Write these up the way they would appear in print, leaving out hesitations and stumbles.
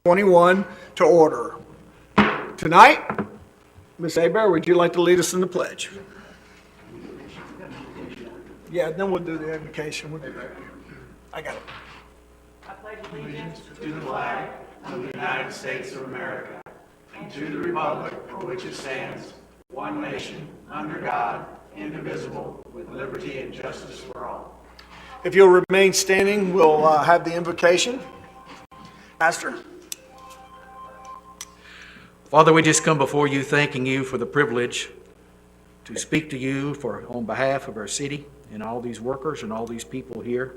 21 to order. Tonight, Ms. Aber, would you like to lead us in the pledge? Yeah, then we'll do the invocation. We'll do that. I got it. I pledge allegiance to the flag of the United States of America and to the republic for which it stands, one nation, under God, indivisible, with liberty and justice for all. If you'll remain standing, we'll have the invocation. Pastor? Father, we just come before you thanking you for the privilege to speak to you on behalf of our city and all these workers and all these people here.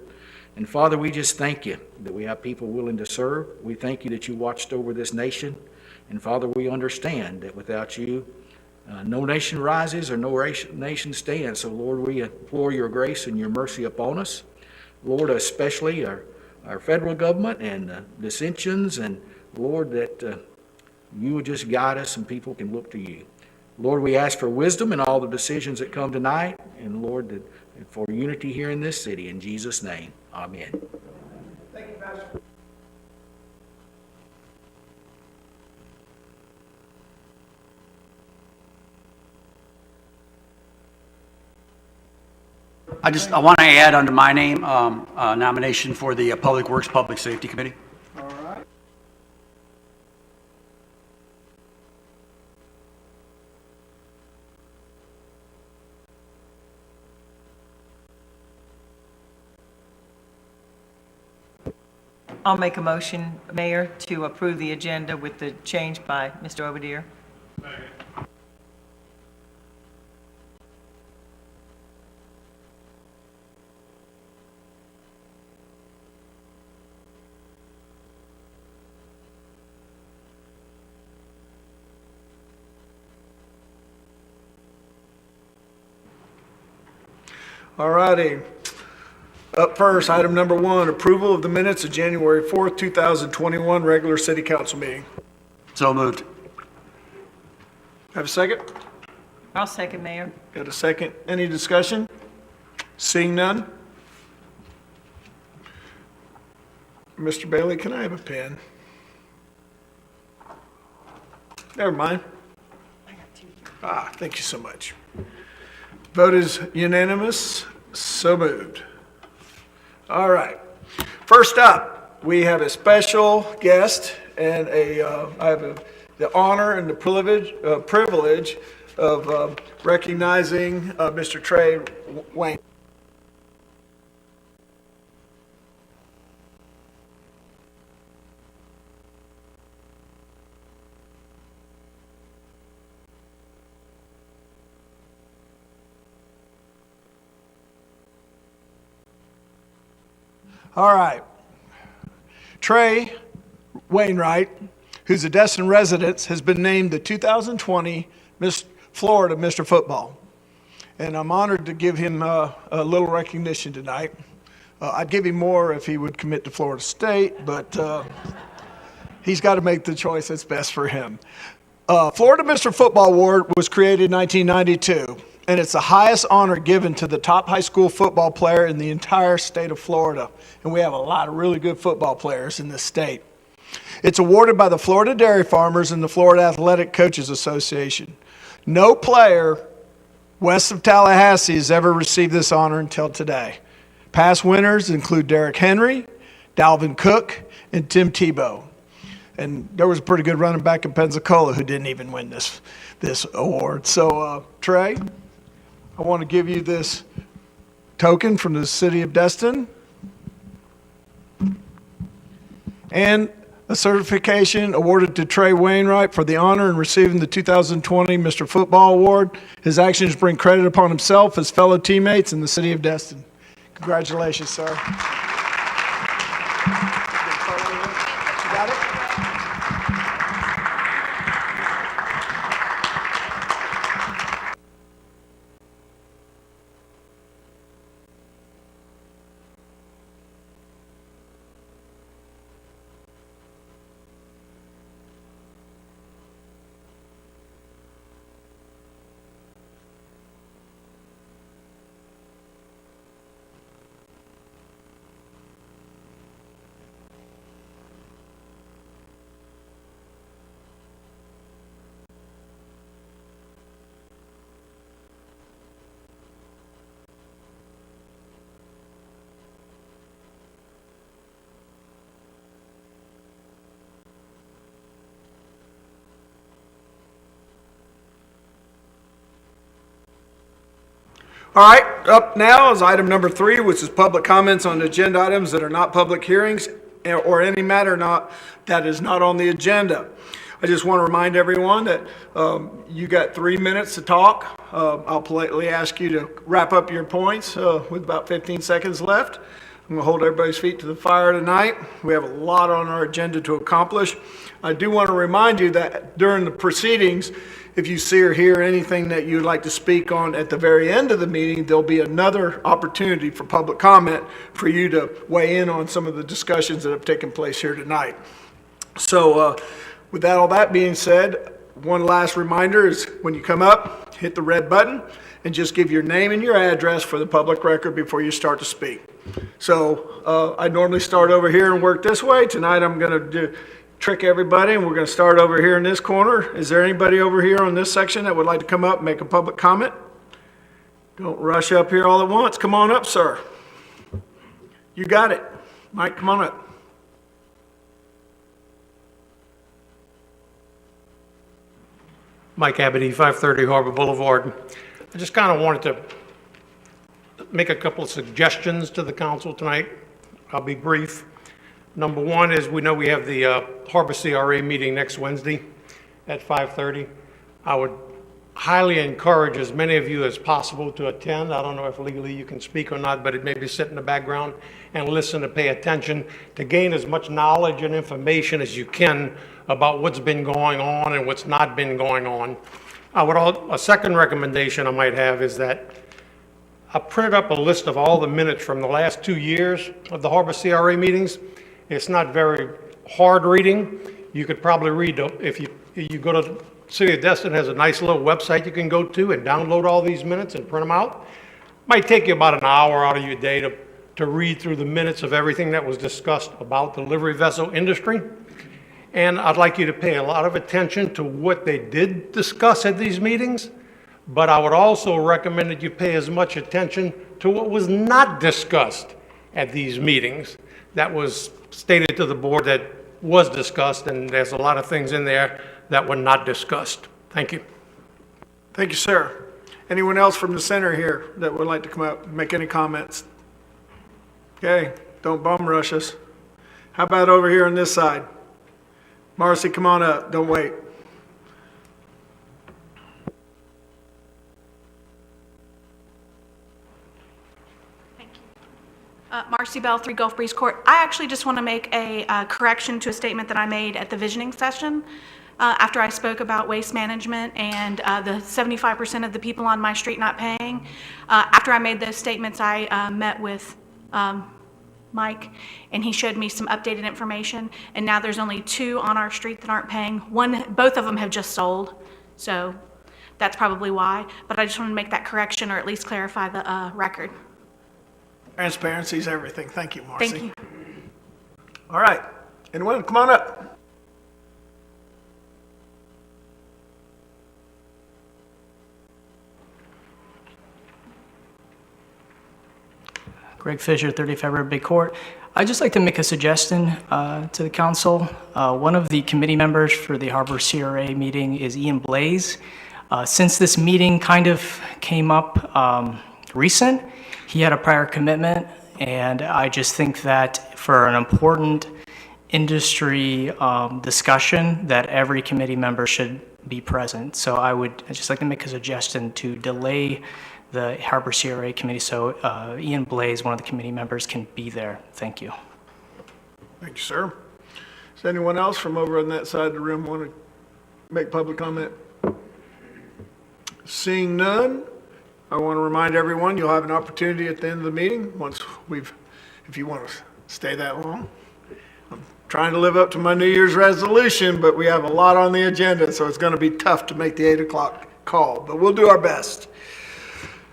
And Father, we just thank you that we have people willing to serve. We thank you that you watched over this nation. And Father, we understand that without you, no nation rises or no nation stands. So Lord, we implore your grace and your mercy upon us. Lord, especially our federal government and dissensions, and Lord, that you would just guide us and people can look to you. Lord, we ask for wisdom in all the decisions that come tonight, and Lord, for unity here in this city. In Jesus' name, amen. Thank you, Pastor. I want to add under my name a nomination for the Public Works Public Safety Committee. All right. I'll make a motion, Mayor, to approve the agenda with the change by Mr. Obadier. All righty. Up first, item number 1, approval of the minutes of January 4th, 2021, regular city council meeting. So moved. Have a second? I'll second, Mayor. Got a second? Any discussion? Seeing none? Mr. Bailey, can I have a pen? Never mind. Thank you so much. Vote is unanimous. So moved. All right. First up, we have a special guest, and I have the honor and the privilege of recognizing Mr. Trey Wayne. All right. Trey Wainwright, who's a Destin resident, has been named the 2020 Miss Florida Mr. Football. And I'm honored to give him a little recognition tonight. I'd give him more if he would commit to Florida State, but he's got to make the choice that's best for him. Florida Mr. Football Award was created in 1992, and it's the highest honor given to the top high school football player in the entire state of Florida. And we have a lot of really good football players in this state. It's awarded by the Florida Dairy Farmers and the Florida Athletic Coaches Association. No player west of Tallahassee has ever received this honor until today. Past winners include Derrick Henry, Dalvin Cook, and Tim Tebow. And there was a pretty good running back in Pensacola who didn't even win this award. So, Trey, I want to give you this token from the city of Destin and a certification awarded to Trey Wainwright for the honor in receiving the 2020 Mr. Football Award. His actions bring credit upon himself, his fellow teammates, and the city of Destin. Congratulations, sir. You got it? All right, up now is item number 3, which is public comments on agenda items that are not public hearings or any matter that is not on the agenda. I just want to remind everyone that you got 3 minutes to talk. I'll politely ask you to wrap up your points with about 15 seconds left. I'm going to hold everybody's feet to the fire tonight. We have a lot on our agenda to accomplish. I do want to remind you that during the proceedings, if you see or hear anything that you'd like to speak on at the very end of the meeting, there'll be another opportunity for public comment for you to weigh in on some of the discussions that have taken place here tonight. So with all that being said, one last reminder is when you come up, hit the red button and just give your name and your address for the public record before you start to speak. So I normally start over here and work this way. Tonight I'm going to trick everybody, and we're going to start over here in this corner. Is there anybody over here on this section that would like to come up and make a public comment? Don't rush up here all at once. Come on up, sir. You got it. Mike, come on up. Mike Abity, 530 Harbor Boulevard. I just kind of wanted to make a couple of suggestions to the council tonight. I'll be brief. Number one is we know we have the Harbor CRA meeting next Wednesday at 5:30. I would highly encourage as many of you as possible to attend. I don't know if legally you can speak or not, but it maybe sit in the background and listen and pay attention to gain as much knowledge and information as you can about what's been going on and what's not been going on. A second recommendation I might have is that I printed up a list of all the minutes from the last 2 years of the Harbor CRA meetings. It's not very hard reading. You could probably read, if you go to City of Destin has a nice little website you can go to and download all these minutes and print them out. Might take you about an hour out of your day to read through the minutes of everything that was discussed about the delivery vessel industry. And I'd like you to pay a lot of attention to what they did discuss at these meetings, but I would also recommend that you pay as much attention to what was not discussed at these meetings that was stated to the board that was discussed, and there's a lot of things in there that were not discussed. Thank you. Thank you, sir. Anyone else from the center here that would like to come up and make any comments? Okay, don't bum rush us. How about over here on this side? Marcy, come on up. Don't wait. Marcy Bell, 3 Gulf Breeze Court. I actually just want to make a correction to a statement that I made at the visioning session after I spoke about waste management and the 75% of the people on my street not paying. After I made those statements, I met with Mike, and he showed me some updated information, and now there's only 2 on our street that aren't paying. Both of them have just sold, so that's probably why. But I just want to make that correction, or at least clarify the record. Transparency is everything. Thank you, Marcy. Thank you. All right. Anyone, come on up. Greg Fisher, 30 February Big Court. I'd just like to make a suggestion to the council. One of the committee members for the Harbor CRA meeting is Ian Blaze. Since this meeting kind of came up recent, he had a prior commitment, and I just think that for an important industry discussion that every committee member should be present. So I'd just like to make a suggestion to delay the Harbor CRA committee so Ian Blaze, one of the committee members, can be there. Thank you. Thank you, sir. Does anyone else from over on that side of the room want to make public comment? Seeing none, I want to remind everyone you'll have an opportunity at the end of the meeting if you want to stay that long. I'm trying to live up to my New Year's resolution, but we have a lot on the agenda, so it's going to be tough to make the 8 o'clock call, but we'll do our best.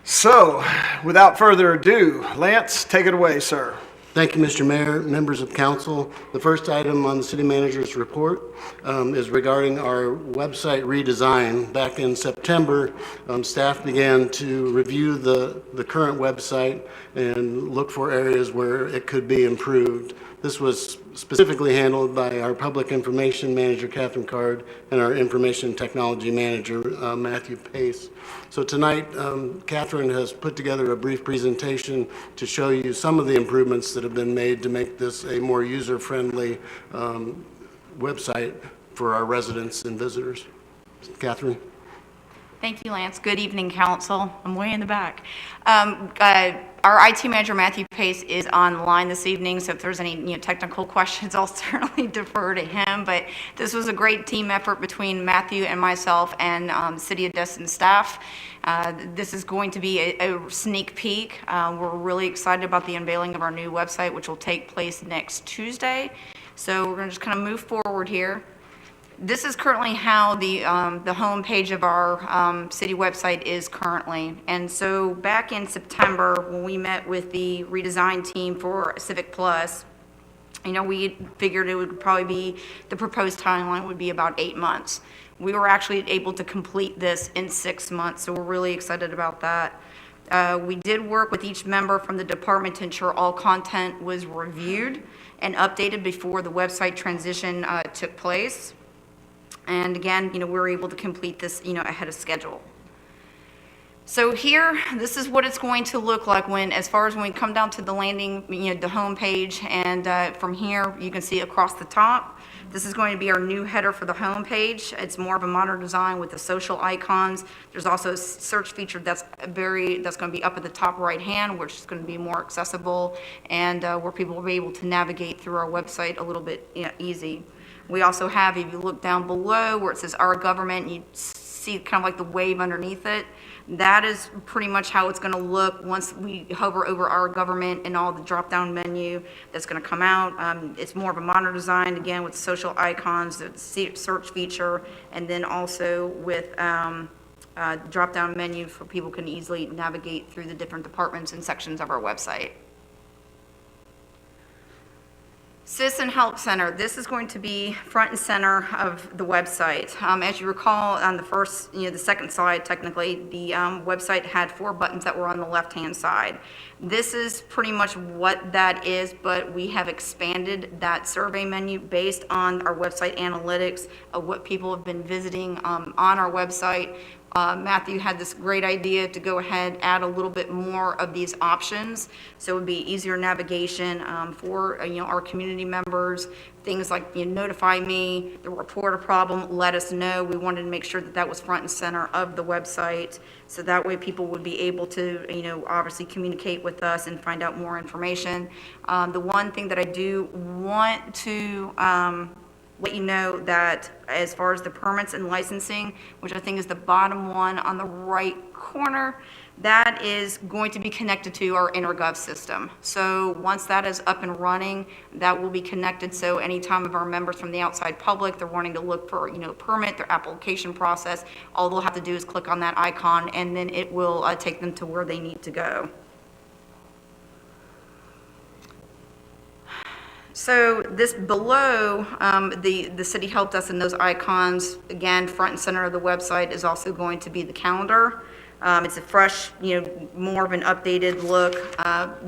So, without further ado, Lance, take it away, sir. Thank you, Mr. Mayor, members of council. The first item on the city manager's report is regarding our website redesign. Back in September, staff began to review the current website and look for areas where it could be improved. This was specifically handled by our Public Information Manager, Catherine Card, and our Information Technology Manager, Matthew Pace. So tonight, Catherine has put together a brief presentation to show you some of the improvements that have been made to make this a more user-friendly website for our residents and visitors. Catherine? Thank you, Lance. Good evening, council. I'm way in the back. Our IT manager, Matthew Pace, is online this evening, so if there's any technical questions, I'll certainly defer to him. But this was a great team effort between Matthew and myself and City of Destin staff. This is going to be a sneak peek. We're really excited about the unveiling of our new website, which will take place next Tuesday. So we're going to just kind of move forward here. This is currently how the home page of our city website is currently. And so back in September, when we met with the redesign team for Civic Plus, we figured it would probably be, the proposed timeline would be about 8 months. We were actually able to complete this in 6 months, so we're really excited about that. We did work with each member from the department to ensure all content was reviewed and updated before the website transition took place. And again, we were able to complete this, ahead of schedule. So here, this is what it's going to look like as far as when we come down to the landing, the home page, and from here, you can see across the top. This is going to be our new header for the home page. It's more of a modern design with the social icons. There's also a search feature that's going to be up at the top right hand, which is going to be more accessible and where people will be able to navigate through our website a little bit easy. We also have, if you look down below where it says Our Government, you see kind of like the wave underneath it. That is pretty much how it's going to look once we hover over Our Government and all the drop-down menu that's going to come out. It's more of a modern design, again, with social icons, the search feature, and then also with drop-down menu for people can easily navigate through the different departments and sections of our website. Citizen Help Center, this is going to be front and center of the website. As you recall, on the second slide, technically, the website had 4 buttons that were on the left-hand side. This is pretty much what that is, but we have expanded that survey menu based on our website analytics of what people have been visiting on our website. Matthew had this great idea to go ahead, add a little bit more of these options, so it would be easier navigation for our community members. Things like notify me, the report a problem, let us know. We wanted to make sure that that was front and center of the website, so that way people would be able to obviously communicate with us and find out more information. The one thing that I do want to let you know that as far as the permits and licensing, which I think is the bottom one on the right corner, that is going to be connected to our InterGov system. So once that is up and running, that will be connected. So anytime of our members from the outside public, they're wanting to look for, permit, their application process, all they'll have to do is click on that icon and then it will take them to where they need to go. So this below, the city helped us in those icons. Again, front and center of the website is also going to be the calendar. It's a fresh, more of an updated look.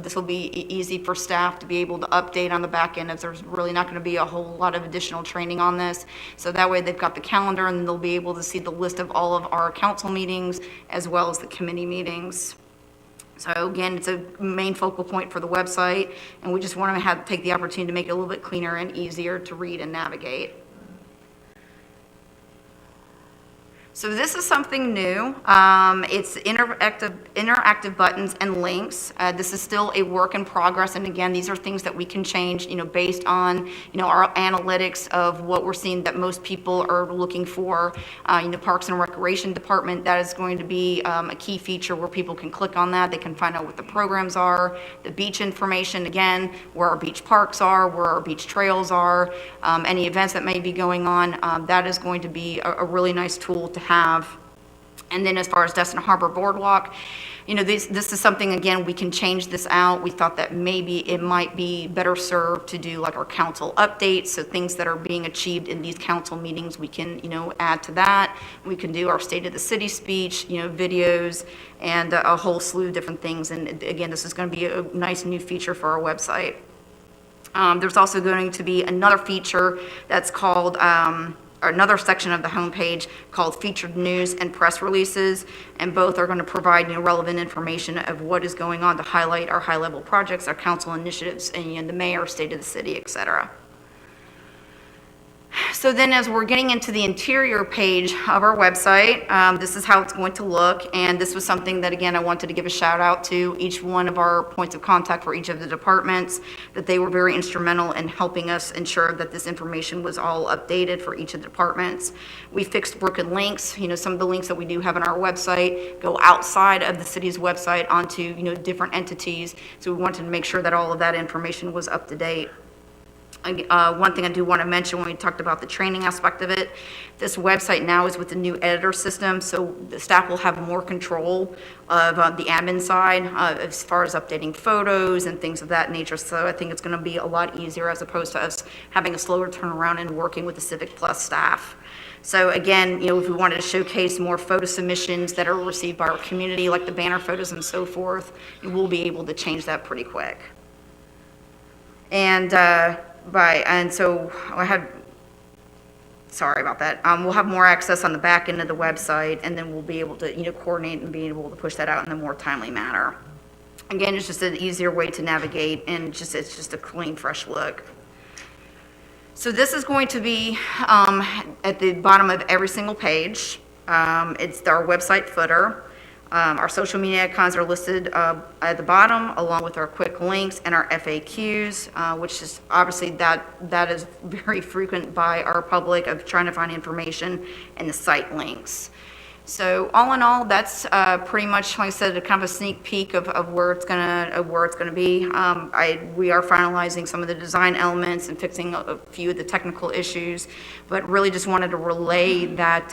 This will be easy for staff to be able to update on the back end, as there's really not going to be a whole lot of additional training on this. So that way they've got the calendar and they'll be able to see the list of all of our council meetings as well as the committee meetings. So again, it's a main focal point for the website, and we just want to take the opportunity to make it a little bit cleaner and easier to read and navigate. So this is something new. It's interactive buttons and links. This is still a work in progress, and again, these are things that we can change, based on, our analytics of what we're seeing that most people are looking for. Parks and Recreation Department, that is going to be a key feature where people can click on that. They can find out what the programs are. The beach information, again, where our beach parks are, where our beach trails are, any events that may be going on. That is going to be a really nice tool to have. And then as far as Destin Harbor Boardwalk, this is something, again, we can change this out. We thought that maybe it might be better served to do like our council updates, so things that are being achieved in these council meetings, we can, add to that. We can do our State of the City speech, videos, and a whole slew of different things. And again, this is going to be a nice new feature for our website. There's also going to be another feature that's called, or another section of the homepage called Featured News and Press Releases, and both are going to provide relevant information of what is going on to highlight our high-level projects, our council initiatives, and the mayor, state of the city, et cetera. So then as we're getting into the interior page of our website, this is how it's going to look. And this was something that, again, I wanted to give a shout out to each one of our points of contact for each of the departments, that they were very instrumental in helping us ensure that this information was all updated for each of the departments. We fixed broken links. Some of the links that we do have on our website go outside of the city's website onto, different entities. So we wanted to make sure that all of that information was up to date. One thing I do want to mention when we talked about the training aspect of it, this website now is with the new editor system, so the staff will have more control of the admin side as far as updating photos and things of that nature. So I think it's going to be a lot easier as opposed to us having a slower turnaround and working with the Civic Plus staff. So again, if we wanted to showcase more photo submissions that are received by our community, like the banner photos and so forth, we'll be able to change that pretty quick. And so I had, sorry about that. We'll have more access on the back end of the website, and then we'll be able to, coordinate and be able to push that out in a more timely manner. Again, it's just an easier way to navigate, and it's just a clean, fresh look. So this is going to be at the bottom of every single page. It's our website footer. Our social media icons are listed at the bottom, along with our quick links and our FAQs, which is obviously that is very frequent by our public of trying to find information and the site links. So all in all, that's pretty much, like I said, a kind of a sneak peek of where it's gonna be. We are finalizing some of the design elements and fixing a few of the technical issues, but really just wanted to relay that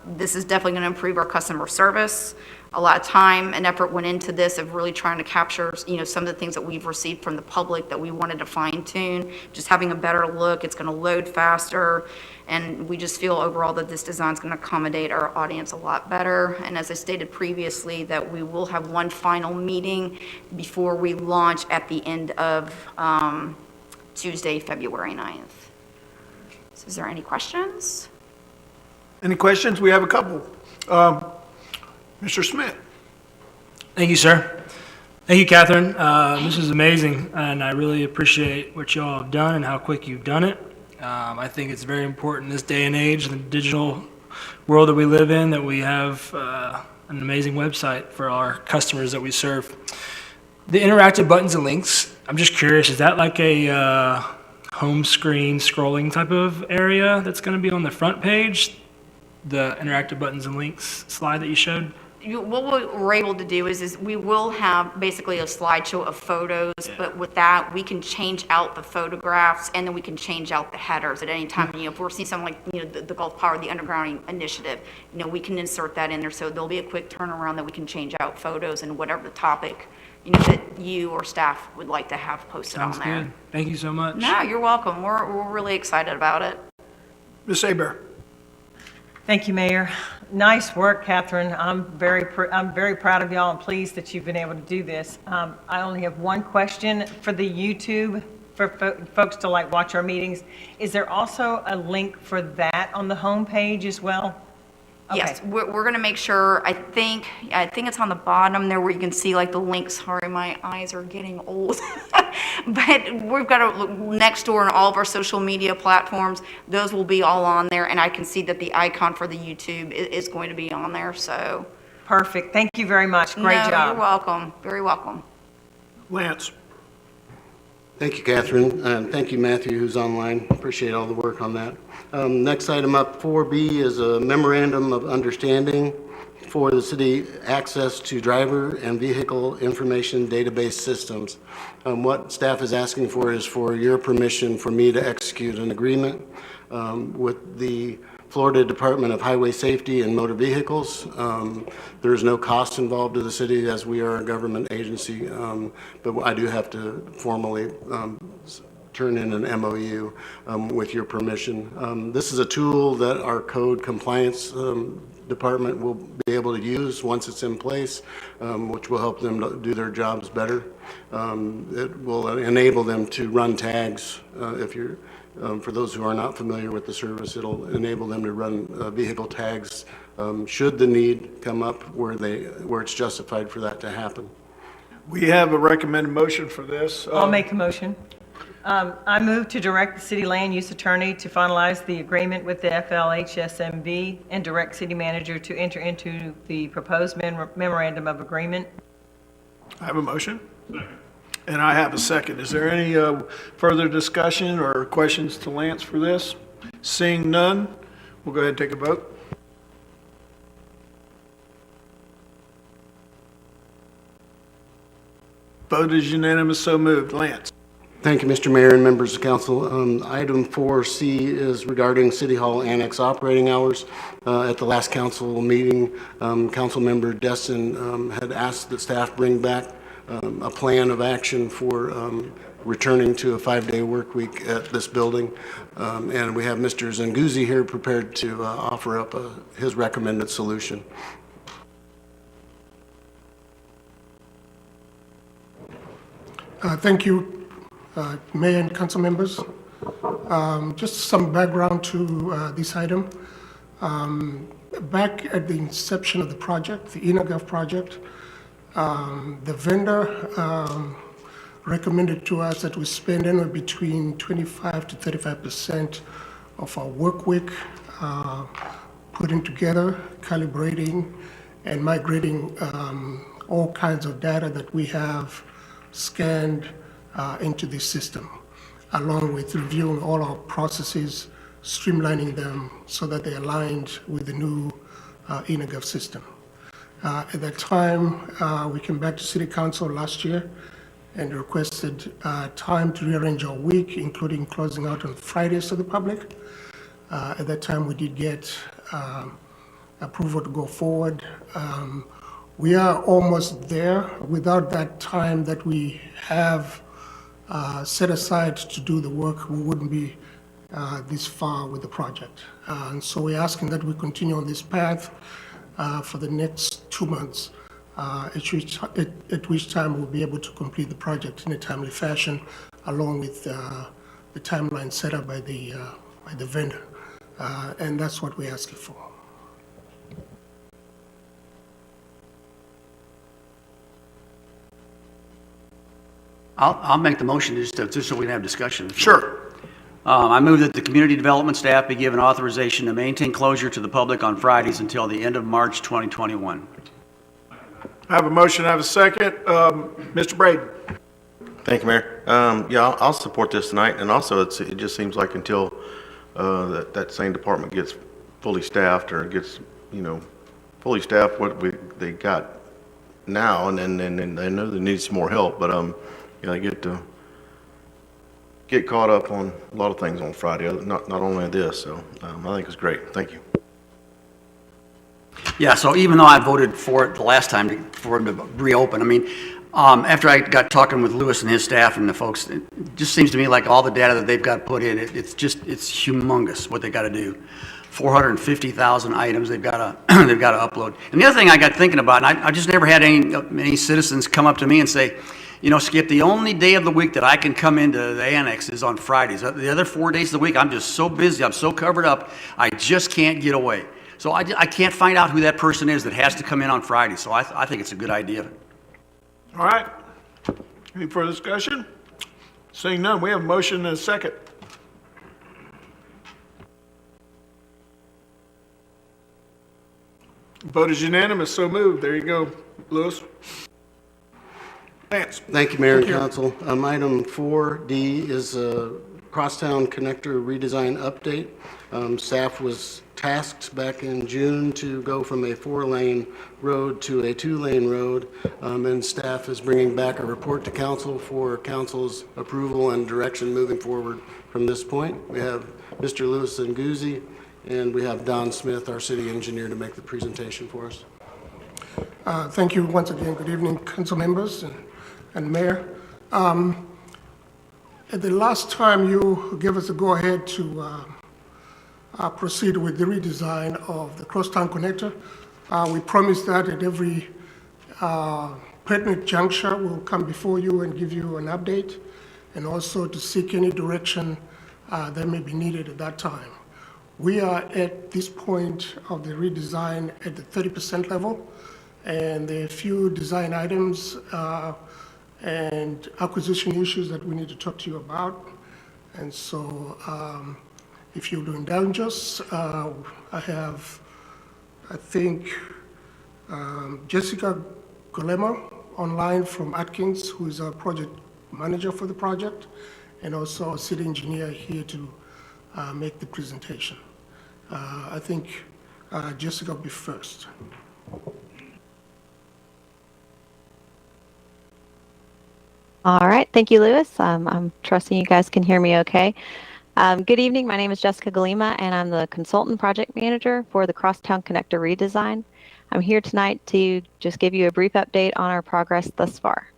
this is definitely going to improve our customer service. A lot of time and effort went into this of really trying to capture, some of the things that we've received from the public that we wanted to fine tune, just having a better look. It's going to load faster, and we just feel overall that this design is going to accommodate our audience a lot better. And as I stated previously, that we will have one final meeting before we launch at the end of Tuesday, February 9th. So is there any questions? Any questions? We have a couple. Mr. Smith. Thank you, sir. Thank you, Catherine. This is amazing, and I really appreciate what you all have done and how quick you've done it. I think it's very important in this day and age, the digital world that we live in, that we have an amazing website for our customers that we serve. The interactive buttons and links, I'm just curious, is that like a home screen scrolling type of area that's going to be on the front page? The interactive buttons and links slide that you showed? What we're able to do is we will have basically a slideshow of photos, but with that, we can change out the photographs, and then we can change out the headers at any time. If we're seeing something like, the Gulf Power, the undergrounding initiative, we can insert that in there, so there'll be a quick turnaround that we can change out photos and whatever the topic, that you or staff would like to have posted on there. Sounds good. Thank you so much. No, you're welcome. We're really excited about it. Ms. Aber. Thank you, Mayor. Nice work, Catherine. I'm very proud of y'all and pleased that you've been able to do this. I only have one question for the YouTube, for folks to watch our meetings. Is there also a link for that on the homepage as well? Okay. Yes, we're going to make sure, I think it's on the bottom there where you can see the links. Sorry, my eyes are getting old. But we've got a Nextdoor and all of our social media platforms. Those will be all on there, and I can see that the icon for the YouTube is going to be on there, so. Perfect. Thank you very much. Great job. You're welcome. Very welcome. Lance. Thank you, Catherine, and thank you, Matthew, who's online. Appreciate all the work on that. Next item up, 4B, is a memorandum of understanding for the city access to driver and vehicle information database systems. What staff is asking for is for your permission for me to execute an agreement with the Florida Department of Highway Safety and Motor Vehicles. There is no cost involved to the city as we are a government agency, but I do have to formally turn in an MOU with your permission. This is a tool that our code compliance department will be able to use once it's in place, which will help them to do their jobs better. It will enable them to run tags. For those who are not familiar with the service, it'll enable them to run vehicle tags should the need come up where it's justified for that to happen. We have a recommended motion for this. I'll make a motion. I move to direct the city land use attorney to finalize the agreement with the FLHSMV and direct city manager to enter into the proposed memorandum of agreement. I have a motion. And I have a second. Is there any further discussion or questions to Lance for this? Seeing none, we'll go ahead and take a vote. Vote is unanimous, so moved. Lance? Thank you, Mr. Mayor and members of council. Item 4C is regarding City Hall Annex operating hours. At the last council meeting, Councilmember Destin had asked that staff bring back a plan of action for returning to a 5-day work week at this building. And we have Mr. Zanguzzi here prepared to offer up his recommended solution. Thank you, Mayor and council members. Just some background to this item. Back at the inception of the project, the InnoGov project, the vendor recommended to us that we spend anywhere between 25 to 35% of our work week putting together, calibrating, and migrating all kinds of data that we have scanned into this system, along with reviewing all our processes, streamlining them so that they're aligned with the new InnoGov system. At that time, we came back to City Council last year and requested time to rearrange our week, including closing out on Fridays to the public. At that time, we did get approval to go forward. We are almost there. Without that time that we have set aside to do the work, we wouldn't be this far with the project. And so we're asking that we continue on this path for the next 2 months, at which time we'll be able to complete the project in a timely fashion, along with the timeline set up by the vendor. And that's what we're asking for. I'll make the motion just so we can have discussion. Sure. I move that the community development staff be given authorization to maintain closure to the public on Fridays until the end of March 2021. I have a motion, I have a second. Mr. Braden? Thank you, Mayor. Yeah, I'll support this tonight, and also it just seems like until that same department gets fully staffed or gets, fully staffed what they got now, and then they know they need some more help, but they get caught up on a lot of things on Friday, not only this, so I think it's great. Thank you. Yeah, so even though I voted for it the last time for him to reopen, after I got talking with Lewis and his staff and the folks, it just seems to me like all the data that they've got put in, it's humongous what they got to do. 450,000 items they've got to upload. And the other thing I got thinking about, and I just never had any citizens come up to me and say, Skip, the only day of the week that I can come into the annex is on Fridays. The other 4 days of the week, I'm just so busy, I'm so covered up, I just can't get away. So I can't find out who that person is that has to come in on Friday. So I think it's a good idea. All right. Any further discussion? Seeing none, we have a motion and a second. Vote is unanimous, so moved. There you go, Lewis. Lance? Thank you, Mayor and Council. Item 4D is a crosstown connector redesign update. Staff was tasked back in June to go from a 4-lane road to a 2-lane road, and staff is bringing back a report to council for council's approval and direction moving forward from this point. We have Mr. Lewis Zanguzzi, and we have Don Smith, our city engineer, to make the presentation for us. Thank you once again. Good evening, council members and Mayor. At the last time you gave us a go-ahead to proceed with the redesign of the Crosstown Connector. We promise that at every pertinent juncture, we'll come before you and give you an update, and also to seek any direction that may be needed at that time. We are at this point of the redesign at the 30% level, and there are a few design items and acquisition issues that we need to talk to you about. And so if you'll indulge us, I have, I think, Jessica Golema online from Atkins, who is our project manager for the project, and also a city engineer here to make the presentation. I think Jessica will be first. All right, thank you, Lewis. I'm trusting you guys can hear me okay. Good evening, my name is Jessica Galima, and I'm the consultant project manager for the Crosstown Connector redesign. I'm here tonight to just give you a brief update on our progress thus far.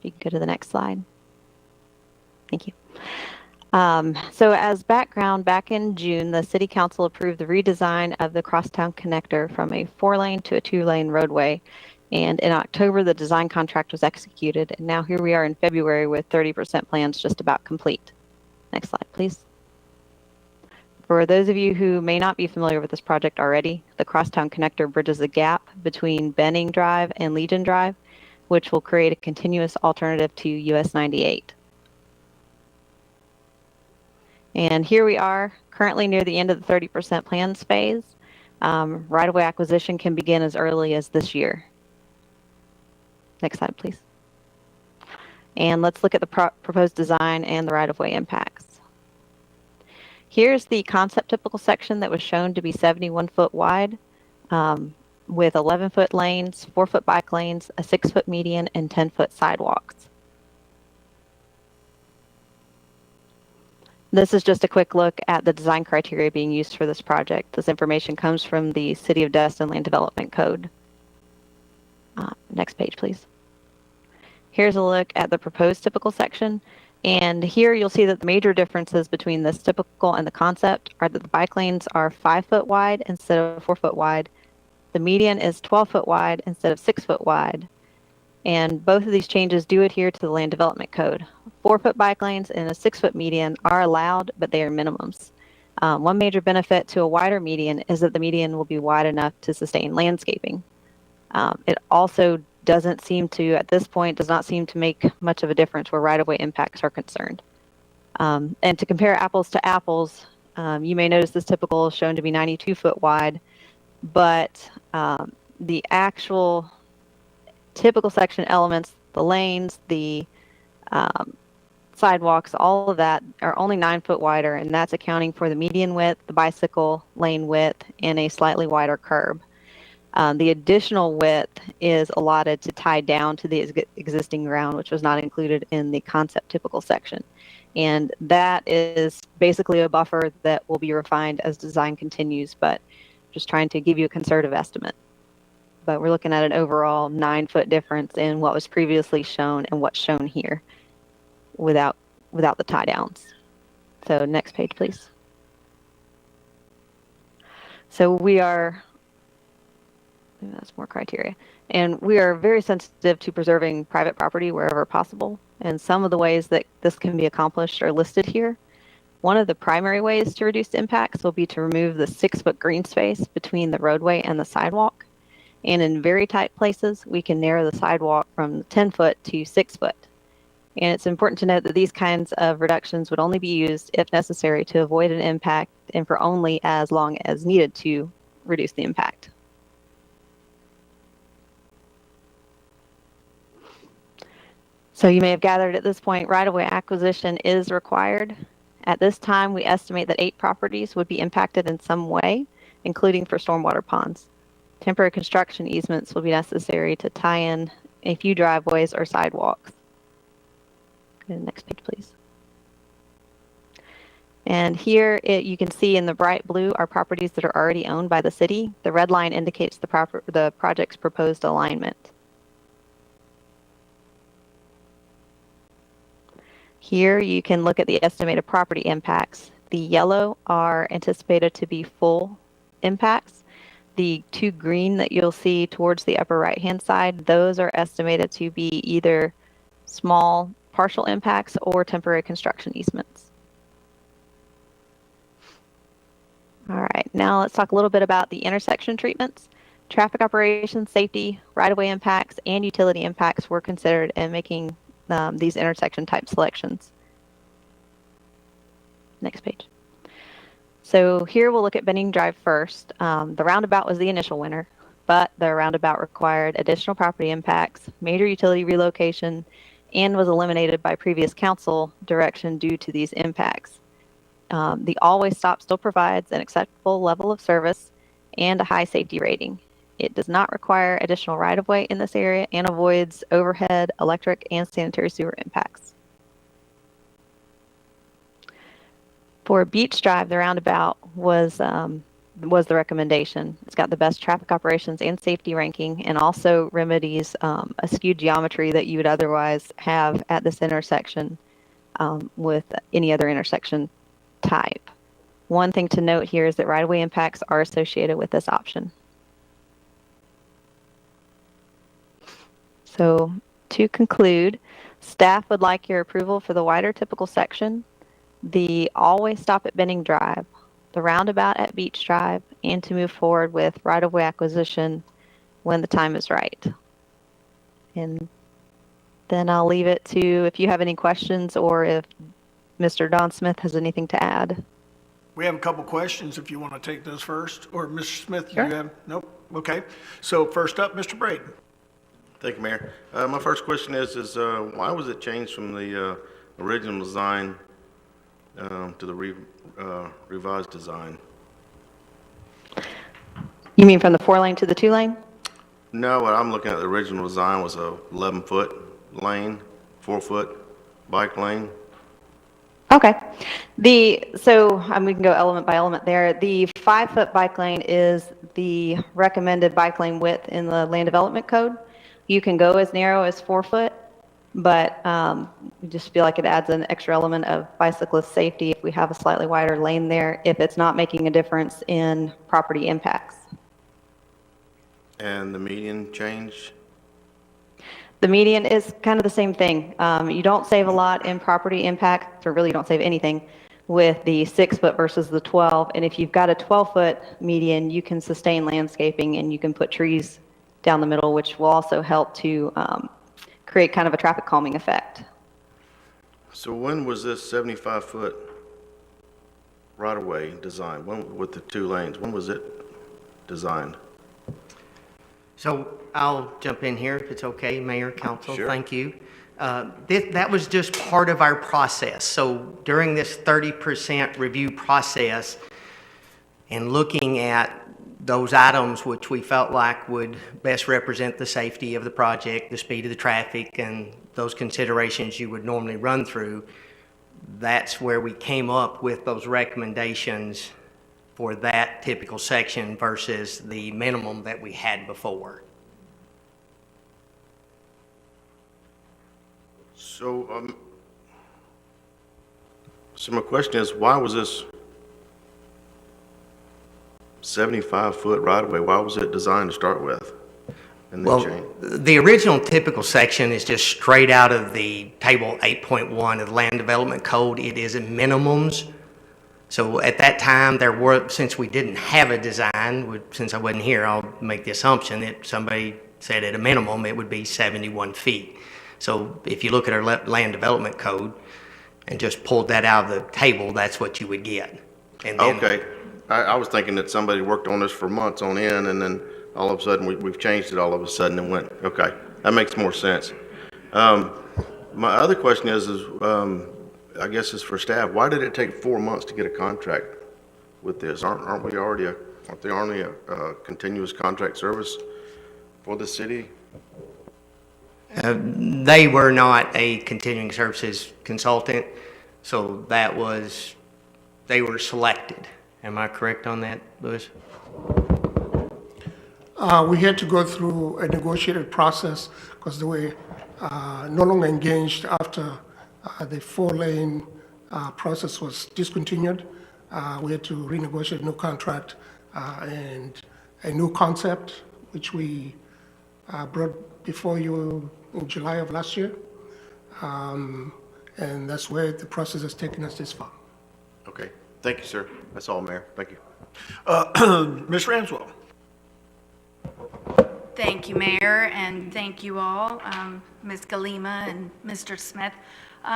You can go to the next slide. Thank you. So as background, back in June, the City Council approved the redesign of the Crosstown Connector from a 4-lane to a 2-lane roadway. And in October, the design contract was executed. And now here we are in February with 30% plans just about complete. Next slide, please. For those of you who may not be familiar with this project already, the Crosstown Connector bridges the gap between Benning Drive and Legion Drive, which will create a continuous alternative to US 98. And here we are, currently near the end of the 30% plans phase. Right-of-way acquisition can begin as early as this year. Next slide, please. And let's look at the proposed design and the right-of-way impacts. Here's the concept typical section that was shown to be 71 foot wide with 11-foot lanes, 4-foot bike lanes, a 6-foot median, and 10-foot sidewalks. This is just a quick look at the design criteria being used for this project. This information comes from the City of Destin Land Development Code. Next page, please. Here's a look at the proposed typical section. And here you'll see that the major differences between this typical and the concept are that the bike lanes are 5 foot wide instead of 4 foot wide. The median is 12 foot wide instead of 6 foot wide. And both of these changes do adhere to the Land Development Code. 4-foot bike lanes and a 6-foot median are allowed, but they are minimums. One major benefit to a wider median is that the median will be wide enough to sustain landscaping. It also doesn't seem to, at this point, does not seem to make much of a difference where right-of-way impacts are concerned. And to compare apples to apples, you may notice this typical is shown to be 92 foot wide, but the actual typical section elements, the lanes, the sidewalks, all of that are only 9 foot wider, and that's accounting for the median width, the bicycle lane width, and a slightly wider curb. The additional width is allotted to tie down to the existing ground, which was not included in the concept typical section. And that is basically a buffer that will be refined as design continues, but just trying to give you a conservative estimate. But we're looking at an overall 9-foot difference in what was previously shown and what's shown here without the tie downs. So next page, please. So that's more criteria. And we are very sensitive to preserving private property wherever possible. And some of the ways that this can be accomplished are listed here. One of the primary ways to reduce impacts will be to remove the 6-foot green space between the roadway and the sidewalk. And in very tight places, we can narrow the sidewalk from 10 foot to 6 foot. And it's important to note that these kinds of reductions would only be used if necessary to avoid an impact and for only as long as needed to reduce the impact. So you may have gathered at this point, right-of-way acquisition is required. At this time, we estimate that 8 properties would be impacted in some way, including for stormwater ponds. Temporary construction easements will be necessary to tie in a few driveways or sidewalks. Go to the next page, please. And here you can see in the bright blue are properties that are already owned by the city. The red line indicates the project's proposed alignment. Here you can look at the estimated property impacts. The yellow are anticipated to be full impacts. The two green that you'll see towards the upper right-hand side, those are estimated to be either small partial impacts or temporary construction easements. All right, now let's talk a little bit about the intersection treatments. Traffic operations, safety, right-of-way impacts, and utility impacts were considered in making these intersection type selections. Next page. So here we'll look at Benning Drive first. The roundabout was the initial winner, but the roundabout required additional property impacts, major utility relocation, and was eliminated by previous council direction due to these impacts. The always stop still provides an acceptable level of service and a high safety rating. It does not require additional right-of-way in this area and avoids overhead, electric, and sanitary sewer impacts. For Beach Drive, the roundabout was the recommendation. It's got the best traffic operations and safety ranking, and also remedies a skewed geometry that you would otherwise have at this intersection with any other intersection type. One thing to note here is that right-of-way impacts are associated with this option. So to conclude, staff would like your approval for the wider typical section, the always stop at Benning Drive, the roundabout at Beach Drive, and to move forward with right-of-way acquisition when the time is right. And then I'll leave it to if you have any questions or if Mr. Don Smith has anything to add. We have a couple questions if you want to take those first, or Mr. Smith, Sure. you have, nope, okay. So first up, Mr. Braden. Thank you, Mayor. My first question is why was it changed from the original design to the revised design? You mean from the 4-lane to the 2-lane? No, what I'm looking at, the original design was a 11-foot lane, 4-foot bike lane. Okay. So we can go element by element there. The 5-foot bike lane is the recommended bike lane width in the land development code. You can go as narrow as 4 foot, but we just feel like it adds an extra element of bicyclist safety if we have a slightly wider lane there, if it's not making a difference in property impacts. And the median change? The median is kind of the same thing. You don't save a lot in property impact, or really you don't save anything with the 6-foot versus the 12. And if you've got a 12-foot median, you can sustain landscaping and you can put trees down the middle, which will also help to create kind of a traffic calming effect. So when was this 75-foot right-of-way designed? When, with the 2 lanes, when was it designed? So I'll jump in here if it's okay, Mayor, Council. Sure. Thank you. That was just part of our process. So during this 30% review process and looking at those items which we felt like would best represent the safety of the project, the speed of the traffic, and those considerations you would normally run through, that's where we came up with those recommendations for that typical section versus the minimum that we had before. So, so my question is, why was this 75-foot right-of-way, why was it designed to start with? And then Well, change? the original typical section is just straight out of the table 8.1 of the Land Development Code. It is in minimums. So at that time, there were, since we didn't have a design, since I wasn't here, I'll make the assumption that somebody said at a minimum it would be 71 feet. So if you look at our Land Development Code and just pulled that out of the table, that's what you would get. And then, Okay. I was thinking that somebody worked on this for months on end, and then all of a sudden, we've changed it all of a sudden and went, okay, that makes more sense. My other question is I guess is for staff, why did it take 4 months to get a contract with this? Aren't they already a continuous contract service for the city? they were not a continuing services consultant, so that was, they were selected. Am I correct on that, Louis? We had to go through a negotiated process because they were no longer engaged after the 4-lane process was discontinued. We had to renegotiate a new contract and a new concept, which we brought before you in July of last year. And that's where the process has taken us this far. Okay, thank you, sir. That's all, Mayor. Thank you. Ms. Ramswell. Thank you, Mayor, and thank you all, Ms. Galima and Mr. Smith.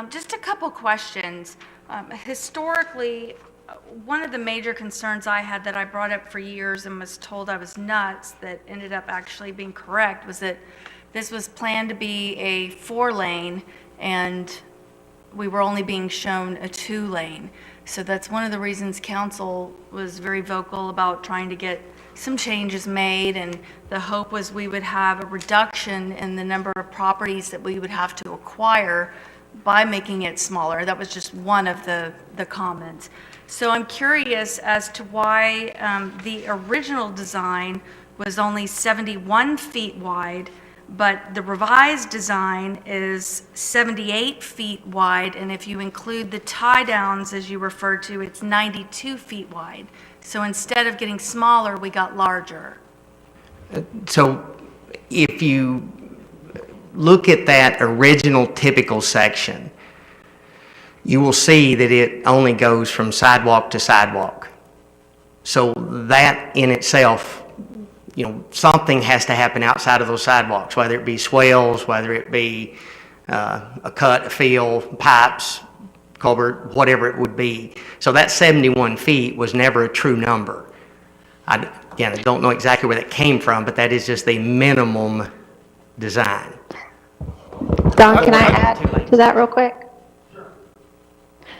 Just a couple questions. Historically, one of the major concerns I had that I brought up for years and was told I was nuts that ended up actually being correct was that this was planned to be a 4-lane and we were only being shown a 2-lane. So that's one of the reasons council was very vocal about trying to get some changes made, and the hope was we would have a reduction in the number of properties that we would have to acquire by making it smaller. That was just one of the comments. So I'm curious as to why the original design was only 71 feet wide, but the revised design is 78 feet wide, and if you include the tie-downs, as you referred to, it's 92 feet wide. So instead of getting smaller, we got larger. So if you look at that original typical section, you will see that it only goes from sidewalk to sidewalk. So that in itself, something has to happen outside of those sidewalks, whether it be swales, whether it be a cut, a fill, pipes, culvert, whatever it would be. So that 71 feet was never a true number. I don't know exactly where that came from, but that is just the minimum design. Don, can I add to that real quick?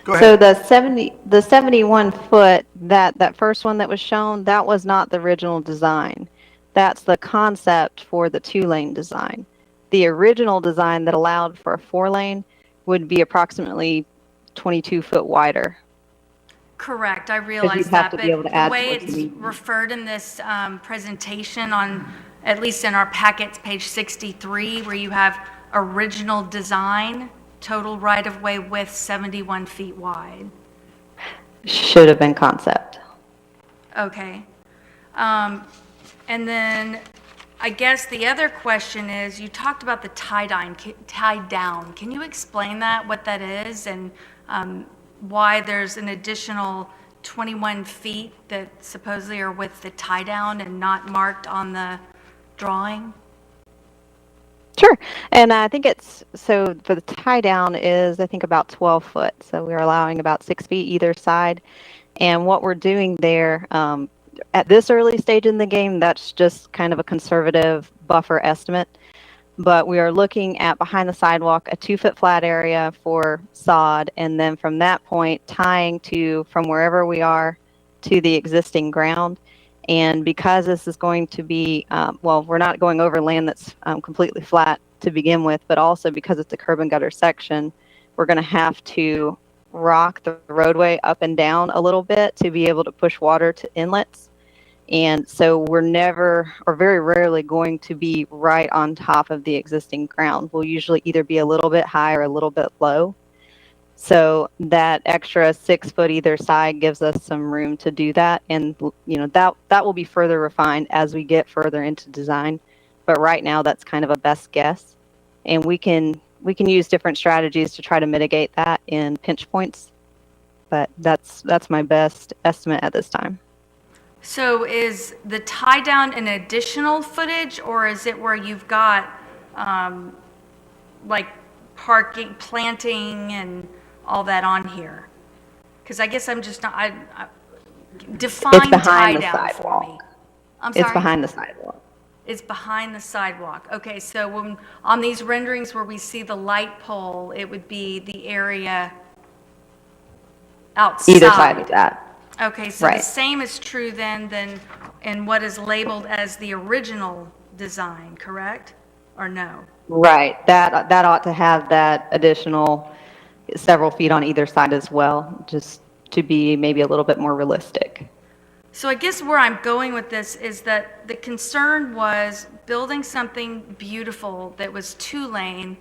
Go ahead. So the 71 foot, that first one that was shown, that was not the original design. That's the concept for the 2-lane design. The original design that allowed for a 4-lane would be approximately 22 foot wider. Correct, I realize have that, to but be able to the add way what you it's need. referred in this presentation on, at least in our packets, page 63, where you have original design, total right-of-way width 71 feet wide. Should have been concept. Okay. And then I guess the other question is, you talked about the tie-down. Can you explain that, what that is, and why there's an additional 21 feet that supposedly are with the tie-down and not marked on the drawing? Sure. And I think so for the tie down is, I think, about 12 foot. So we're allowing about 6 feet either side. And what we're doing there, at this early stage in the game, that's just kind of a conservative buffer estimate. But we are looking at behind the sidewalk, a 2-foot flat area for sod. And then from that point, tying from wherever we are to the existing ground. And because this is going to be, we're not going over land that's completely flat to begin with, but also because it's a curb and gutter section, we're going to have to rock the roadway up and down a little bit to be able to push water to inlets. And so we're never, or very rarely, going to be right on top of the existing ground. We'll usually either be a little bit high or a little bit low. So that extra 6 foot either side gives us some room to do that. And, that will be further refined as we get further into design. But right now, that's kind of a best guess. And we can use different strategies to try to mitigate that in pinch points. But that's my best estimate at this time. So is the tie-down an additional footage, or is it where you've got, like, parking, planting, and all that on here? Because I guess I'm just not, I define tie-down for me. I'm sorry? It's behind the sidewalk. It's behind the sidewalk. Okay, so when, on these renderings where we see the light pole, it would be the area outside. Either side of that. Okay, so the Right. same is true then in what is labeled as the original design, correct? Or no? Right. That ought to have that additional several feet on either side as well, just to be maybe a little bit more realistic. So I guess where I'm going with this is that the concern was building something beautiful that was 2-lane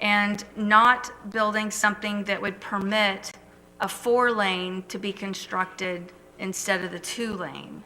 and not building something that would permit a 4-lane to be constructed instead of the 2-lane.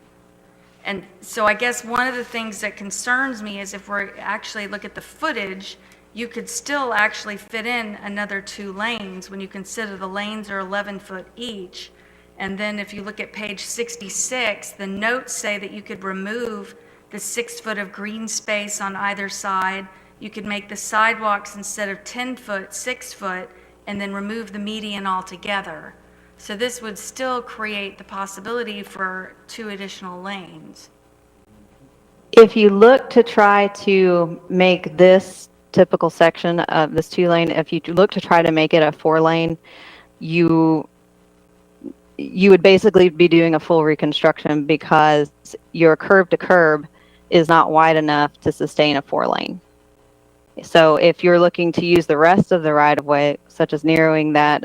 And so I guess one of the things that concerns me is if we're actually look at the footage, you could still actually fit in another 2 lanes when you consider the lanes are 11 foot each. And then if you look at page 66, the notes say that you could remove the 6 foot of green space on either side. You could make the sidewalks instead of 10 foot, 6 foot, and then remove the median altogether. So this would still create the possibility for 2 additional lanes. If you look to try to make this typical section of this 2-lane, if you look to try to make it a 4-lane, you would basically be doing a full reconstruction because your curb to curb is not wide enough to sustain a 4-lane. So if you're looking to use the rest of the right-of-way, such as narrowing that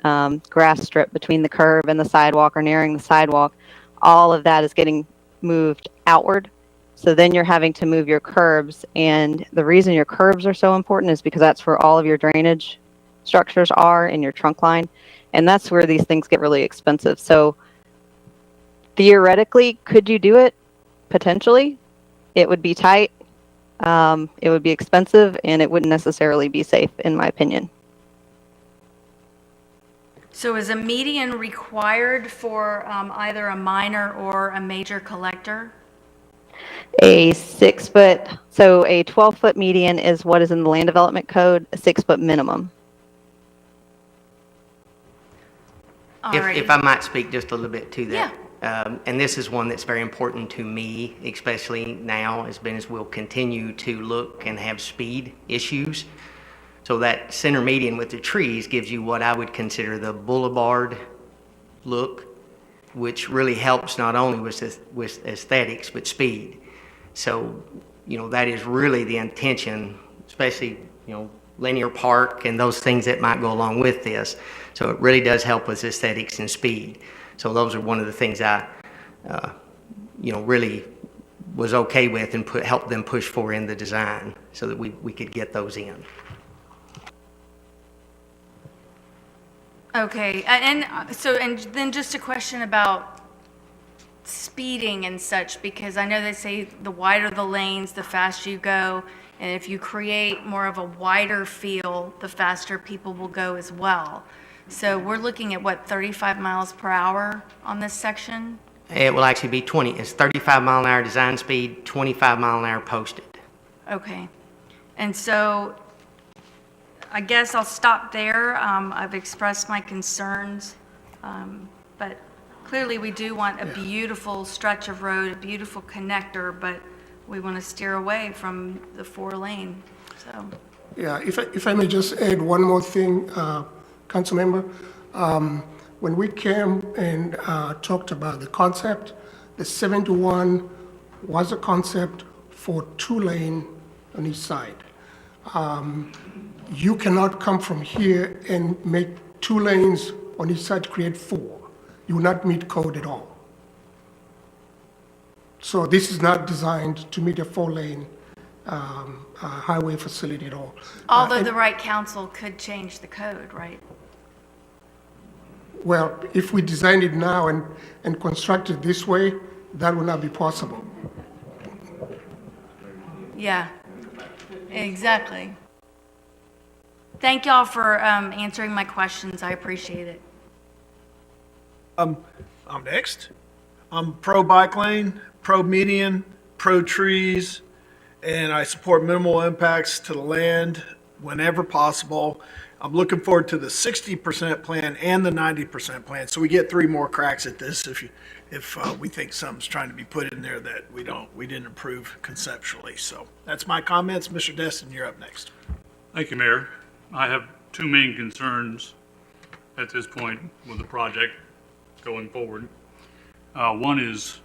grass strip between the curb and the sidewalk or narrowing the sidewalk, all of that is getting moved outward. So then you're having to move your curbs. And the reason your curbs are so important is because that's where all of your drainage structures are in your trunk line. And that's where these things get really expensive. So theoretically, could you do it? Potentially. It would be tight. It would be expensive, and it wouldn't necessarily be safe, in my opinion. So is a median required for either a minor or a major collector? A 6 foot, so a 12-foot median is what is in the land development code, a 6 foot minimum. If I might speak just a little bit to that. And this is one that's very important to me, especially now, as we'll continue to look and have speed issues. So that center median with the trees gives you what I would consider the boulevard look, which really helps not only with aesthetics, but speed. So, that is really the intention, especially, linear park and those things that might go along with this. So it really does help with aesthetics and speed. So those are one of the things I, really was okay with and helped them push for in the design so that we could get those in. Okay, and then just a question about speeding and such, because I know they say the wider the lanes, the faster you go, and if you create more of a wider field, the faster people will go as well. So we're looking at 35 miles per hour on this section? It will actually be 20. It's 35 mile an hour design speed, 25 mile an hour posted. Okay. And so I guess I'll stop there. I've expressed my concerns, but clearly we do want a beautiful stretch of road, a beautiful connector, but we want to steer away from the 4-lane, so. Yeah, if I may just add one more thing, Councilmember. When we came and talked about the concept, the 71 was a concept for 2-lane on each side. You cannot come from here and make 2 lanes on each side to create 4. You will not meet code at all. So this is not designed to meet a 4-lane highway facility at all. Although the right council could change the code, right? Well, if we designed it now and construct it this way, that would not be possible. Yeah, exactly. Thank y'all for answering my questions. I appreciate it. I'm next. I'm pro bike lane, pro median, pro trees, and I support minimal impacts to the land whenever possible. I'm looking forward to the 60% plan and the 90% plan, so we get 3 more cracks at this if we think something's trying to be put in there that we didn't approve conceptually. So that's my comments. Mr. Destin, you're up next. Thank you, Mayor. I have 2 main concerns at this point with the project going forward. One is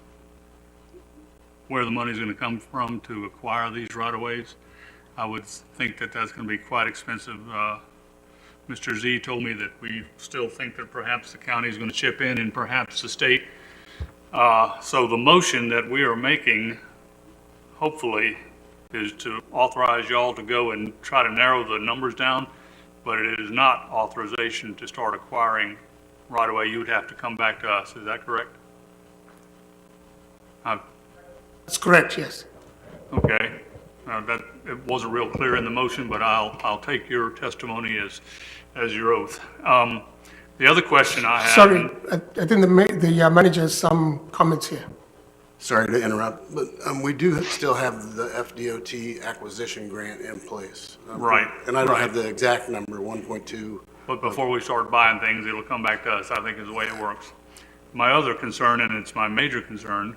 where the money is going to come from to acquire these right-of-ways. I would think that that's going to be quite expensive. Mr. Z told me that we still think that perhaps the county is going to chip in and perhaps the state. So the motion that we are making, hopefully, is to authorize y'all to go and try to narrow the numbers down, but it is not authorization to start acquiring right away, you would have to come back to us. Is that correct? That's correct, yes. Okay. That, it wasn't real clear in the motion, but I'll take your testimony as your oath. The other question I have. Sorry, I think the manager has some comments here. Sorry to interrupt, but we do still have the FDOT acquisition grant in place. Right, And I don't right. have the exact number, 1.2. But before we start buying things, it'll come back to us, I think is the way it works. My other concern, and it's my major concern,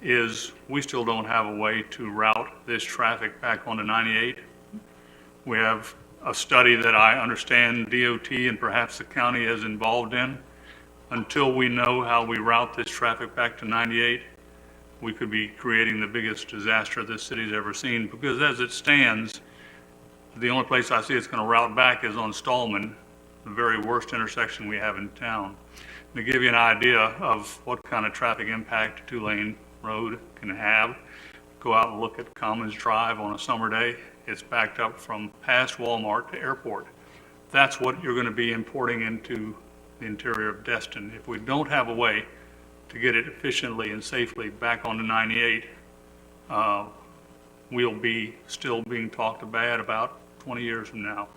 is we still don't have a way to route this traffic back onto 98. We have a study that I understand DOT and perhaps the county is involved in. Until we know how we route this traffic back to 98, we could be creating the biggest disaster this city's ever seen, because as it stands, the only place I see it's going to route back is on Stallman, the very worst intersection we have in town. To give you an idea of what kind of traffic impact a two-lane road can have, go out and look at Commons Drive on a summer day. It's backed up from past Walmart to airport. That's what you're going to be importing into the interior of Destin. If we don't have a way to get it efficiently and safely back onto 98, we'll be still being talked bad about 20 years from now.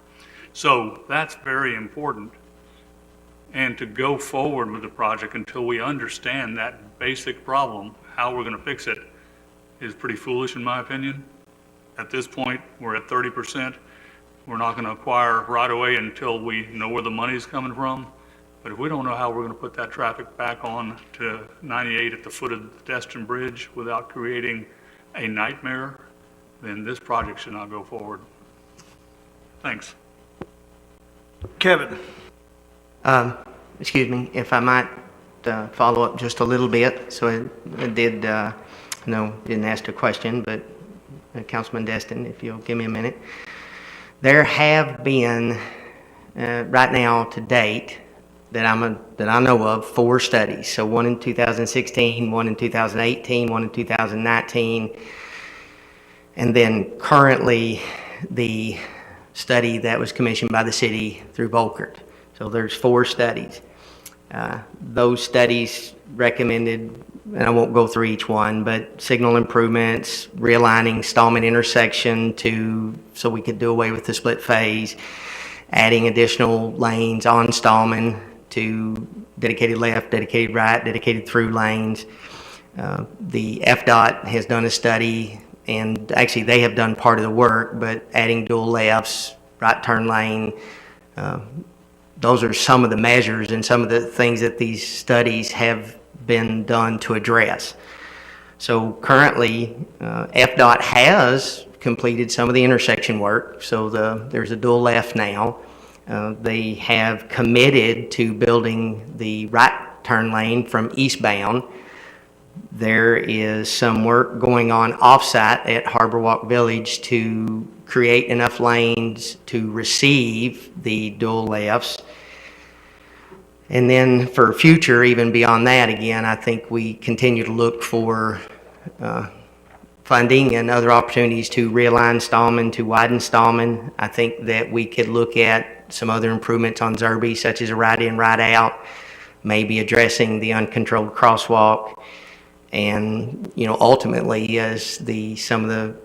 So that's very important. And to go forward with the project until we understand that basic problem, how we're going to fix it, is pretty foolish in my opinion. At this point, we're at 30%. We're not going to acquire right away until we know where the money's coming from. But if we don't know how we're going to put that traffic back on to 98 at the foot of the Destin Bridge without creating a nightmare, then this project should not go forward. Thanks. Kevin. Excuse me, if I might follow up just a little bit. So I did, didn't ask a question, but Councilman Destin, if you'll give me a minute. There have been, right now to date, that I know of, 4 studies. So one in 2016, one in 2018, one in 2019, and then currently the study that was commissioned by the city through Volkert. So there's 4 studies. Those studies recommended, and I won't go through each one, but signal improvements, realigning Stallman intersection so we could do away with the split phase, adding additional lanes on Stallman to dedicated left, dedicated right, dedicated through lanes. The FDOT has done a study, and actually they have done part of the work, but adding dual lefts, right turn lane, those are some of the measures and some of the things that these studies have been done to address. So currently, FDOT has completed some of the intersection work, so there's a dual left now. They have committed to building the right turn lane from eastbound. There is some work going on offsite at Harbor Walk Village to create enough lanes to receive the dual lefts. And then for future, even beyond that, again, I think we continue to look for funding and other opportunities to realign Stallman, to widen Stallman. I think that we could look at some other improvements on Zerby, such as a right in, right out, maybe addressing the uncontrolled crosswalk. And, ultimately, as some of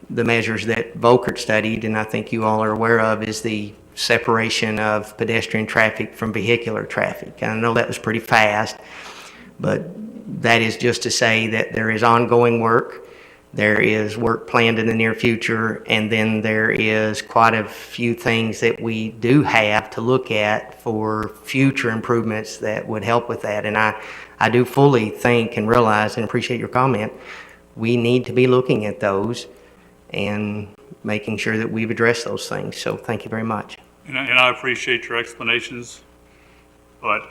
the measures that Volkert studied, and I think you all are aware of, is the separation of pedestrian traffic from vehicular traffic. And I know that was pretty fast, but that is just to say that there is ongoing work. There is work planned in the near future, and then there is quite a few things that we do have to look at for future improvements that would help with that. And I do fully think and realize and appreciate your comment. We need to be looking at those and making sure that we've addressed those things. So thank you very much. And I appreciate your explanations, but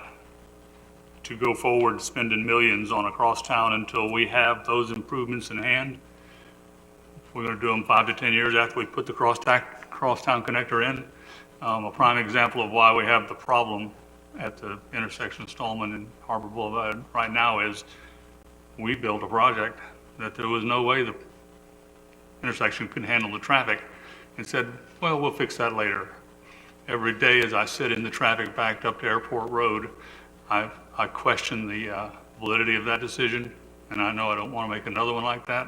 to go forward spending millions on a crosstown until we have those improvements in hand, we're going to do them 5 to 10 years after we put the crosstown connector in. A prime example of why we have the problem at the intersection of Stallman and Harbor Boulevard right now is we built a project that there was no way the intersection could handle the traffic and said, well, we'll fix that later. every day as I sit in the traffic backed up to Airport Road, I question the validity of that decision, and I know I don't want to make another one like that.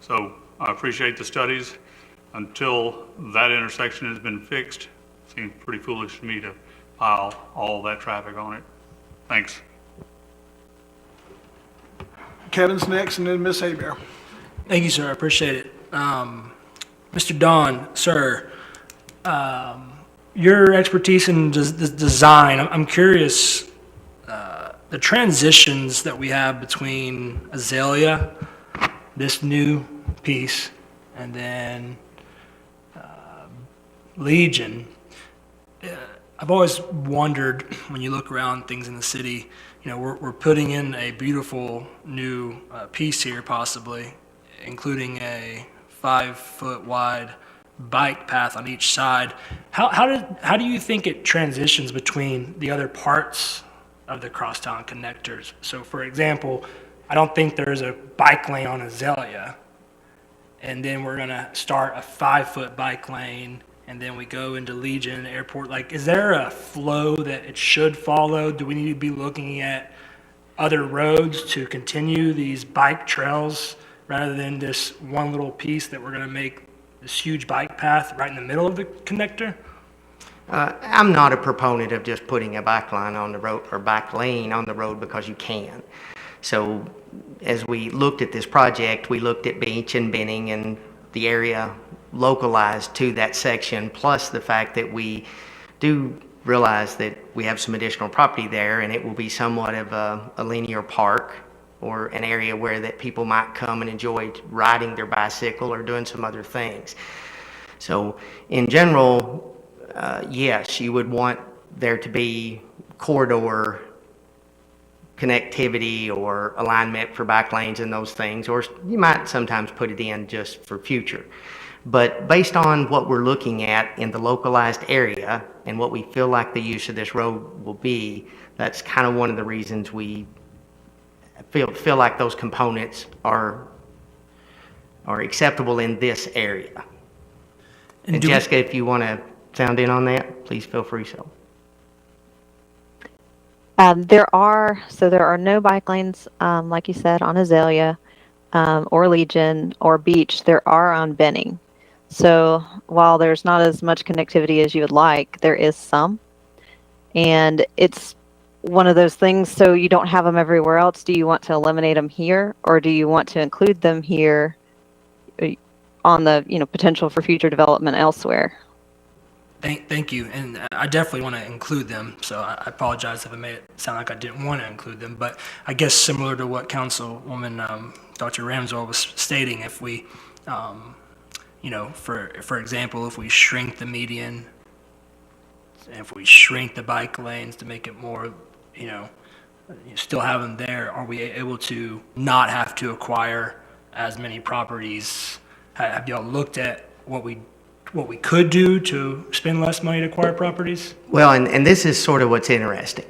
So I appreciate the studies. Until that intersection has been fixed, it seems pretty foolish to me to pile all that traffic on it. Thanks. Kevin's next, and then Ms. Abear. Thank you, sir. I appreciate it. Mr. Don, sir, your expertise in design, I'm curious, the transitions that we have between Azalea, this new piece, and then Legion. I've always wondered, when you look around things in the city, you know, we're putting in a beautiful new piece here, possibly, including a 5-foot wide bike path on each side. How do you think it transitions between the other parts of the crosstown connectors? So, for example, I don't think there's a bike lane on Azalea, and then we're gonna start a 5-foot bike lane, and then we go into Legion Airport. Like, is there a flow that it should follow? Do we need to be looking at other roads to continue these bike trails rather than this one little piece that we're gonna make this huge bike path right in the middle of the connector? I'm not a proponent of just putting a bike line on the road or bike lane on the road because you can. So as we looked at this project, we looked at Beach and Benning and the area localized to that section, plus the fact that we do realize that we have some additional property there, and it will be somewhat of a linear park or an area where that people might come and enjoy riding their bicycle or doing some other things. So in general, yes, you would want there to be corridor connectivity or alignment for bike lanes and those things, or you might sometimes put it in just for future. But based on what we're looking at in the localized area and what we feel like the use of this road will be, that's kind of one of the reasons we feel like those components are acceptable in this area. And Jessica, if you want to sound in on that, please feel free so. There are no bike lanes, like you said, on Azalea, or Legion, or Beach. There are on Benning. So while there's not as much connectivity as you would like, there is some. And it's one of those things, so you don't have them everywhere else. Do you want to eliminate them here, or do you want to include them here on the, potential for future development elsewhere? Thank you, and I definitely want to include them, so I apologize if I made it sound like I didn't want to include them, but I guess similar to what Councilwoman Dr. Ramswell was stating, if we, for example, if we shrink the median, if we shrink the bike lanes to make it more, you still have them there, are we able to not have to acquire as many properties? Have y'all looked at what we could do to spend less money to acquire properties? Well, and this is sort of what's interesting.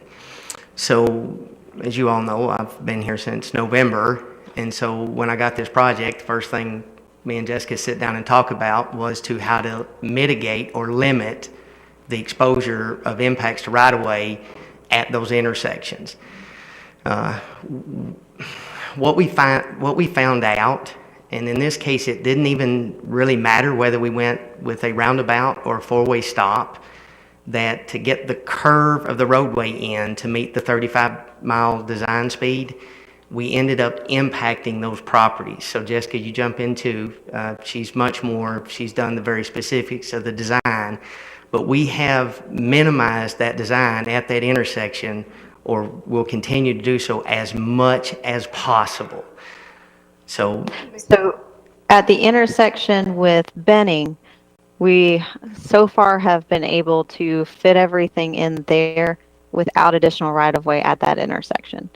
So, as you all know, I've been here since November, and so when I got this project, the first thing me and Jessica sit down and talk about was how to mitigate or limit the exposure of impacts to right-of-way at those intersections. What we found out, and in this case, it didn't even really matter whether we went with a roundabout or a four-way stop, that to get the curve of the roadway in to meet the 35-mile design speed, we ended up impacting those properties. So Jessica, you jump into, she's done the very specifics of the design, but we have minimized that design at that intersection, or will continue to do so as much as possible. So at the intersection with Benning, we so far have been able to fit everything in there without additional right-of-way at that intersection.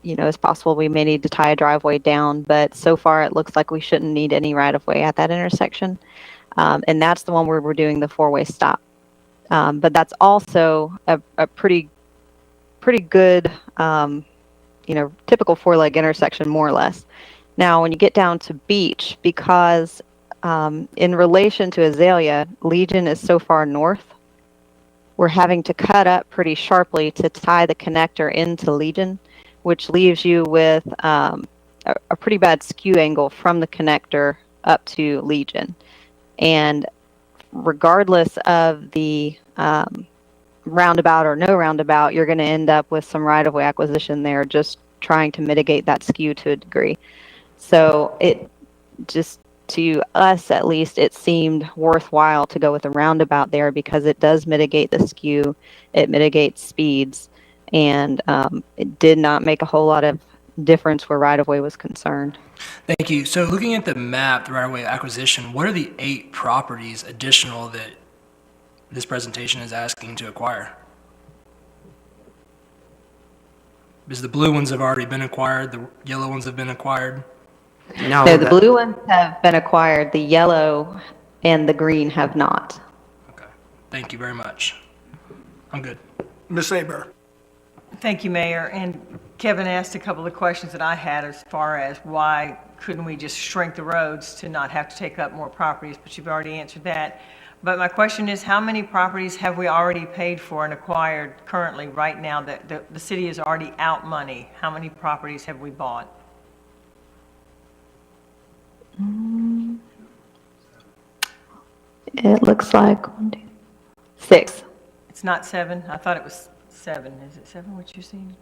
It's possible we may need to tie a driveway down, but so far it looks like we shouldn't need any right-of-way at that intersection. And that's the one where we're doing the four-way stop. But that's also a pretty good, typical four-leg intersection, more or less. Now, when you get down to Beach, because in relation to Azalea, Legion is so far north we're having to cut up pretty sharply to tie the connector into Legion, which leaves you with a pretty bad skew angle from the connector up to Legion. And regardless of the roundabout or no roundabout, you're going to end up with some right-of-way acquisition there, just trying to mitigate that skew to a degree. So it just, to us at least, it seemed worthwhile to go with a roundabout there because it does mitigate the skew, it mitigates speeds, and it did not make a whole lot of difference where right-of-way was concerned. Thank you. So looking at the map, the right-of-way acquisition, what are the 8 properties additional that this presentation is asking to acquire? Because the blue ones have already been acquired, the yellow ones have been acquired. No, So the blue ones have been acquired, the yellow and the green have not. Thank you very much. I'm good. Ms. Aber. Thank you, Mayor. And Kevin asked a couple of questions that I had as far as why couldn't we just shrink the roads to not have to take up more properties, but you've already answered that. But my question is, how many properties have we already paid for and acquired currently right now that the city is already out money? How many properties have we bought? It looks like 6. It's not 7? I thought it was 7. Is it 7 what you're seeing?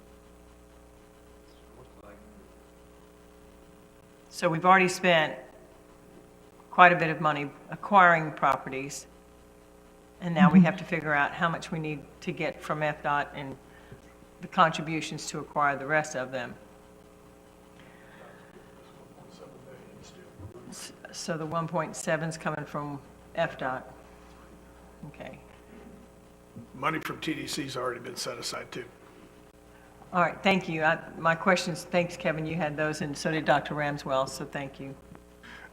So we've already spent quite a bit of money acquiring properties, and now we have to figure out how much we need to get from FDOT and the contributions to acquire the rest of them. So the 1.7 is coming from FDOT. Okay. Money from TDC's already been set aside too. All right, thank you. My questions, thanks, Kevin, you had those, and so did Dr. Ramswell, so thank you.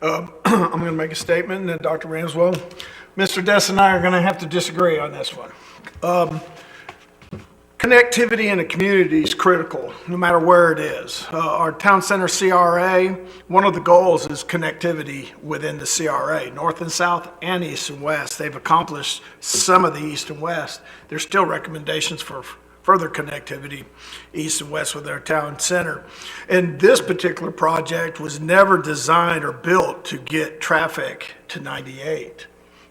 I'm going to make a statement, and then Dr. Ramswell, Mr. Dess and I are going to have to disagree on this one. Connectivity in a community is critical, no matter where it is. Our town center CRA, one of the goals is connectivity within the CRA, north and south and east and west. They've accomplished some of the east and west. There's still recommendations for further connectivity east and west with our town center. And this particular project was never designed or built to get traffic to 98.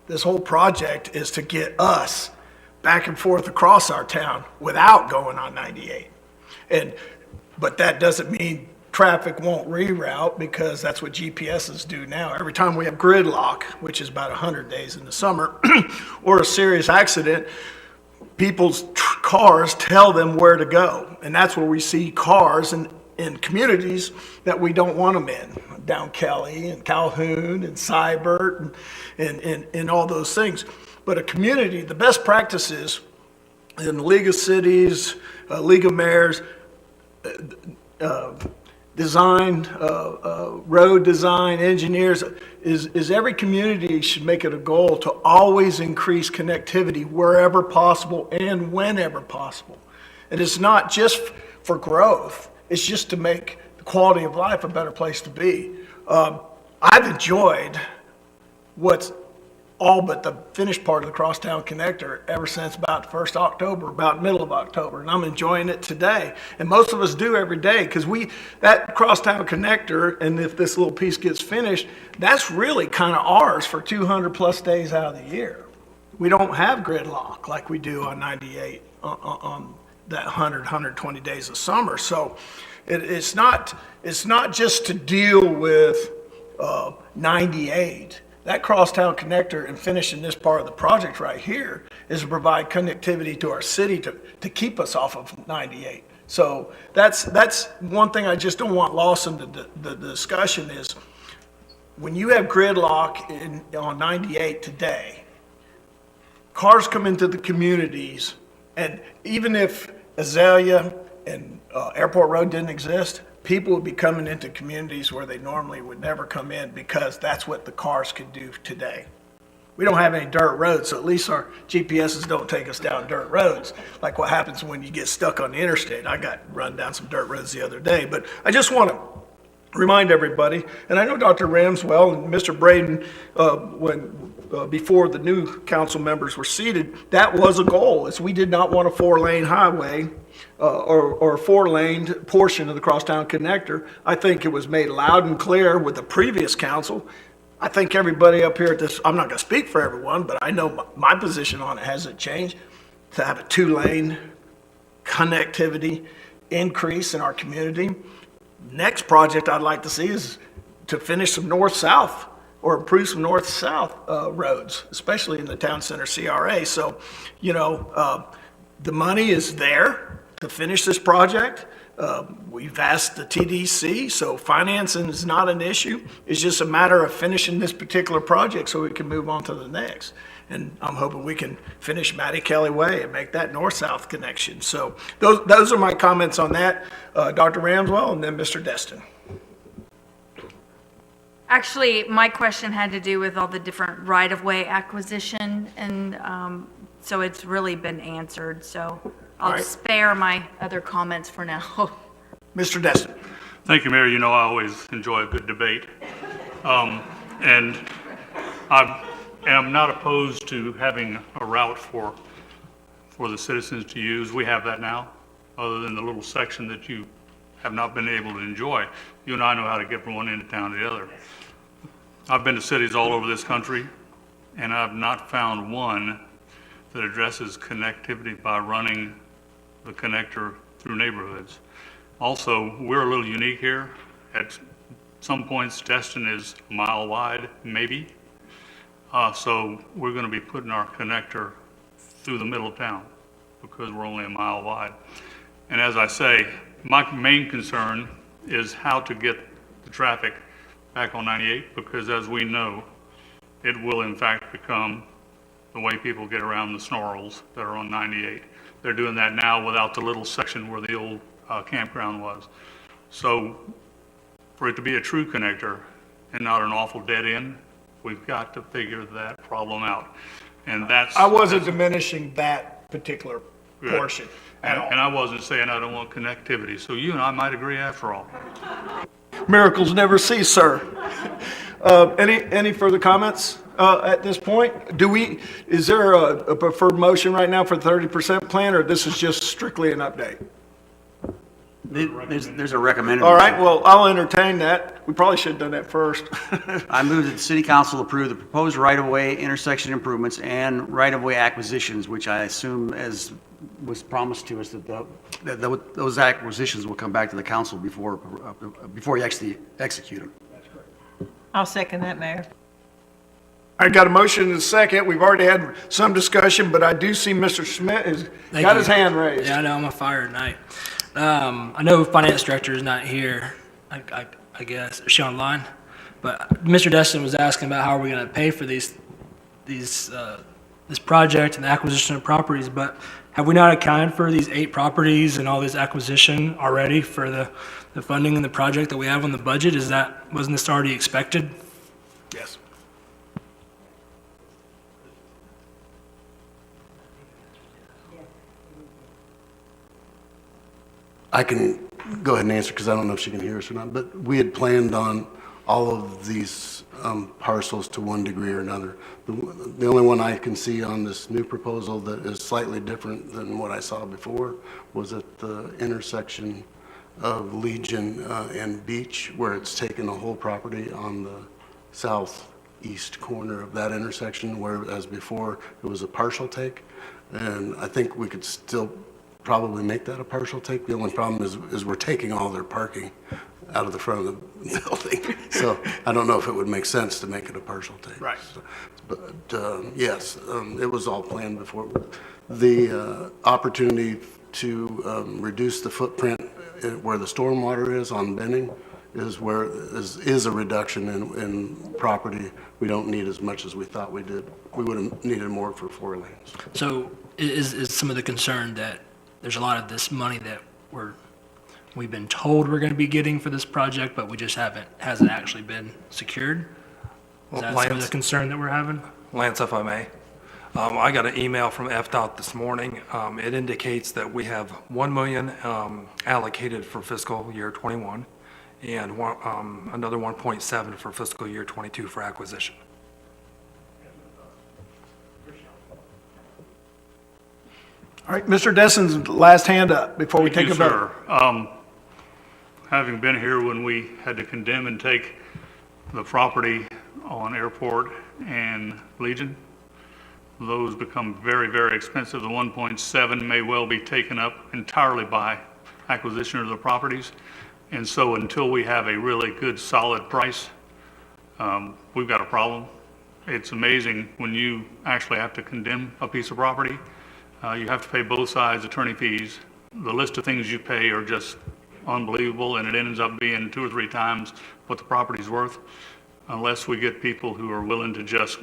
This whole project is to get us back and forth across our town without going on 98. But that doesn't mean traffic won't reroute, because that's what GPSs do now. Every time we have gridlock, which is about 100 days in the summer, or a serious accident, people's cars tell them where to go. And that's where we see cars in communities that we don't want them in, down Kelly and Calhoun and Seibert and all those things. But a community, the best practices in the League of Cities, League of Mayors, design, road design, engineers, is every community should make it a goal to always increase connectivity wherever possible and whenever possible. And it's not just for growth, it's just to make the quality of life a better place to be. I've enjoyed what's all but the finished part of the Crosstown Connector ever since about 1st October, about middle of October, and I'm enjoying it today. And most of us do every day, because that Crosstown Connector, and if this little piece gets finished, that's really kind of ours for 200 plus days out of the year. We don't have gridlock like we do on 98 on that 100, 120 days of summer. So it's not just to deal with 98. That Crosstown Connector and finishing this part of the project right here is to provide connectivity to our city to keep us off of 98. So that's one thing I just don't want lost in the discussion is when you have gridlock on 98 today, cars come into the communities, and even if Azalea and Airport Road didn't exist, people would be coming into communities where they normally would never come in, because that's what the cars could do today. We don't have any dirt roads, so at least our GPSs don't take us down dirt roads, like what happens when you get stuck on the interstate. I got run down some dirt roads the other day, but I just want to remind everybody, and I know Dr. Ramswell and Mr. Braden, before the new council members were seated, that was a goal, is we did not want a 4-lane highway or a 4-laned portion of the crosstown connector. I think it was made loud and clear with the previous council. I think everybody up here at this, I'm not going to speak for everyone, but I know my position on it hasn't changed, to have a 2-lane connectivity increase in our community. Next project I'd like to see is to finish some north-south or improve some north-south roads, especially in the town center CRA. So, the money is there to finish this project. We've asked the TDC, so financing is not an issue. It's just a matter of finishing this particular project so we can move on to the next. And I'm hoping we can finish Matty Kelly Way and make that north-south connection. So those are my comments on that. Dr. Ramswell and then Mr. Destin. Actually, my question had to do with all the different right-of-way acquisition, and so it's really been answered. So I'll spare my other comments for now. Mr. Destin. Thank you, Mayor. You know I always enjoy a good debate. And I am not opposed to having a route for the citizens to use. We have that now, other than the little section that you have not been able to enjoy. You and I know how to get from one end of town to the other. I've been to cities all over this country, and I've not found one that addresses connectivity by running the connector through neighborhoods. Also, we're a little unique here. At some points, Destin is a mile wide, maybe. So we're going to be putting our connector through the middle of town because we're only a mile wide. And as I say, my main concern is how to get the traffic back on 98, because as we know, it will in fact become the way people get around the snarls that are on 98. They're doing that now without the little section where the old campground was. So for it to be a true connector and not an awful dead end, we've got to figure that problem out. And that's... I wasn't diminishing that particular portion at all. And I wasn't saying I don't want connectivity. So you and I might agree after all. Miracles never cease, sir. Any further comments at this point? Is there a preferred motion right now for the 30% plan, or this is just strictly an update? There's a recommended. All right, well, I'll entertain that. We probably should have done that first. I move that the city council approve the proposed right-of-way intersection improvements and right-of-way acquisitions, which I assume, as was promised to us, that those acquisitions will come back to the council before you actually execute them. I'll second that, Mayor. I got a motion and a second. We've already had some discussion, but I do see Mr. Schmidt has got his hand raised. Yeah, I know, I'm on fire tonight. I know finance director is not here, I guess. Is she online? But Mr. Destin was asking about how are we going to pay for this project and the acquisition of properties, but have we not accounted for these 8 properties and all this acquisition already for the funding and the project that we have on the budget? Wasn't this already expected? Yes. I can go ahead and answer because I don't know if she can hear us or not, but we had planned on all of these parcels to one degree or another. The only one I can see on this new proposal that is slightly different than what I saw before was at the intersection of Legion and Beach, where it's taken a whole property on the southeast corner of that intersection, whereas before it was a partial take. And I think we could still probably make that a partial take. The only problem is we're taking all their parking out of the front of the building. So I don't know if it would make sense to make it a partial take. Right. So, but yes, it was all planned before. The opportunity to reduce the footprint where the stormwater is on Benning is a reduction in property. We don't need as much as we thought we did. We would have needed more for 4 lanes. So is some of the concern that there's a lot of this money that we've been told we're going to be getting for this project, but we just hasn't actually been secured? Is that some of the concern that we're having? Lance, if I may. I got an email from FDOT this morning. It indicates that we have $1 million allocated for fiscal year '21, and another 1.7 for fiscal year '22 for acquisition. All right, Mr. Desson's last hand up before we take a Thank you, vote. sir. Having been here when we had to condemn and take the property on Airport and Legion, those become very, very expensive. The 1.7 may well be taken up entirely by acquisition of the properties. And so until we have a really good, solid price, we've got a problem. It's amazing when you actually have to condemn a piece of property. You have to pay both sides attorney fees. The list of things you pay are just unbelievable, and it ends up being 2 or 3 times what the property's worth, unless we get people who are willing to just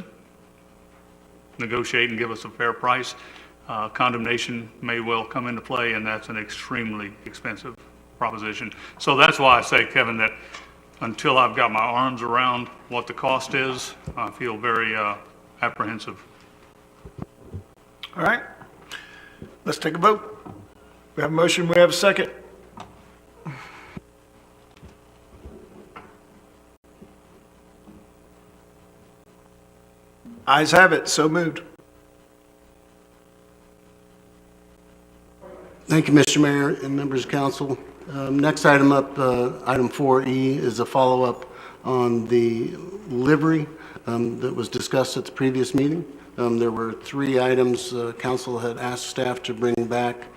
negotiate and give us a fair price. Condemnation may well come into play, and that's an extremely expensive proposition. So that's why I say, Kevin, that until I've got my arms around what the cost is, I feel very apprehensive. All right, let's take a vote. We have a motion, we have a second. Ayes have it, so moved. Thank you, Mr. Mayor and members of council. Next item up, item 4E, is a follow-up on the livery that was discussed at the previous meeting. There were 3 items council had asked staff to bring back.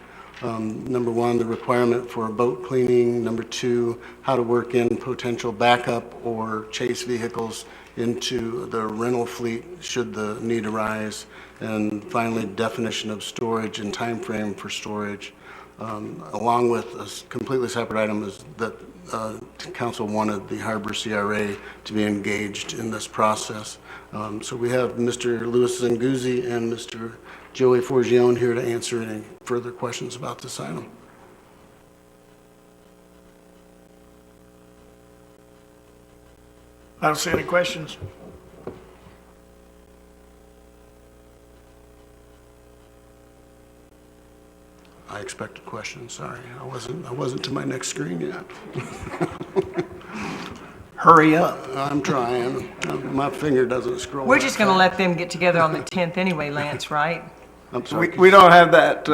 Number 1, the requirement for boat cleaning. Number 2, how to work in potential backup or chase vehicles into the rental fleet should the need arise. And finally, definition of storage and time frame for storage. Along with a completely separate item is that council wanted the Harbor CRA to be engaged in this process. So we have Mr. Louis Zanguzzi and Mr. Joey Forgione here to answer any further questions about this item. I don't see any questions. I expected questions, sorry. I wasn't to my next screen yet. Hurry up. I'm trying. My finger doesn't scroll. We're just going to let them get together on the 10th anyway, Lance, right? I'm sorry. We don't have that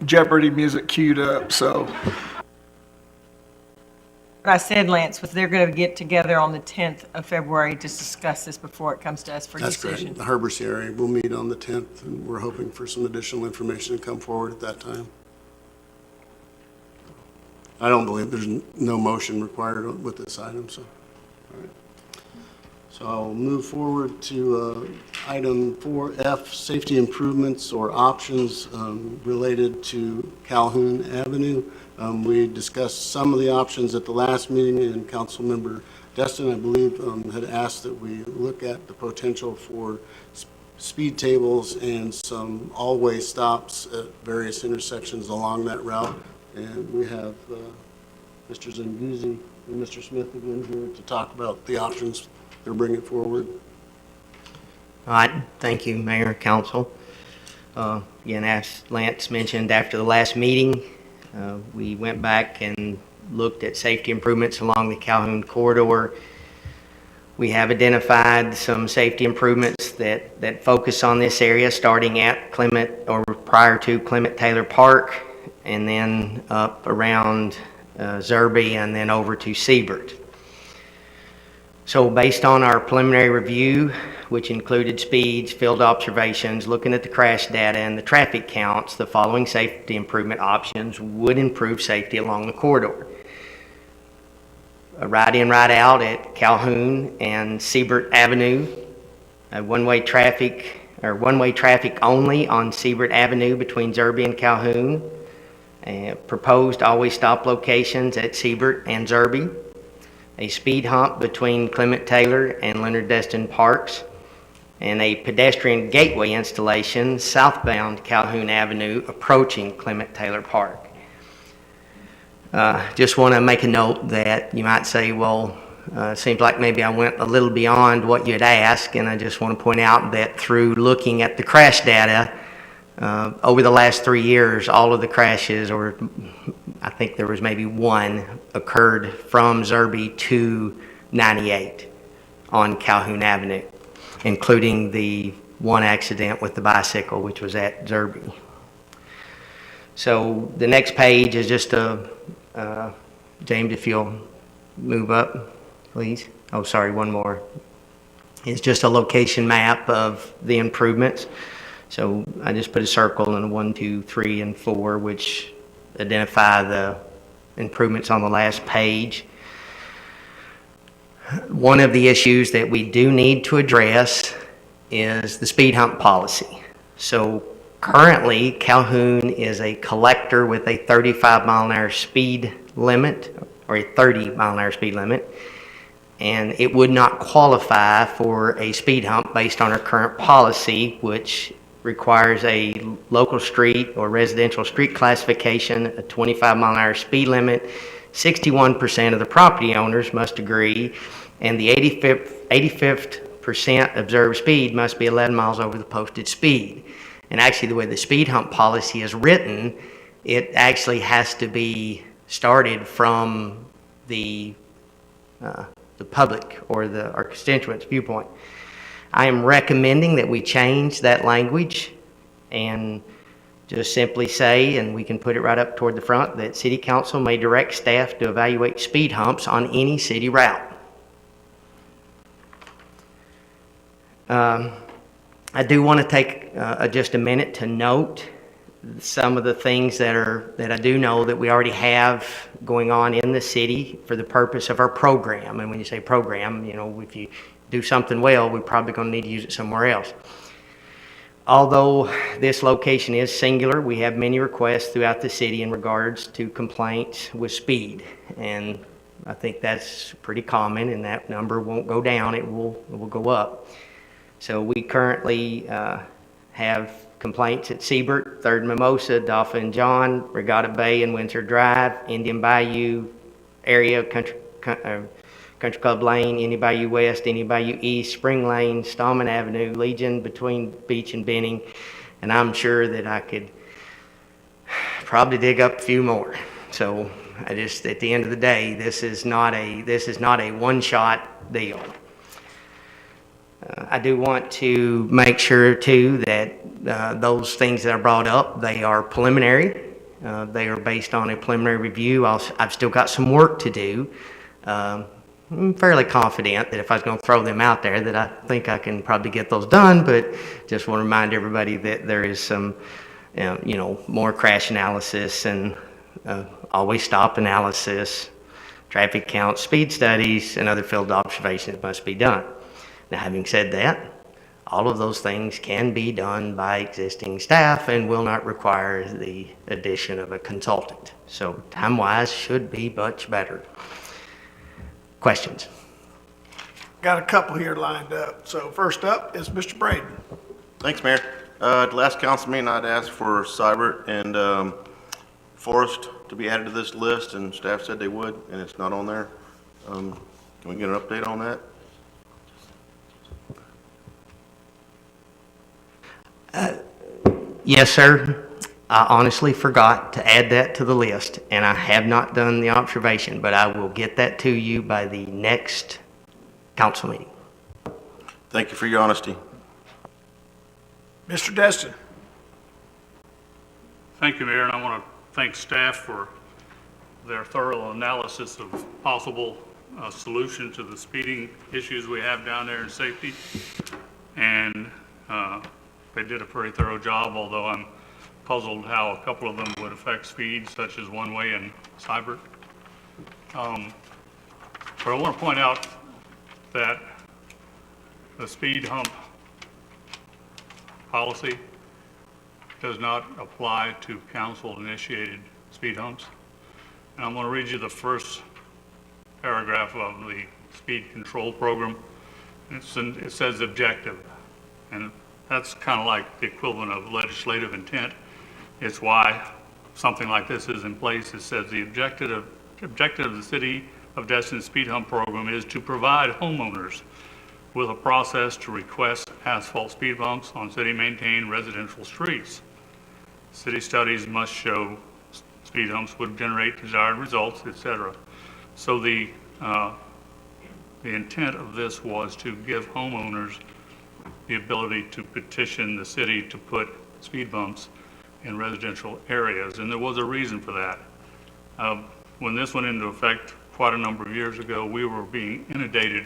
Jeopardy music queued up, so. What I said, Lance, was they're going to get together on the 10th of February to discuss this before it comes to us for That's decision. great. The Harbor CRA will meet on the 10th, and we're hoping for some additional information to come forward at that time. I don't believe there's no motion required with this item, so. All right. So I'll move forward to item 4F, safety improvements or options related to Calhoun Avenue. We discussed some of the options at the last meeting, and Councilmember Destin, I believe, had asked that we look at the potential for speed tables and some all-way stops at various intersections along that route. And we have Mr. Zanguzzi and Mr. Smith again here to talk about the options they're bringing forward. All right, thank you, Mayor, Council. Again, as Lance mentioned, after the last meeting, we went back and looked at safety improvements along the Calhoun corridor. We have identified some safety improvements that focus on this area, starting at Clement or prior to Clement Taylor Park, and then up around Zerby and then over to Siebert. So based on our preliminary review, which included speeds, field observations, looking at the crash data and the traffic counts, the following safety improvement options would improve safety along the corridor. A ride in, ride out at Calhoun and Siebert Avenue, a one-way traffic only on Siebert Avenue between Zerby and Calhoun, proposed always stop locations at Siebert and Zerby, a speed hump between Clement Taylor and Leonard Destin Parks, and a pedestrian gateway installation southbound Calhoun Avenue approaching Clement Taylor Park. Just want to make a note that you might say, well, seems like maybe I went a little beyond what you had asked, and I just want to point out that through looking at the crash data, over the last 3 years, all of the crashes, or I think there was maybe one occurred from Zerby to 98 on Calhoun Avenue, including the one accident with the bicycle, which was at Zerby. So the next page is just James, if you'll move up, please. Oh, sorry, one more. It's just a location map of the improvements. So I just put a circle in 1, 2, 3, and 4, which identify the improvements on the last page. One of the issues that we do need to address is the speed hump policy. So currently, Calhoun is a collector with a 35-mile-an-hour speed limit, or a 30-mile-an-hour speed limit, and it would not qualify for a speed hump based on our current policy, which requires a local street or residential street classification, a 25-mile-an-hour speed limit, 61% of the property owners must agree, and the 85th% observed speed must be 11 miles over the posted speed. And actually, the way the speed hump policy is written, it actually has to be started from the public or our constituents' viewpoint. I am recommending that we change that language and just simply say, and we can put it right up toward the front, that City Council may direct staff to evaluate speed humps on any city route. I do want to take just a minute to note some of the things that I do know that we already have going on in the city for the purpose of our program. And when you say program, you know, if you do something well, we're probably going to need to use it somewhere else. Although this location is singular, we have many requests throughout the city in regards to complaints with speed. And I think that's pretty common, and that number won't go down, it will go up. So we currently have complaints at Siebert, Third Mimosa, Dolphin John, Regatta Bay and Windsor Drive, Indian Bayou area, Country Club Lane, Indian Bayou West, Indian Bayou East, Spring Lane, Stallman Avenue, Legion between Beach and Benning, and I'm sure that I could probably dig up a few more. So I just, at the end of the day, this is not a one-shot deal. I do want to make sure too that those things that are brought up, they are preliminary. They are based on a preliminary review. I've still got some work to do. I'm fairly confident that if I was going to throw them out there, that I think I can probably get those done, but just want to remind everybody that there is some, more crash analysis and always stop analysis, traffic counts, speed studies, and other field observations must be done. Now, having said that, all of those things can be done by existing staff and will not require the addition of a consultant. So time-wise should be much better. Questions? Got a couple here lined up. So first up is Mr. Braden. Thanks, Mayor. At the last council meeting, I'd asked for Seibert and Forest to be added to this list, and staff said they would, and it's not on there. Can we get an update on that? Yes, sir. I honestly forgot to add that to the list, and I have not done the observation, but I will get that to you by the next council meeting. Thank you for your honesty. Mr. Destin. Thank you, Mayor, and I want to thank staff for their thorough analysis of possible solution to the speeding issues we have down there in safety. And they did a pretty thorough job, although I'm puzzled how a couple of them would affect speed, such as one-way and Seibert. But I want to point out that the speed hump policy does not apply to council-initiated speed humps. And I'm going to read you the first paragraph of the speed control program. It says objective, and that's kind of like the equivalent of legislative intent. It's why something like this is in place. It says the objective of the City of Destin Speed Hump Program is to provide homeowners with a process to request asphalt speed bumps on city-maintained residential streets. City studies must show speed humps would generate desired results, et cetera. So the intent of this was to give homeowners the ability to petition the city to put speed bumps in residential areas, and there was a reason for that. When this went into effect quite a number of years ago, we were being inundated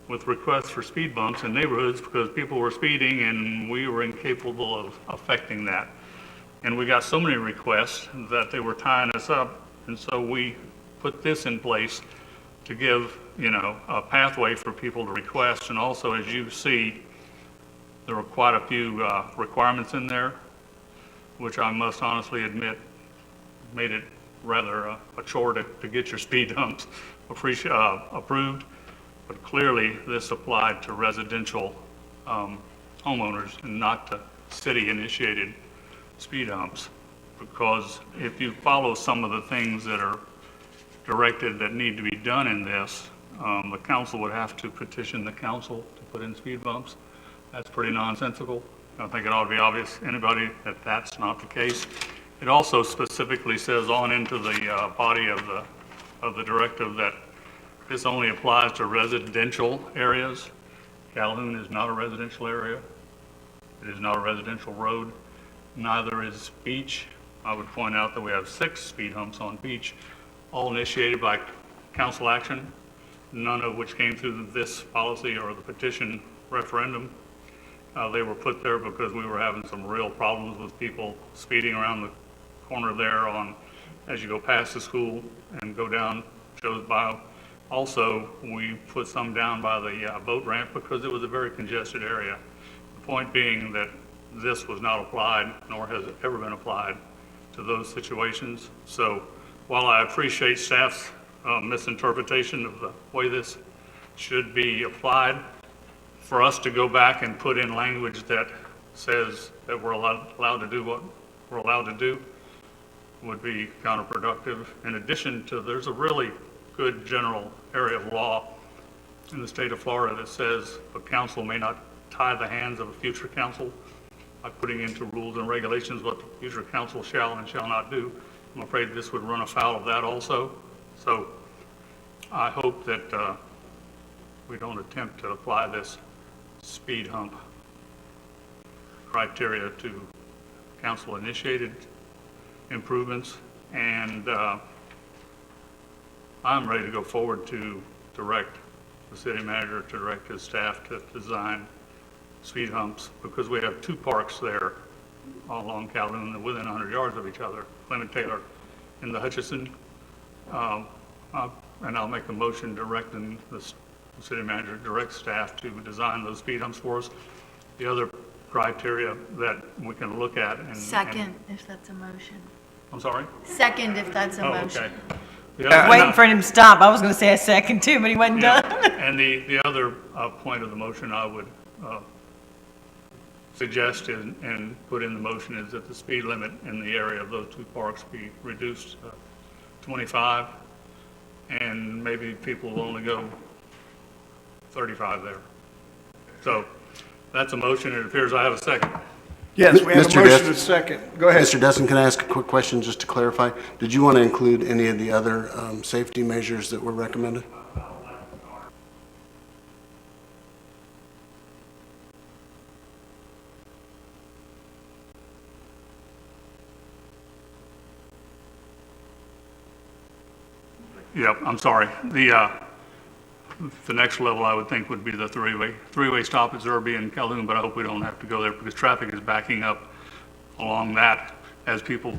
with requests for speed bumps in neighborhoods because people were speeding and we were incapable of affecting that. And we got so many requests that they were tying us up, and so we put this in place to give, a pathway for people to request. And also, as you see, there were quite a few requirements in there, which I must honestly admit made it rather a chore to get your speed humps approved. But clearly, this applied to residential homeowners and not to city-initiated speed humps. Because if you follow some of the things that are directed that need to be done in this, the council would have to petition the council to put in speed bumps. That's pretty nonsensical. I think it ought to be obvious to anybody that that's not the case. It also specifically says on into the body of the directive that this only applies to residential areas. Calhoun is not a residential area. It is not a residential road. Neither is Beach. I would point out that we have 6 speed humps on Beach, all initiated by council action, none of which came through this policy or the petition referendum. They were put there because we were having some real problems with people speeding around the corner there as you go past the school and go down Joe's Bio. Also, we put some down by the boat ramp because it was a very congested area. The point being that this was not applied, nor has it ever been applied to those situations. So while I appreciate staff's misinterpretation of the way this should be applied, for us to go back and put in language that says that we're allowed to do what we're allowed to do would be counterproductive. In addition to, there's a really good general area of law in the state of Florida that says a council may not tie the hands of a future council by putting into rules and regulations what the future council shall and shall not do. I'm afraid this would run afoul of that also. So I hope that we don't attempt to apply this speed hump criteria to council-initiated improvements, and I'm ready to go forward to direct the city manager, to direct his staff to design speed humps, because we have 2 parks there all along Calhoun that within 100 yards of each other, Clement Taylor and the Hutchison. And I'll make a motion directing the city manager, direct staff to design those speed humps for us. The other criteria that we can look at and... Second, if that's a motion. I'm sorry? Second, if that's a motion. Okay. Waiting for him to stop. I was going to say a second too, but he wasn't done. And the other point of the motion I would suggest and put in the motion is that the speed limit in the area of those 2 parks be reduced to 25, and maybe people will only go 35 there. So that's a motion. It appears I have a second. Yes, we have a Mr. motion Dustin. and a second. Go ahead. Mr. Dustin, can I ask a quick question just to clarify? Did you want to include any of the other safety measures that were recommended? Yep, I'm sorry. The next level I would think would be the three-way stop at Zerby and Calhoun, but I hope we don't have to go there because traffic is backing up along that as people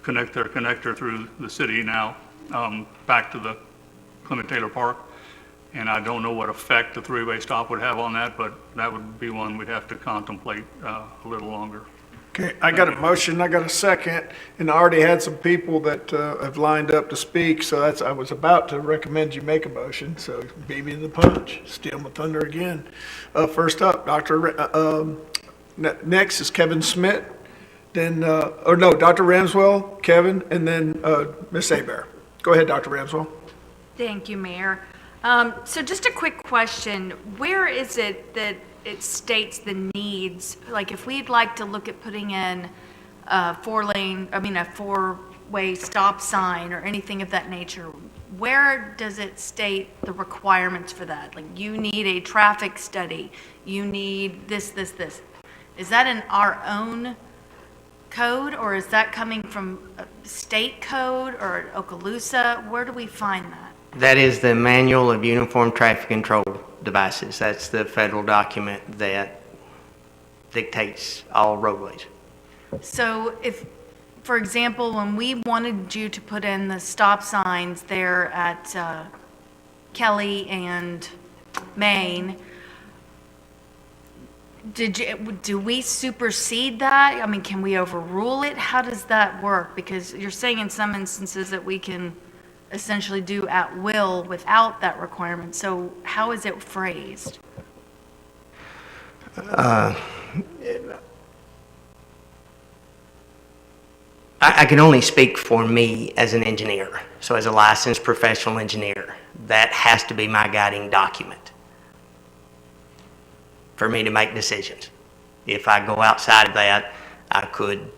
connect their connector through the city now back to the Clement Taylor Park. And I don't know what effect the three-way stop would have on that, but that would be one we'd have to contemplate a little longer. Okay, I got a motion, I got a second, and I already had some people that have lined up to speak, so I was about to recommend you make a motion, so beat me to the punch, steal my thunder again. First up, next is Kevin Smith, then, Dr. Ramswell, Kevin, and then Ms. Abear. Go ahead, Dr. Ramswell. Thank you, Mayor. So just a quick question. Where is it that it states the needs? Like if we'd like to look at putting in a 4 two-way stop sign or anything of that nature, where does it state the requirements for that? Like, you need a traffic study, you need this. Is that in our own code, or is that coming from a state code or Okaloosa? Where do we find that? That is the Manual of Uniform Traffic Control Devices. That's the federal document that dictates all roadways. So if, for example, when we wanted you to put in the stop signs there at Kelly and Main, do we supersede that? I mean, can we overrule it? How does that work? Because you're saying in some instances that we can essentially do at will without that requirement. So how is it phrased? I can only speak for me as an engineer. So as a licensed professional engineer, that has to be my guiding document for me to make decisions. If I go outside of that, I could.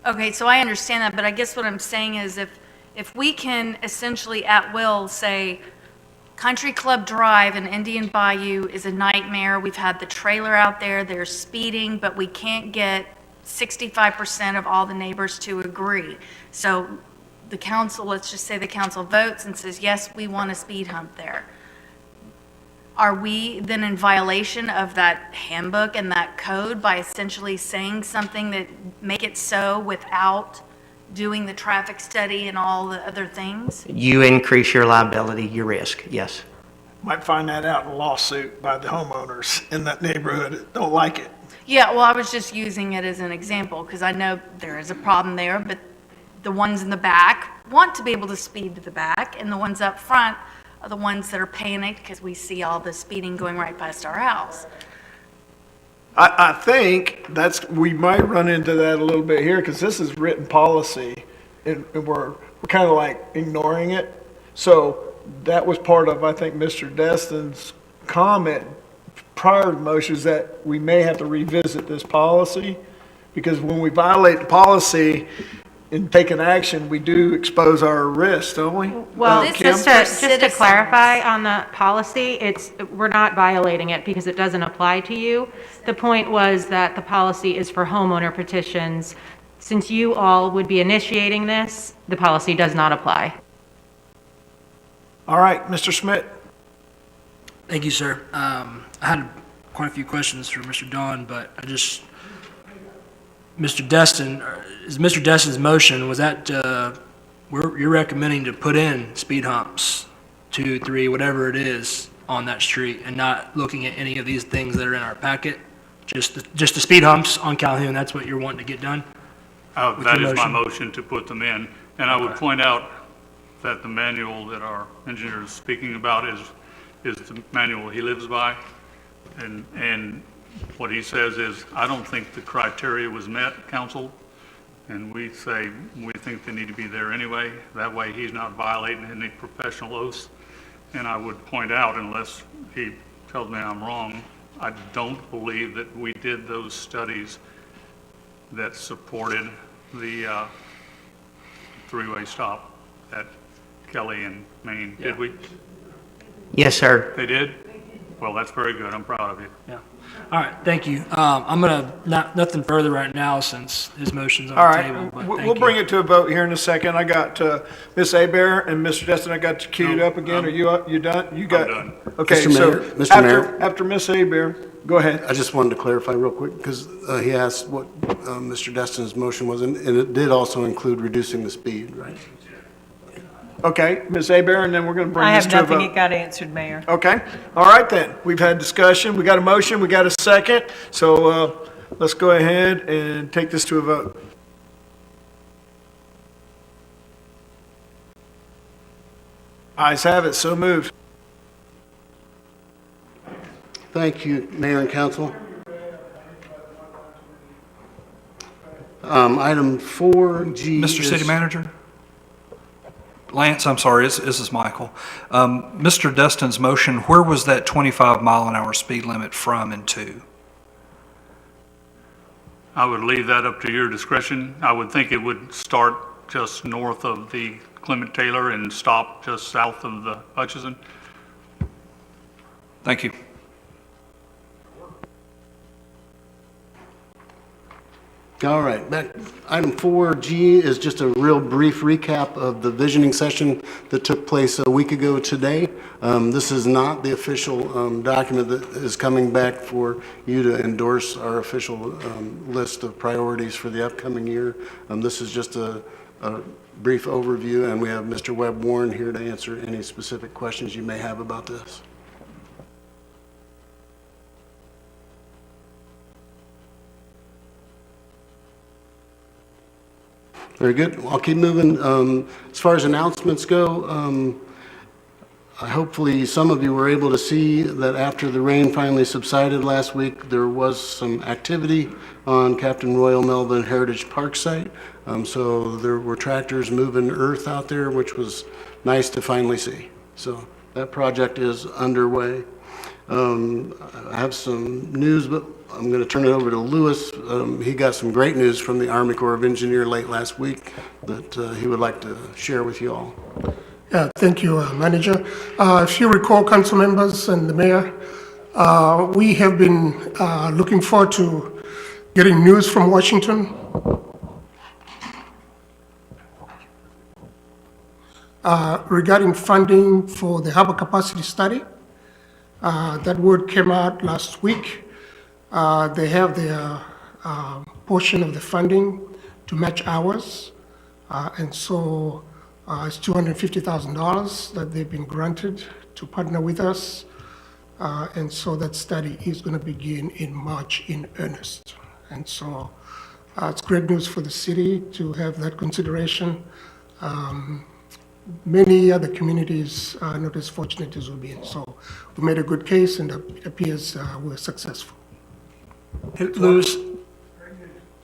Okay, so I understand that, but I guess what I'm saying is if we can essentially at will say, Country Club Drive in Indian Bayou is a nightmare. We've had the trailer out there, they're speeding, but we can't get 65% of all the neighbors to agree. So the council, let's just say the council votes and says, yes, we want a speed hump there. Are we then in violation of that handbook and that code by essentially saying something that make it so without doing the traffic study and all the other things? You increase your liability, your risk, yes. Might find that out in a lawsuit by the homeowners in that neighborhood that don't like it. Yeah, well, I was just using it as an example because I know there is a problem there, but the ones in the back want to be able to speed to the back, and the ones up front are the ones that are panicked because we see all the speeding going right past our house. I think we might run into that a little bit here because this is written policy and we're kind of like ignoring it. So that was part of, I think, Mr. Destin's comment prior to the motion is that we may have to revisit this policy because when we violate the policy and take an action, we do expose our risks, don't we? Well, Kim? just to clarify on the policy, we're not violating it because it doesn't apply to you. The point was that the policy is for homeowner petitions. Since you all would be initiating this, the policy does not apply. All right, Mr. Schmidt. Thank you, sir. I had quite a few questions for Mr. Don, but Mr. Destin, is Mr. Destin's motion, was that, you're recommending to put in speed humps, 2, 3, whatever it is, on that street, and not looking at any of these things that are in our packet? Just the speed humps on Calhoun, that's what you're wanting to get done? That is my motion to put them in. And I would point out that the manual that our engineer is speaking about is the manual he lives by. And what he says is, I don't think the criteria was met, council. And we say, we think they need to be there anyway. That way he's not violating any professional oaths. And I would point out, unless he tells me I'm wrong, I don't believe that we did those studies that supported the three-way stop at Kelly and Main, did we? Yes, sir. They did? Well, that's very good. I'm proud of you. Yeah. All right, thank you. I'm gonna, nothing further right now since his motion's on All the right, table, but we'll thank bring you. it to a vote here in a second. I got Ms. Abear and Mr. Destin, I got you queued up again. Are you done? You got? done. Okay, Mr. so Mayor, Mr. Mayor. after Ms. Abear, go ahead. I just wanted to clarify real quick, because he asked what Mr. Destin's motion was, and it did also include reducing the speed, right? Okay, Ms. Abear, and then we're going to bring I this have to a nothing, vote. it got answered, Mayor. Okay, all right then. We've had discussion, we got a motion, we got a second, so let's go ahead and take this to a vote. Ayes have it, so moved. Thank you, Mayor and Council. Item 4G. Mr. City Manager? Lance, I'm sorry, this is Michael. Mr. Destin's motion, where was that 25 mile an hour speed limit from and to? I would leave that up to your discretion. I would think it would start just north of the Clement Taylor and stop just south of the Hutchison. Thank you. All right, back, item 4G is just a real brief recap of the visioning session that took place a week ago today. This is not the official document that is coming back for you to endorse our official list of priorities for the upcoming year. This is just a brief overview, and we have Mr. Webb Warren here to answer any specific questions you may have about this. Very good. I'll keep moving. As far as announcements go, hopefully some of you were able to see that after the rain finally subsided last week, there was some activity on Captain Royal Melvin Heritage Park site. So there were tractors moving earth out there, which was nice to finally see. So that project is underway. I have some news, but I'm going to turn it over to Lewis. He got some great news from the Army Corps of Engineers late last week that he would like to share with you all. Yeah, thank you, Manager. If you recall, council members and the mayor, we have been looking forward to getting news from Washington. Regarding funding for the harbor capacity study. That word came out last week. They have their portion of the funding to match ours. And so it's $250,000 that they've been granted to partner with us. And so that study is going to begin in March in earnest. And so it's great news for the city to have that consideration. Many other communities are not as fortunate as we've been. So we made a good case, and it appears we're successful. Hey, Louis,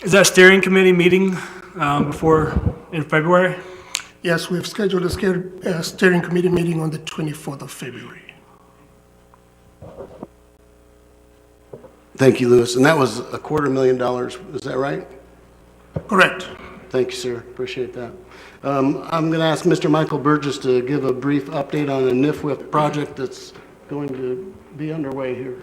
is that steering committee meeting in February? Yes, we've scheduled a steering committee meeting on the 24th of February. Thank you, Lewis. And that was $250,000, is that right? Correct. Thank you, sir. Appreciate that. I'm going to ask Mr. Michael Burgess to give a brief update on a NIFWIP project that's going to be underway here.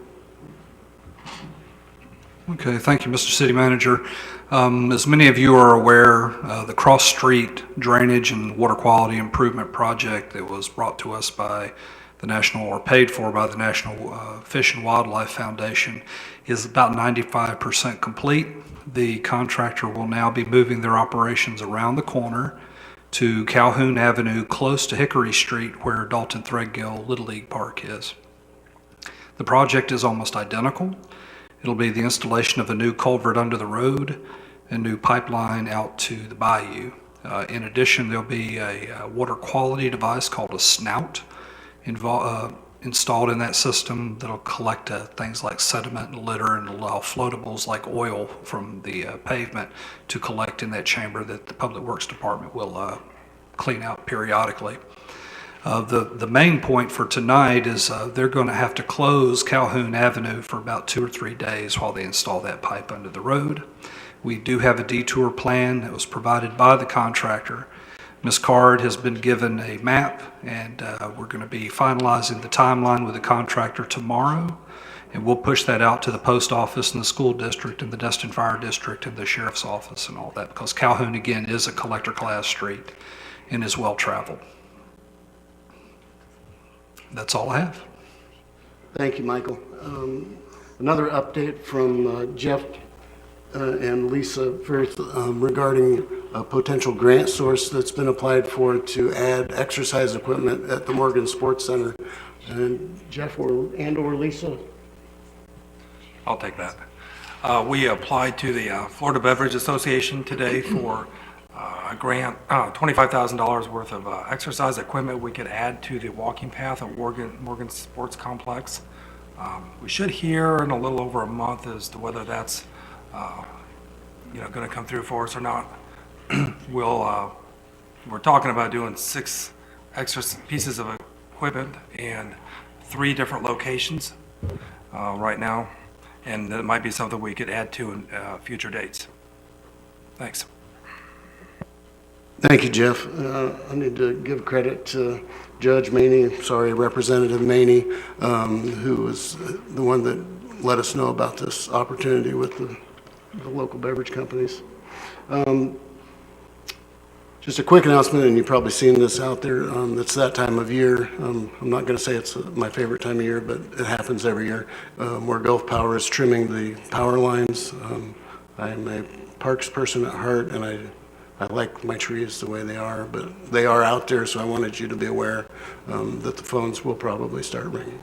Okay, thank you, Mr. City Manager. As many of you are aware, the Cross Street Drainage and Water Quality Improvement Project that was brought to us by the National, or paid for by the National Fish and Wildlife Foundation, is about 95% complete. The contractor will now be moving their operations around the corner to Calhoun Avenue, close to Hickory Street, where Dalton Threadgill Little League Park is. The project is almost identical. It'll be the installation of a new culvert under the road, a new pipeline out to the bayou. In addition, there'll be a water quality device called a snout installed in that system that'll collect things like sediment and litter and allow floatables like oil from the pavement to collect in that chamber that the Public Works Department will clean out periodically. The main point for tonight is they're going to have to close Calhoun Avenue for about 2 or 3 days while they install that pipe under the road. We do have a detour plan that was provided by the contractor. Ms. Card has been given a map, and we're going to be finalizing the timeline with the contractor tomorrow, and we'll push that out to the post office and the school district and the Destin Fire District and the sheriff's office and all that, because Calhoun, again, is a collector class street and is well traveled. That's all I have. Thank you, Michael. Another update from Jeff and Lisa Firth regarding a potential grant source that's been applied for to add exercise equipment at the Morgan Sports Center. And Jeff or Lisa? I'll take that. We applied to the Florida Beverage Association today for a grant, $25,000 worth of exercise equipment we could add to the walking path at Morgan Sports Complex. We should hear in a little over a month as to whether that's going to come through for us or not. We're talking about doing 6 extra pieces of equipment in 3 different locations right now. and that might be something we could add to in future dates. Thanks. Thank you, Jeff. I need to give credit to Judge Maney, Representative Maney, who was the one that let us know about this opportunity with the local beverage companies. Just a quick announcement, and you've probably seen this out there. It's that time of year. I'm not going to say it's my favorite time of year, but it happens every year, where Gulf Power is trimming the power lines. I'm a parks person at heart, and I like my trees the way they are, but they are out there, so I wanted you to be aware that the phones will probably start ringing.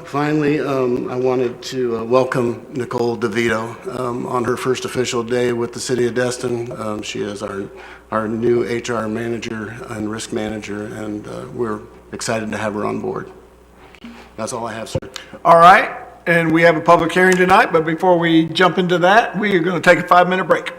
Finally, I wanted to welcome Nicole DeVito on her first official day with the City of Destin. She is our new HR manager and risk manager, and we're excited to have her on board. That's all I have, sir. All right, and we have a public hearing tonight, but before we jump into that, we are going to take a 5-minute break.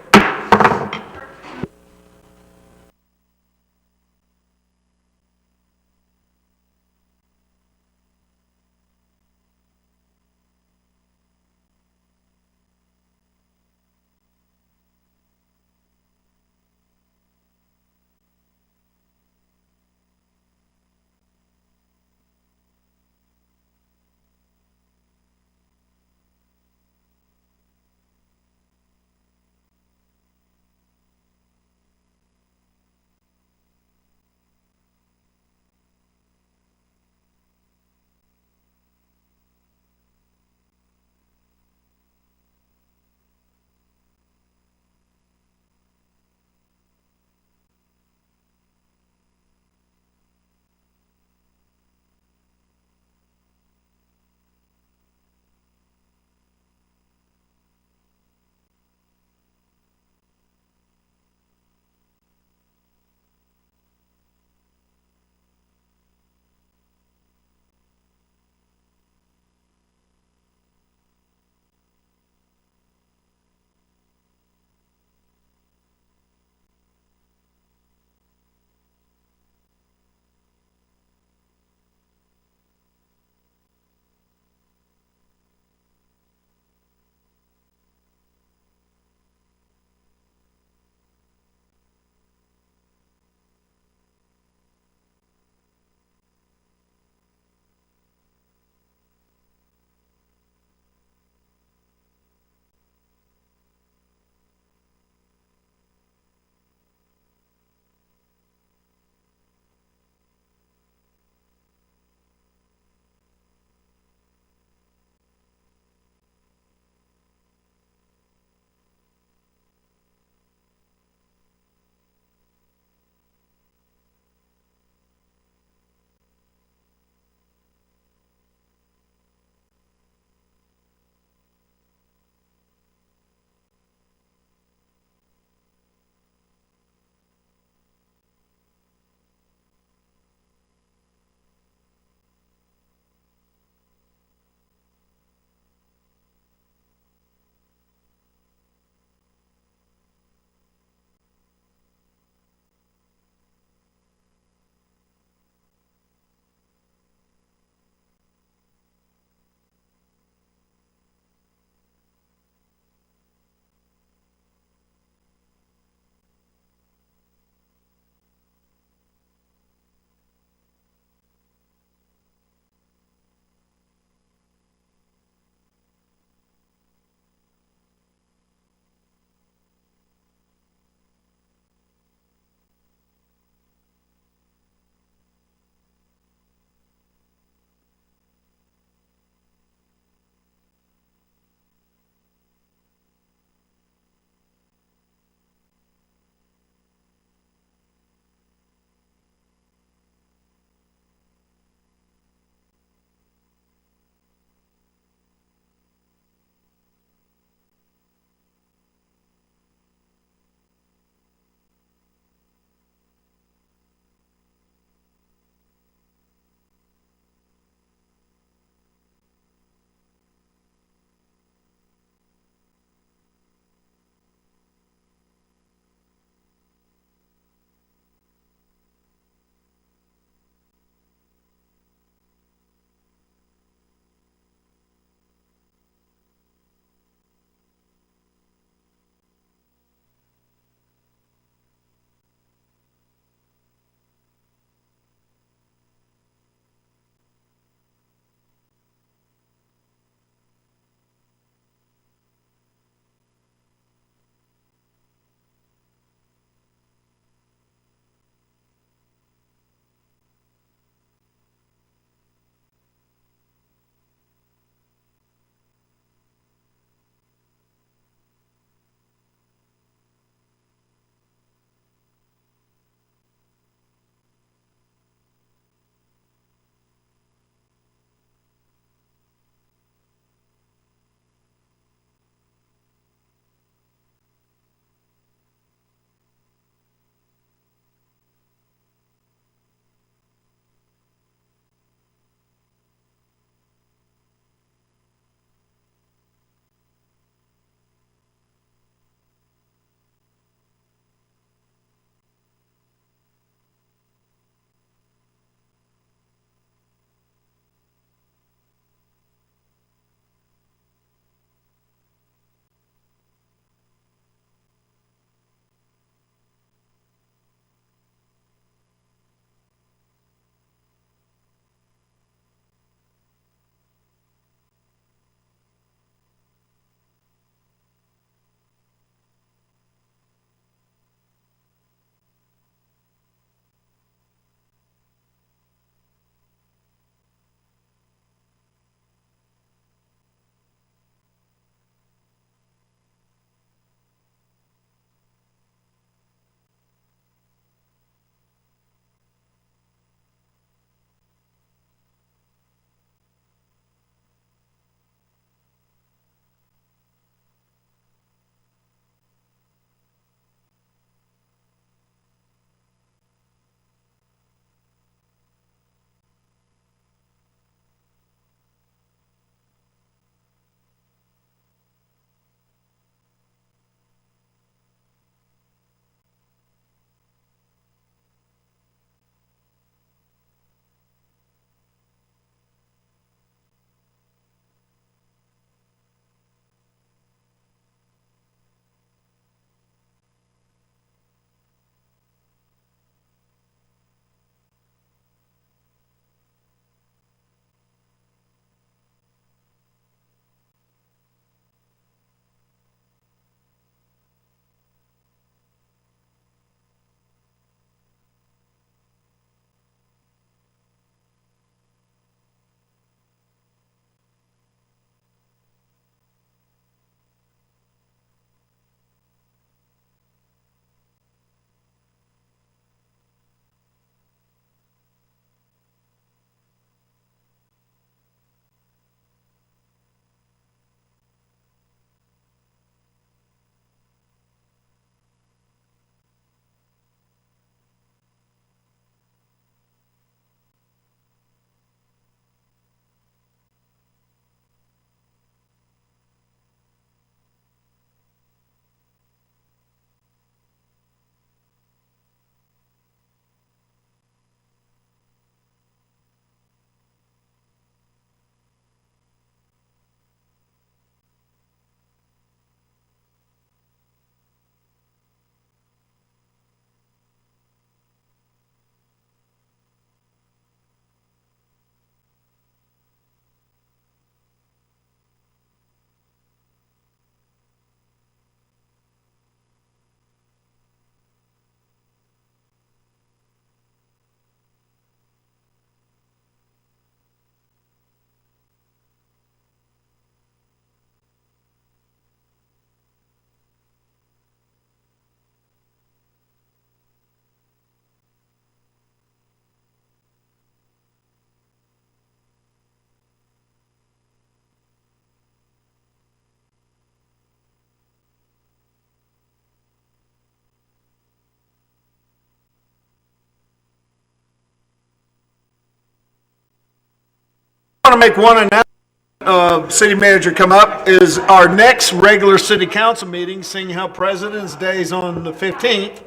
want to make one announcement. City manager come up is our next regular city council meeting, seeing how President's Day is on the 15th.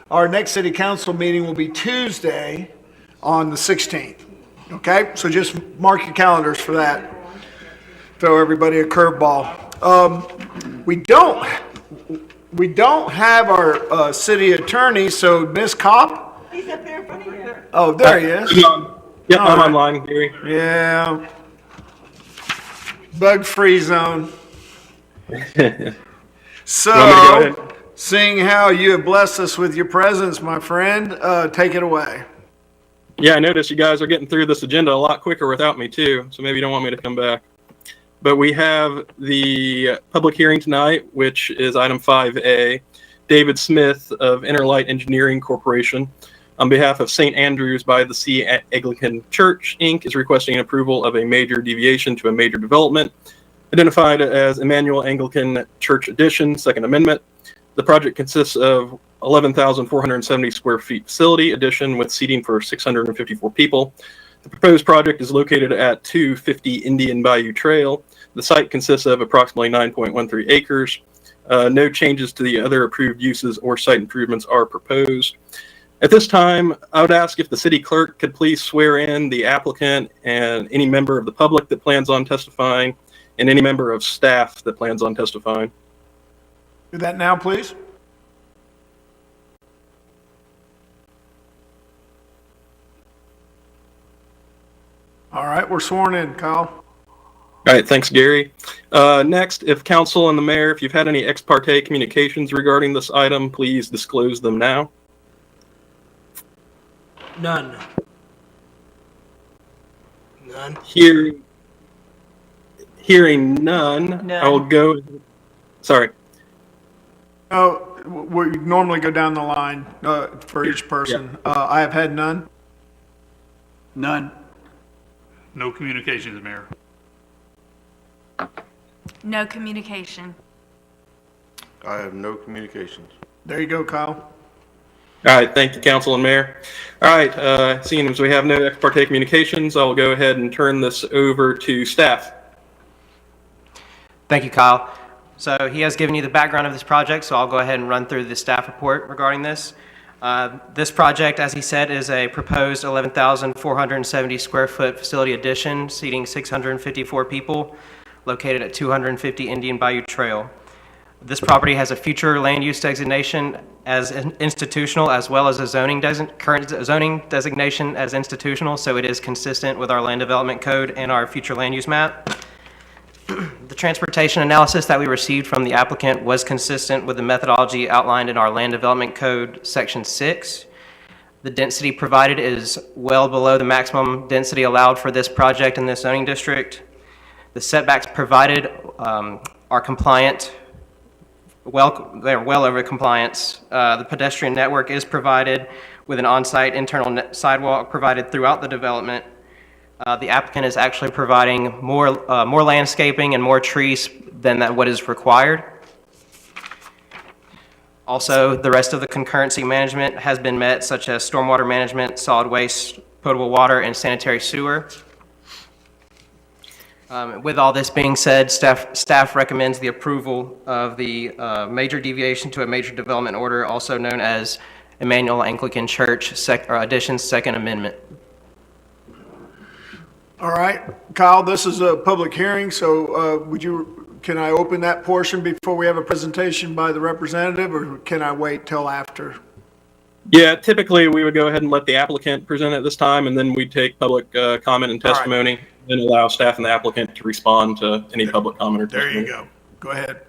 Our next city council meeting will be Tuesday on the 16th. Okay, so just mark your calendars for that. Throw everybody a curveball. We don't have our city attorney, so Ms. Kopp? He's up there in front of you. Oh, there he is. Yep, I'm All online, Gary. Yeah. Bug-free zone. So, seeing how you have blessed us with your presence, my friend, take it away. Yeah, I noticed you guys are getting through this agenda a lot quicker without me too, so maybe you don't want me to come back. But we have the public hearing tonight, which is item 5A. David Smith of Interlight Engineering Corporation, on behalf of St. Andrews by the Sea Anglican Church, Inc., is requesting approval of a major deviation to a major development, identified as Emmanuel Anglican Church Addition, Second Amendment. The project consists of 11,470 square feet facility addition with seating for 654 people. The proposed project is located at 250 Indian Bayou Trail. The site consists of approximately 9.13 acres. No changes to the other approved uses or site improvements are proposed. At this time, I would ask if the city clerk could please swear in the applicant and any member of the public that plans on testifying and any member of staff that plans on testifying. Do that now, please. All right, we're sworn in, Kyle. All right, thanks, Gary. Next, if council and the mayor, if you've had any ex parte communications regarding this item, please disclose them now. None. None. Hearing none, I will go. Sorry. Oh, we normally go down the line for each person. I have had none. None. No communications, Mayor. No communication. I have no communications. There you go, Kyle. All right, thank you, council and mayor. All right, seeing as we have no ex parte communications, I will go ahead and turn this over to staff. Thank you, Kyle. So he has given you the background of this project, so I'll go ahead and run through the staff report regarding this. This project, as he said, is a proposed 11,470 square foot facility addition, seating 654 people, located at 250 Indian Bayou Trail. This property has a future land use designation as institutional, as well as a current zoning designation as institutional, so it is consistent with our land development code and our future land use map. The transportation analysis that we received from the applicant was consistent with the methodology outlined in our Land Development Code, Section 6. The density provided is well below the maximum density allowed for this project in this zoning district. The setbacks provided are compliant. They're well over compliance. The pedestrian network is provided with an on-site internal sidewalk provided throughout the development. The applicant is actually providing more landscaping and more trees than what is required. Also, the rest of the concurrency management has been met, such as stormwater management, solid waste, potable water, and sanitary sewer. With all this being said, staff recommends the approval of the major deviation to a major development order, also known as Emmanuel Anglican Church Addition's Second Amendment. All right, Kyle, this is a public hearing, so can I open that portion before we have a presentation by the representative, or can I wait till after? Yeah, typically we would go ahead and let the applicant present at this time, and then we'd take public comment and testimony, then allow staff and the applicant to respond to any public comment or testimony. There you go. Go ahead.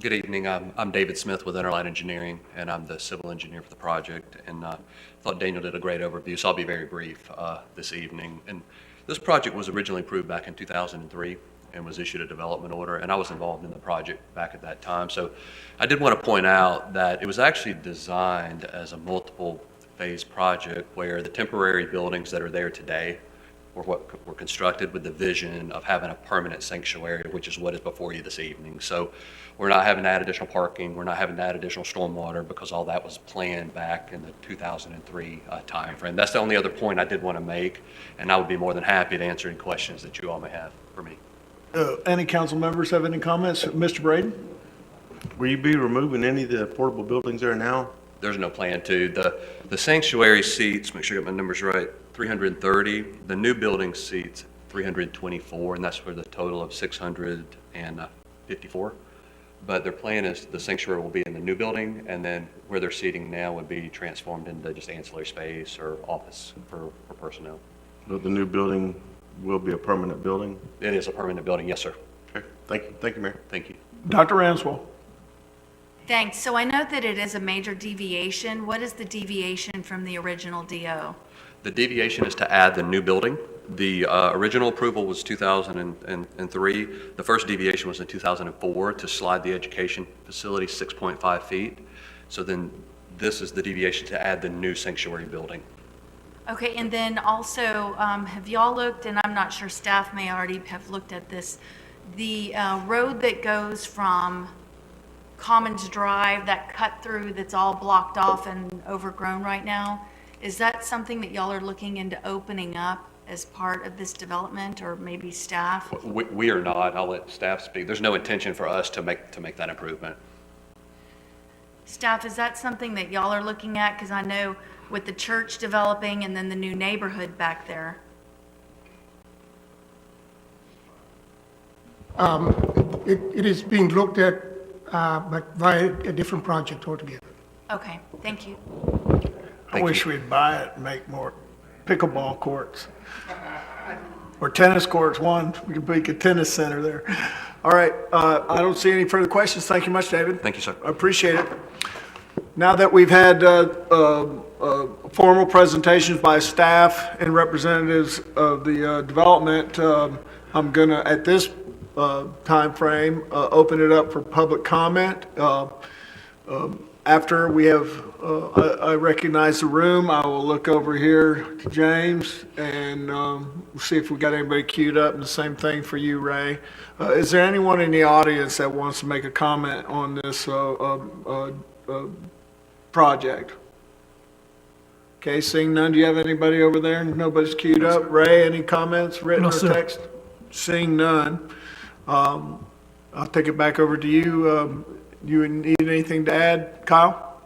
Good evening. I'm David Smith with Interlight Engineering, and I'm the civil engineer for the project. And I thought Daniel did a great overview, so I'll be very brief this evening. And this project was originally approved back in 2003 and was issued a development order, and I was involved in the project back at that time. So I did want to point out that it was actually designed as a multiple phase project where the temporary buildings that are there today were constructed with the vision of having a permanent sanctuary, which is what is before you this evening. So we're not having to add additional parking, we're not having to add additional stormwater, because all that was planned back in the 2003 timeframe. That's the only other point I did want to make, and I would be more than happy to answer any questions that you all may have for me. Any council members have any comments? Mr. Braden? Will you be removing any of the affordable buildings there now? There's no plan to. The sanctuary seats, make sure I got my numbers right, 330. The new building seats 324, and that's for the total of 654. But their plan is the sanctuary will be in the new building, and then where they're seating now would be transformed into just ancillary space or office for personnel. But the new building will be a permanent building? It is a permanent building, yes, sir. Okay, thank you. Thank you, Mayor. Thank you. Dr. Ranswell? Thanks. So I know that it is a major deviation. What is the deviation from the original DO? The deviation is to add the new building. The original approval was 2003. The first deviation was in 2004 to slide the education facility 6.5 feet. So then this is the deviation to add the new sanctuary building. Okay, and then also, have y'all looked, and I'm not sure staff may already have looked at this, the road that goes from Commons Drive, that cut through that's all blocked off and overgrown right now, is that something that y'all are looking into opening up as part of this development, or maybe staff? We are not. I'll let staff speak. There's no intention for us to make that improvement. Staff, is that something that y'all are looking at? Because I know with the church developing and then the new neighborhood back there. It is being looked at, but via a different project altogether. Okay, thank you. I wish we'd buy it and make more pickleball courts. Or tennis courts, one, we could make a tennis center there. All right, I don't see any further questions. Thank you much, David. Thank you, sir. I appreciate it. Now that we've had formal presentations by staff and representatives of the development, I'm gonna, at this time frame, open it up for public comment. After we have, I recognize the room, I will look over here to James and see if we got anybody queued up, and the same thing for you, Ray. Is there anyone in the audience that wants to make a comment on this project? Okay, seeing none, do you have anybody over there? Nobody's queued up. Ray, any comments, written or text? Seeing none, I'll take it back over to you. You need anything to add, Kyle?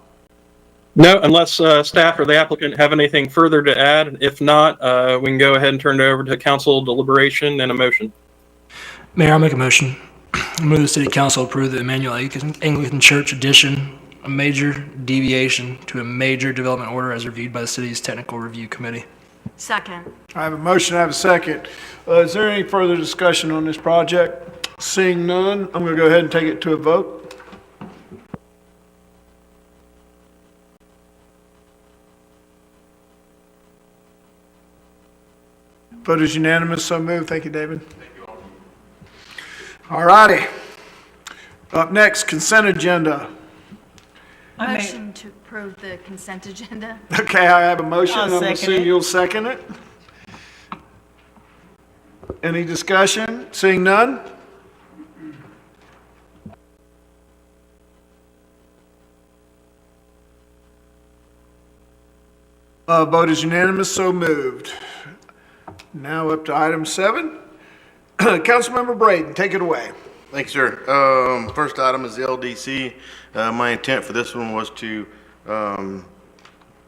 No, unless staff or the applicant have anything further to add. If not, we can go ahead and turn it over to council deliberation and a motion. Mayor, I'll make a motion. I move the city council approve the Emmanuel Anglican Church addition, a major deviation to a major development order as reviewed by the city's technical review committee. Second. I have a motion, I have a second. Is there any further discussion on this project? Seeing none, I'm going to go ahead and take it to a vote. Vote is unanimous, so moved. Thank you, David. All righty. Up next, consent agenda. Motion to approve the consent agenda. Okay, I have a motion. I'll I'm second assuming it. you'll second it. Any discussion? Seeing none? Vote is unanimous, so moved. Now up to item 7. Councilmember Braden, take it away. Thanks, sir. First item is the LDC. My intent for this one was to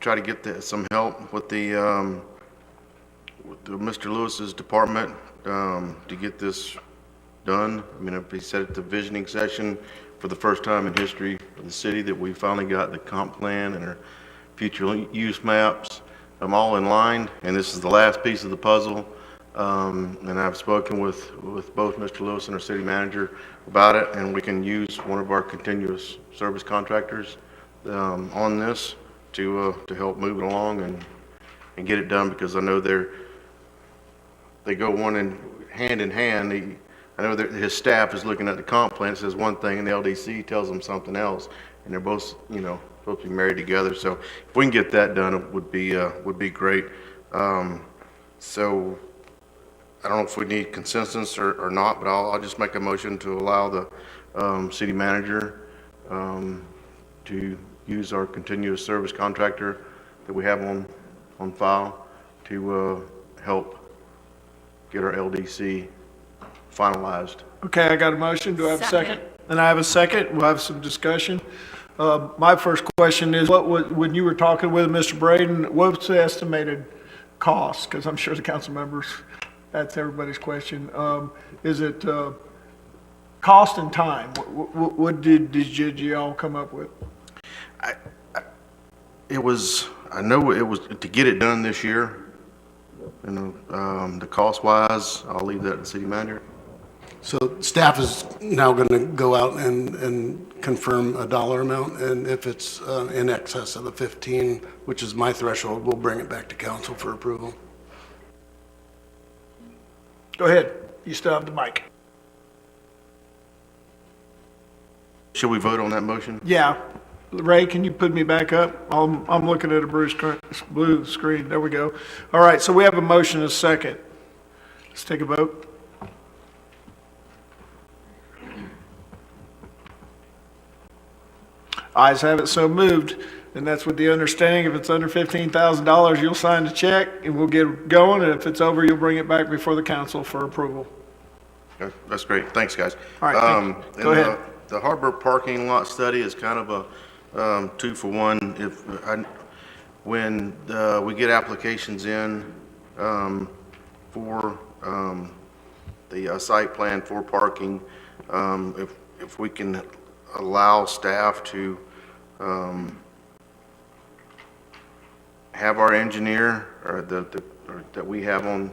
try to get some help with Mr. Lewis's department to get this done. I mean, he said at the visioning session for the first time in history of the city that we finally got the comp plan and our future use maps all in line, and this is the last piece of the puzzle. And I've spoken with both Mr. Lewis and our city manager about it, and we can use one of our continuous service contractors on this to help move it along and get it done, because I know they go hand in hand. I know that his staff is looking at the comp plan, it says one thing, and the LDC tells them something else, and they're both, supposed to be married together. So if we can get that done, it would be great. So I don't know if we need consensus or not, but I'll just make a motion to allow the city manager to use our continuous service contractor that we have on file to help get our LDC finalized. Okay, I got a motion. Do I have a second? And I have a second. We'll have some discussion. My first question is, when you were talking with Mr. Braden, what's the estimated cost? Because I'm sure the council members, that's everybody's question. Is it cost and time? What did you all come up with? I know it was to get it done this year. The cost wise, I'll leave that to the city manager. So staff is now going to go out and confirm a dollar amount, and if it's in excess of the 15, which is my threshold, we'll bring it back to council for approval. Go ahead. You still have the mic. Should we vote on that motion? Yeah. Ray, can you put me back up? I'm looking at a blue screen. There we go. All right, so we have a motion and a second. Let's take a vote. Ayes have it, so moved. And that's with the understanding if it's under $15,000, you'll sign the check and we'll get going. And if it's over, you'll bring it back before the council for approval. Okay, that's great. Thanks, guys. All right, thank you. Go ahead. The harbor parking lot study is kind of a 2-for-1. When we get applications in for the site plan for parking, if we can allow staff to have our engineer or that we have on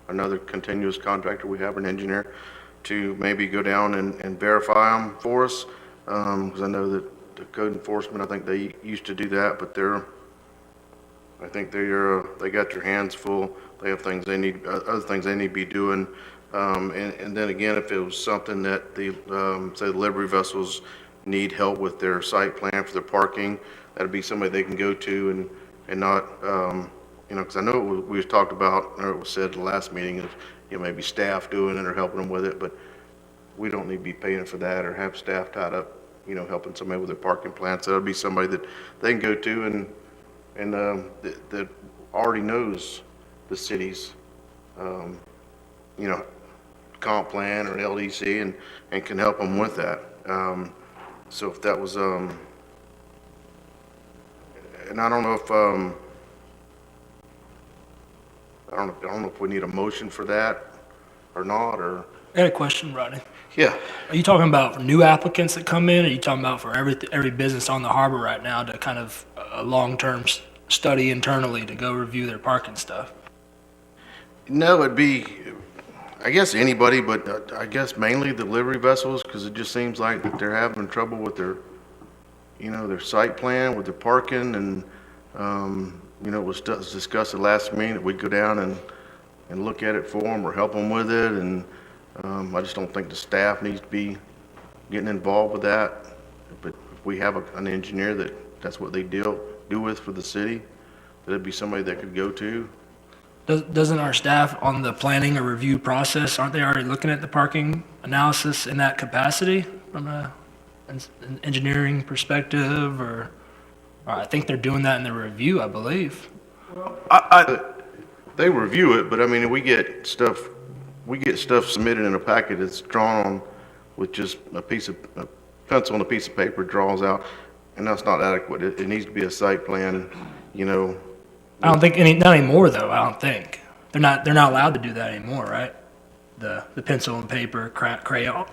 another continuous contractor, we have an engineer to maybe go down and verify them for us, because I know that the code enforcement, I think they used to do that, but I think they got their hands full. They have things they need, other things they need to be doing. And then again, if it was something that the, say the delivery vessels need help with their site plan for their parking, that'd be somebody they can go to and not, because I know we was talked about, or it was said at the last meeting, of, maybe staff doing it or helping them with it, but we don't need to be paying for that or have staff tied up, helping somebody with their parking plan. So that'd be somebody that they can go to and that already knows the city's, comp plan or LDC and can help them with that. So if that was, and I don't know if, I don't know if we need a motion for that or not, or. I got a question, Rodney. Yeah. Are you talking about for new applicants that come in, or are you talking about for every business on the harbor right now to kind of a long-term study internally to go review their parking stuff? No, it'd be, I guess anybody, but I guess mainly delivery vessels, because it just seems like that they're having trouble with their, their site plan, with their parking, and, it was discussed at last meeting that we'd go down and look at it for them or help them with it, and I just don't think the staff needs to be getting involved with that. But if we have an engineer that's what they do with for the city, that'd be somebody that could go to. Doesn't our staff on the planning or review process, aren't they already looking at the parking analysis in that capacity from an engineering perspective, or I think they're doing that in the review, I believe. They review it, but I mean, we get stuff submitted in a packet that's drawn on with just a pencil and a piece of paper draws out, and that's not adequate. It needs to be a site plan, I don't think not anymore though. I don't think they're not allowed to do that anymore, right? The pencil and paper Crayola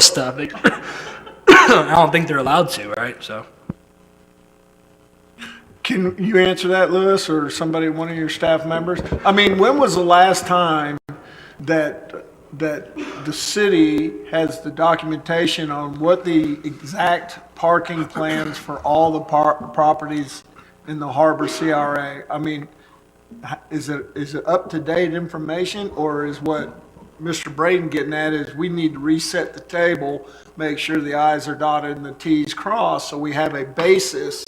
stuff. I don't think they're allowed to, right? So. Can you answer that, Lewis, or somebody, one of your staff members? I mean, when was the last time that the city has the documentation on what the exact parking plans for all the properties in the Harbor CRA? I mean, is it up-to-date information, or is what Mr. Braden getting at is we need to reset the table, make sure the I's are dotted and the T's crossed, so we have a basis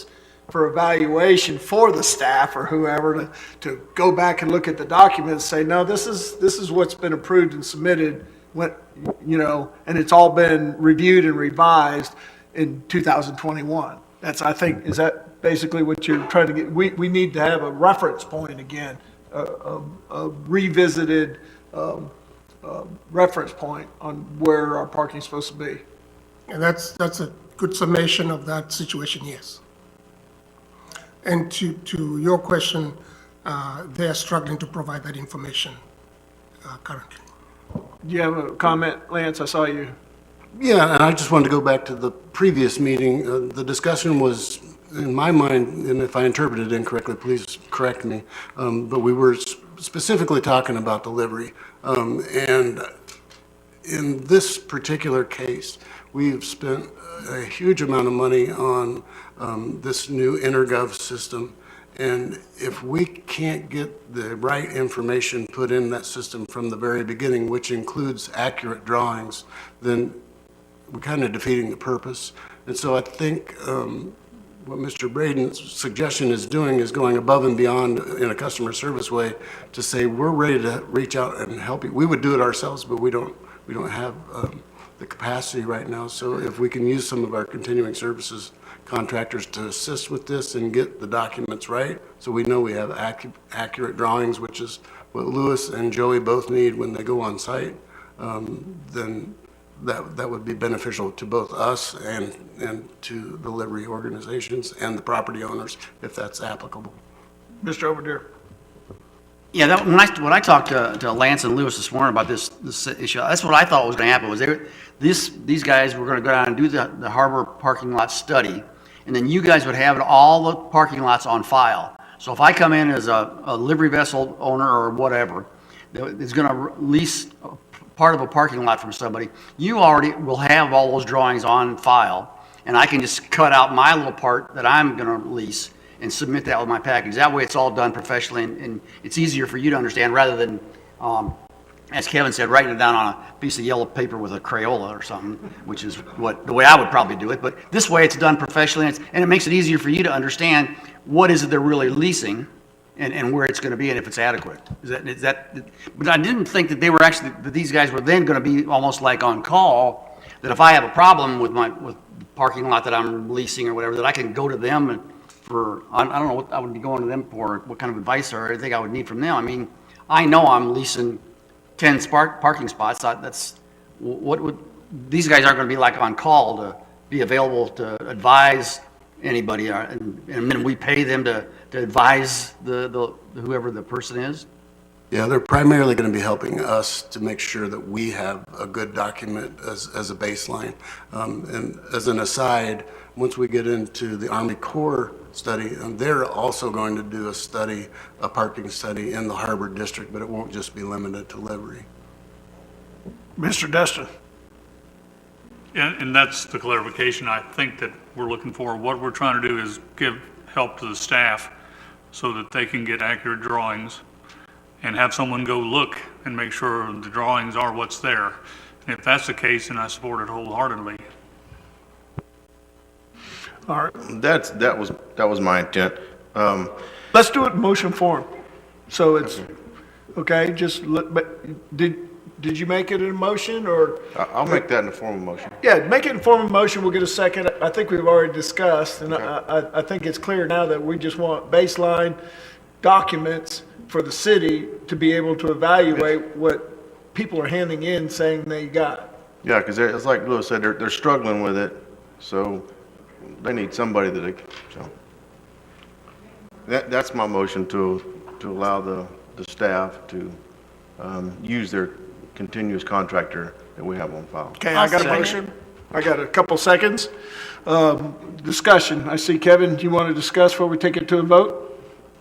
for evaluation for the staff or whoever to go back and look at the documents, say, no, this is what's been approved and submitted, and it's all been reviewed and revised in 2021. I think, is that basically what you're trying to get? We need to have a reference point again, a revisited reference point on where our parking is supposed to be. And that's a good summation of that situation, yes. And to your question, they are struggling to provide that information currently. Do you have a comment, Lance? I saw you. Yeah, and I just wanted to go back to the previous meeting. The discussion was, in my mind, and if I interpreted it incorrectly, please correct me, but we were specifically talking about delivery. And in this particular case, we've spent a huge amount of money on this new InterGov system. And if we can't get the right information put in that system from the very beginning, which includes accurate drawings, then we're kind of defeating the purpose. And so I think what Mr. Braden's suggestion is doing is going above and beyond in a customer service way to say, we're ready to reach out and help you. We would do it ourselves, but we don't have the capacity right now. So if we can use some of our continuing services contractors to assist with this and get the documents right, so we know we have accurate drawings, which is what Louis and Joey both need when they go on site, then that would be beneficial to both us and to the delivery organizations and the property owners, if that's applicable. Mr. Overdeer. Yeah, when I talked to Lance and Lewis this morning about this issue, that's what I thought was going to happen. Was these guys were going to go down and do the harbor parking lot study, and then you guys would have all the parking lots on file. So if I come in as a livery vessel owner or whatever, that's going to lease part of a parking lot from somebody, you already will have all those drawings on file, and I can just cut out my little part that I'm going to lease and submit that with my package. That way it's all done professionally, and it's easier for you to understand rather than, as Kevin said, writing it down on a piece of yellow paper with a Crayola or something, which is the way I would probably do it. But this way it's done professionally, and it makes it easier for you to understand what is it they're really leasing and where it's going to be and if it's adequate. Is that? But I didn't think that that these guys were then going to be almost like on call, that if I have a problem with the parking lot that I'm leasing or whatever, that I can go to them and I don't know what I would be going to them for, what kind of advice or anything I would need from them. I mean, I know I'm leasing 10 parking spots. These guys aren't going to be like on call to be available to advise anybody, and then we pay them to advise whoever the person is. Yeah, they're primarily going to be helping us to make sure that we have a good document as a baseline. And as an aside, once we get into the Army Corps study, they're also going to do a parking study in the Harbor District, but it won't just be limited to livery. Mr. Destin. And that's the clarification I think that we're looking for. What we're trying to do is give help to the staff so that they can get accurate drawings and have someone go look and make sure the drawings are what's there. And if that's the case, then I support it wholeheartedly. All right. That was my intent. Let's do it in motion form. So it's, okay, but did you make it in motion or? I'll make that in the form of motion. Yeah, make it in form of motion. We'll get a second. I think we've already discussed, and I think it's clear now that we just want baseline documents for the city to be able to evaluate what people are handing in saying they got. Yeah, because it's like Louis said, they're struggling with it, so they need somebody so. That's my motion to allow the staff to use their continuous contractor that we have on file. Okay, I got a motion. I got a couple seconds. Discussion. I see Kevin, do you want to discuss before we take it to a vote?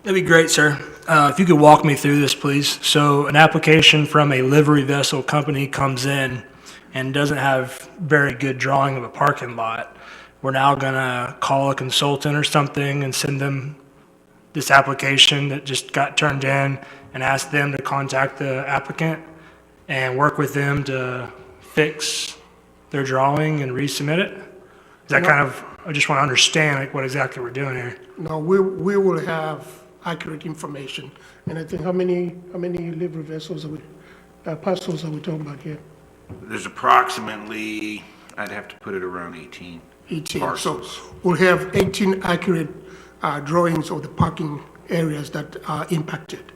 That'd be great, sir. If you could walk me through this, please. So an application from a livery vessel company comes in and doesn't have very good drawing of a parking lot. We're now going to call a consultant or something and send them this application that just got turned in and ask them to contact the applicant and work with them to fix their drawing and resubmit it? Is that kind of, I just want to understand like what exactly we're doing here. No, we will have accurate information. And I think how many livery vessels are we, parcels are we talking about here? There's approximately, I'd have to put it around 18. 18. Parcels. So we'll have 18 accurate drawings of the parking areas that are impacted.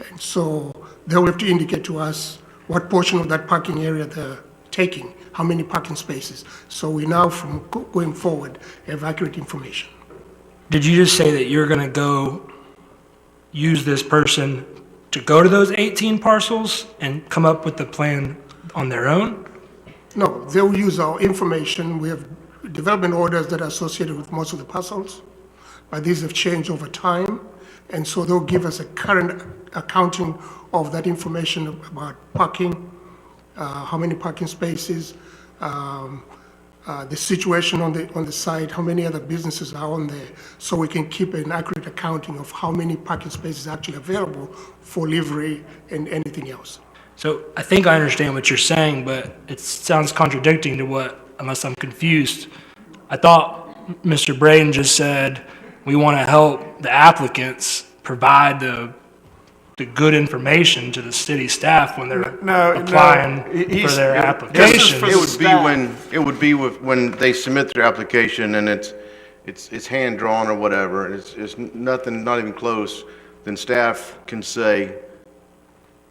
And so they will have to indicate to us what portion of that parking area they're taking, how many parking spaces. So we now, from going forward, have accurate information. Did you just say that you're going to go use this person to go to those 18 parcels and come up with the plan on their own? No, they'll use our information. We have development orders that are associated with most of the parcels, but these have changed over time. And so they'll give us a current accounting of that information about parking, how many parking spaces, the situation on the site, how many other businesses are on there, so we can keep an accurate accounting of how many parking spaces are actually available for livery and anything else. So I think I understand what you're saying, but it sounds contradicting to what, unless I'm confused. I thought Mr. Braden just said we want to help the applicants provide the good information to the city staff when they're applying for their application. It would be when they submit their application and it's hand drawn or whatever, and it's nothing, not even close, then staff can say,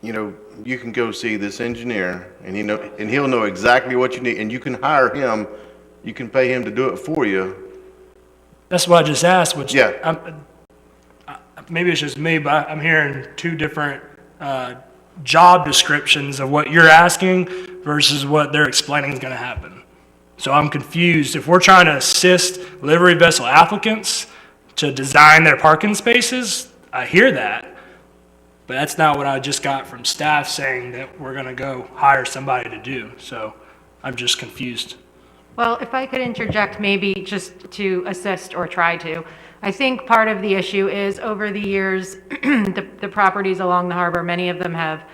you know, you can go see this engineer and he'll know exactly what you need, and you can hire him, you can pay him to do it for you. That's what I just asked, which Yeah. maybe it's just me, but I'm hearing two different job descriptions of what you're asking versus what they're explaining is going to happen. So I'm confused. If we're trying to assist livery vessel applicants to design their parking spaces, I hear that, but that's not what I just got from staff saying that we're going to go hire somebody to do. So I'm just confused. Well, if I could interject maybe just to assist or try to. I think part of the issue is over the years, the properties along the harbor, many of them have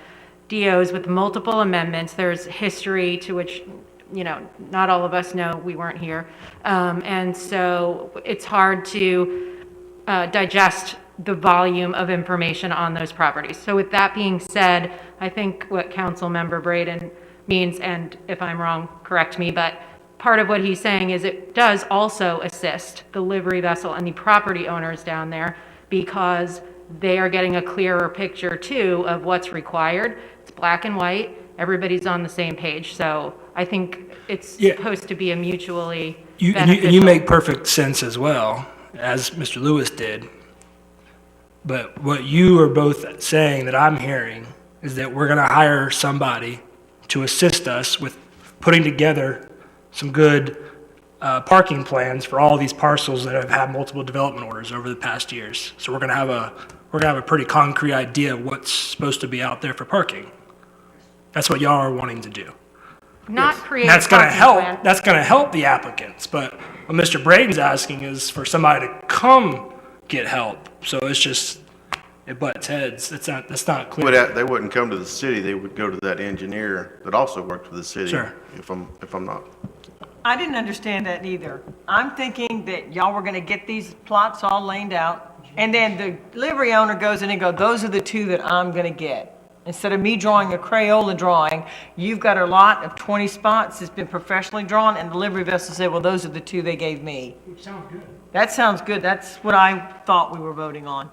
DOs with multiple amendments. There's history to which, you know, not all of us know, we weren't here. And so it's hard to digest the volume of information on those properties. So with that being said, I think what Council Member Braden means, and if I'm wrong, correct me, but part of what he's saying is it does also assist the livery vessel and the property owners down there because they are getting a clearer picture too of what's required. It's black and white. Everybody's on the same page. So I think it's supposed to be a mutually beneficial. You make perfect sense as well, as Mr. Lewis did. But what you are both saying that I'm hearing is that we're going to hire somebody to assist us with putting together some good parking plans for all these parcels that have had multiple development orders over the past years. So we're going to have a pretty concrete idea of what's supposed to be out there for parking. That's what y'all are wanting to do. Not create That's a going to parking help. plan. That's going to help the applicants. But what Mr. Braden's asking is for somebody to come get help. So it's just it butts heads. That's not clear. They wouldn't come to the city, they would go to that engineer that also worked for the city. Sure. If I'm not. I didn't understand that either. I'm thinking that y'all were gonna get these plots all laid out, and then the livery owner goes in and go, those are the two that I'm gonna get. Instead of me drawing a Crayola drawing, you've got a lot of 20 spots that's been professionally drawn, and the livery vessel said, well, those are the two they gave me. Sounds good. That sounds good. That's what I thought we were voting on.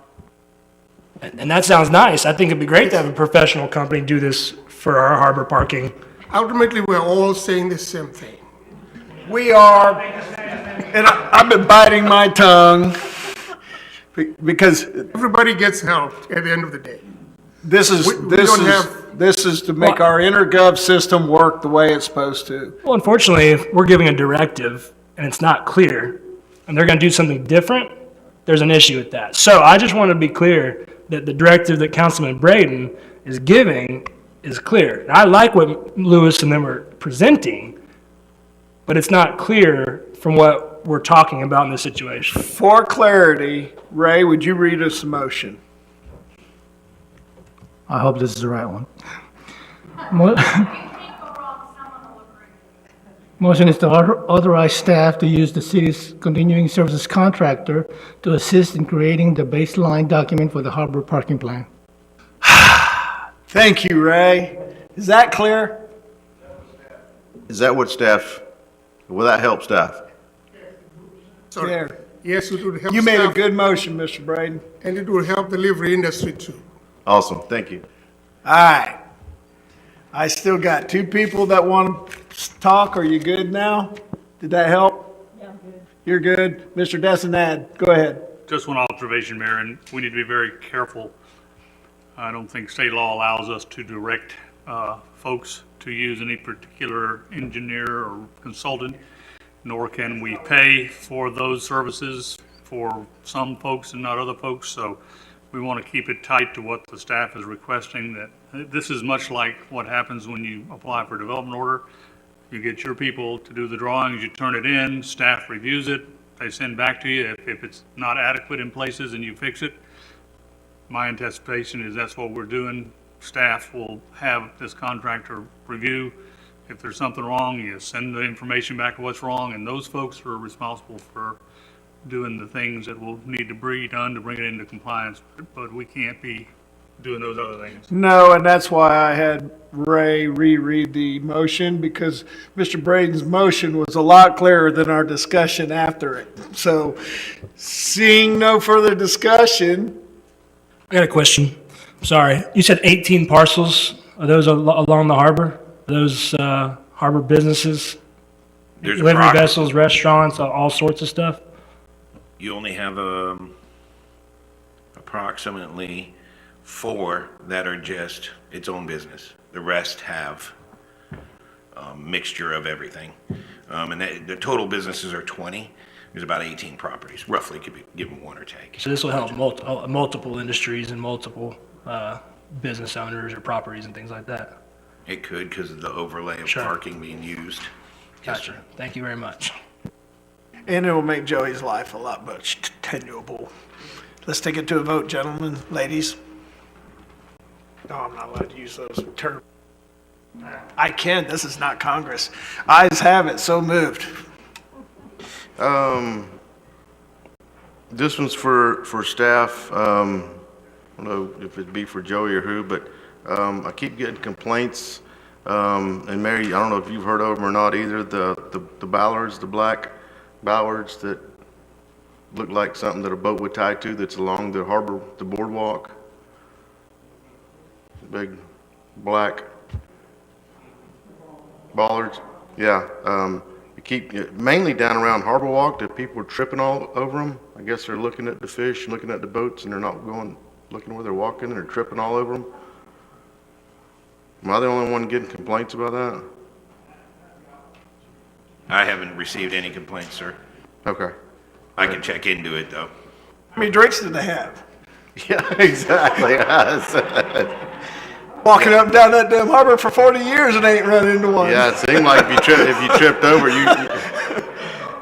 And that sounds nice. I think it'd be great to have a professional company do this for our harbor parking. Ultimately, we're all saying the same thing. We are, and I've been biting my tongue because everybody gets help at the end of the day. This is to make our intergov system work the way it's supposed to. Well, unfortunately, if we're giving a directive and it's not clear, and they're going to do something different, there's an issue with that. So I just want to be clear that the directive that Councilman Braden is giving is clear. And I like what Lewis and them are presenting, but it's not clear from what we're talking about in this situation. For clarity, Ray, would you read us the motion? I hope this is the right one. Motion is to authorize staff to use the city's continuing services contractor to assist in creating the baseline document for the harbor parking plan. Thank you, Ray. Is that clear? Is that what staff, will that help staff? There. Yes, it would help You made a staff, good motion, Mr. Braden. and it will help the delivery industry too. Awesome, thank you. All right. I still got two people that want to talk. Are you good now? Did that help? Yeah, I'm good. You're good? Mr. Desinad, go ahead. Just one observation, Mayor, and we need to be very careful. I don't think state law allows us to direct folks to use any particular engineer or consultant, nor can we pay for those services for some folks and not other folks. So we want to keep it tight to what the staff is requesting. That this is much like what happens when you apply for a development order. You get your people to do the drawings, you turn it in, staff reviews it, they send back to you. If it's not adequate in places and you fix it, my anticipation is that's what we're doing. Staff will have this contractor review. If there's something wrong, you send the information back of what's wrong, and those folks are responsible for doing the things that will need to be done to bring it into compliance, but we can't be doing those other things. No, and that's why I had Ray reread the motion, because Mr. Braden's motion was a lot clearer than our discussion after it. So, seeing no further discussion. I got a question. Sorry. You said 18 parcels. Are those along the harbor? Are those harbor businesses? There's Delivery approx- vessels, restaurants, all sorts of stuff? You only have approximately 4 that are just its own business. The rest have a mixture of everything. And the total businesses are 20. There's about 18 properties, roughly, could be given one or take. So this will help multiple industries and multiple business owners or properties and things like that. It could, because of the overlay of parking being used. Gotcha. Thank you very much. And it will make Joey's life a lot more tenuable. Let's take it to a vote, gentlemen, ladies. No, I'm not allowed to use those terms. I can, this is not Congress. Ayes have it, so moved. This one's for staff. I don't know if it'd be for Joey or who, but I keep getting complaints. And Mary, I don't know if you've heard of them or not either. The ballards, the black ballards that look like something that a boat would tie to, that's along the harbor, the boardwalk. Big black bollards. Yeah. You keep mainly down around Harbor Walk that people are tripping all over them. I guess they're looking at the fish, looking at the boats, and they're not looking where they're walking, and they're tripping all over them. Am I the only one getting complaints about that? I haven't received any complaints, sir. Okay. I can check into it, though. How many drinks did they have? Yeah, exactly. Walking up and down that damn harbor for 40 years and ain't run into one. Yeah, it seemed like if you tripped over,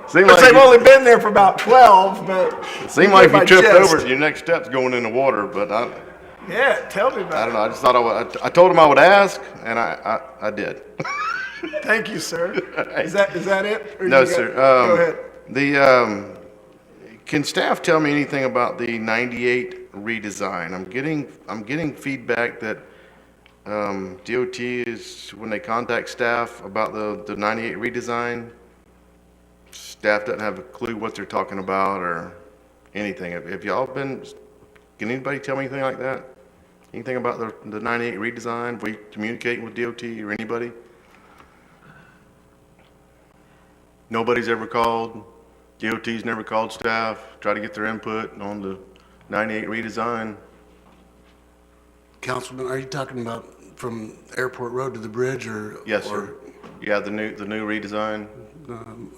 seemed like they've only been there for about 12, but. It seemed like if you tripped over, your next step's going in the water, but Yeah, tell me about it. I don't know. I just thought I told him I would ask, and I did. Thank you, sir. Is that it? Or No, you got- sir. Go ahead. Can staff tell me anything about the 98 redesign? I'm getting feedback that DOT is, when they contact staff about the 98 redesign, staff doesn't have a clue what they're talking about or anything. Have y'all been, can anybody tell me anything like that? Anything about the 98 redesign? Were you communicating with DOT or anybody? Nobody's ever called? DOT's never called staff, try to get their input on the 98 redesign? Councilman, are you talking about from Airport Road to the bridge or? Yes, sir. Yeah, the new redesign.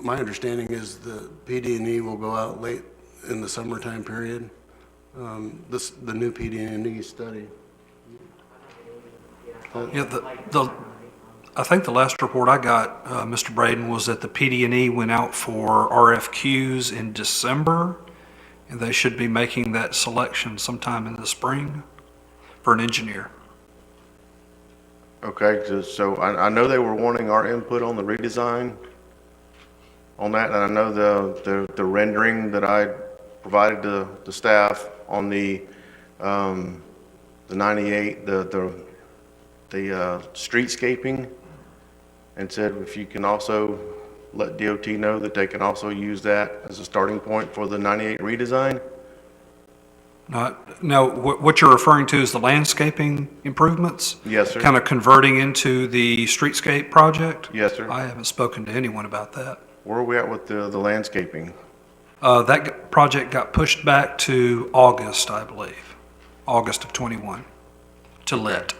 My understanding is the PD&E will go out late in the summertime period. The new PD&E study. Yeah, I think the last report I got, Mr. Braden, was that the PD&E went out for RFQs in December, and they should be making that selection sometime in the spring for an engineer. Okay, so I know they were wanting our input on the redesign. on that, and I know the rendering that I provided to the staff on the 98, the streetscaping, and said if you can also let DOT know that they can also use that as a starting point for the 98 redesign. No, what you're referring to is the landscaping improvements? Yes, sir. Kind of converting into the streetscape project? Yes, sir. I haven't spoken to anyone about that. Where are we at with the landscaping? That project got pushed back to August, I believe, August of '21, to let.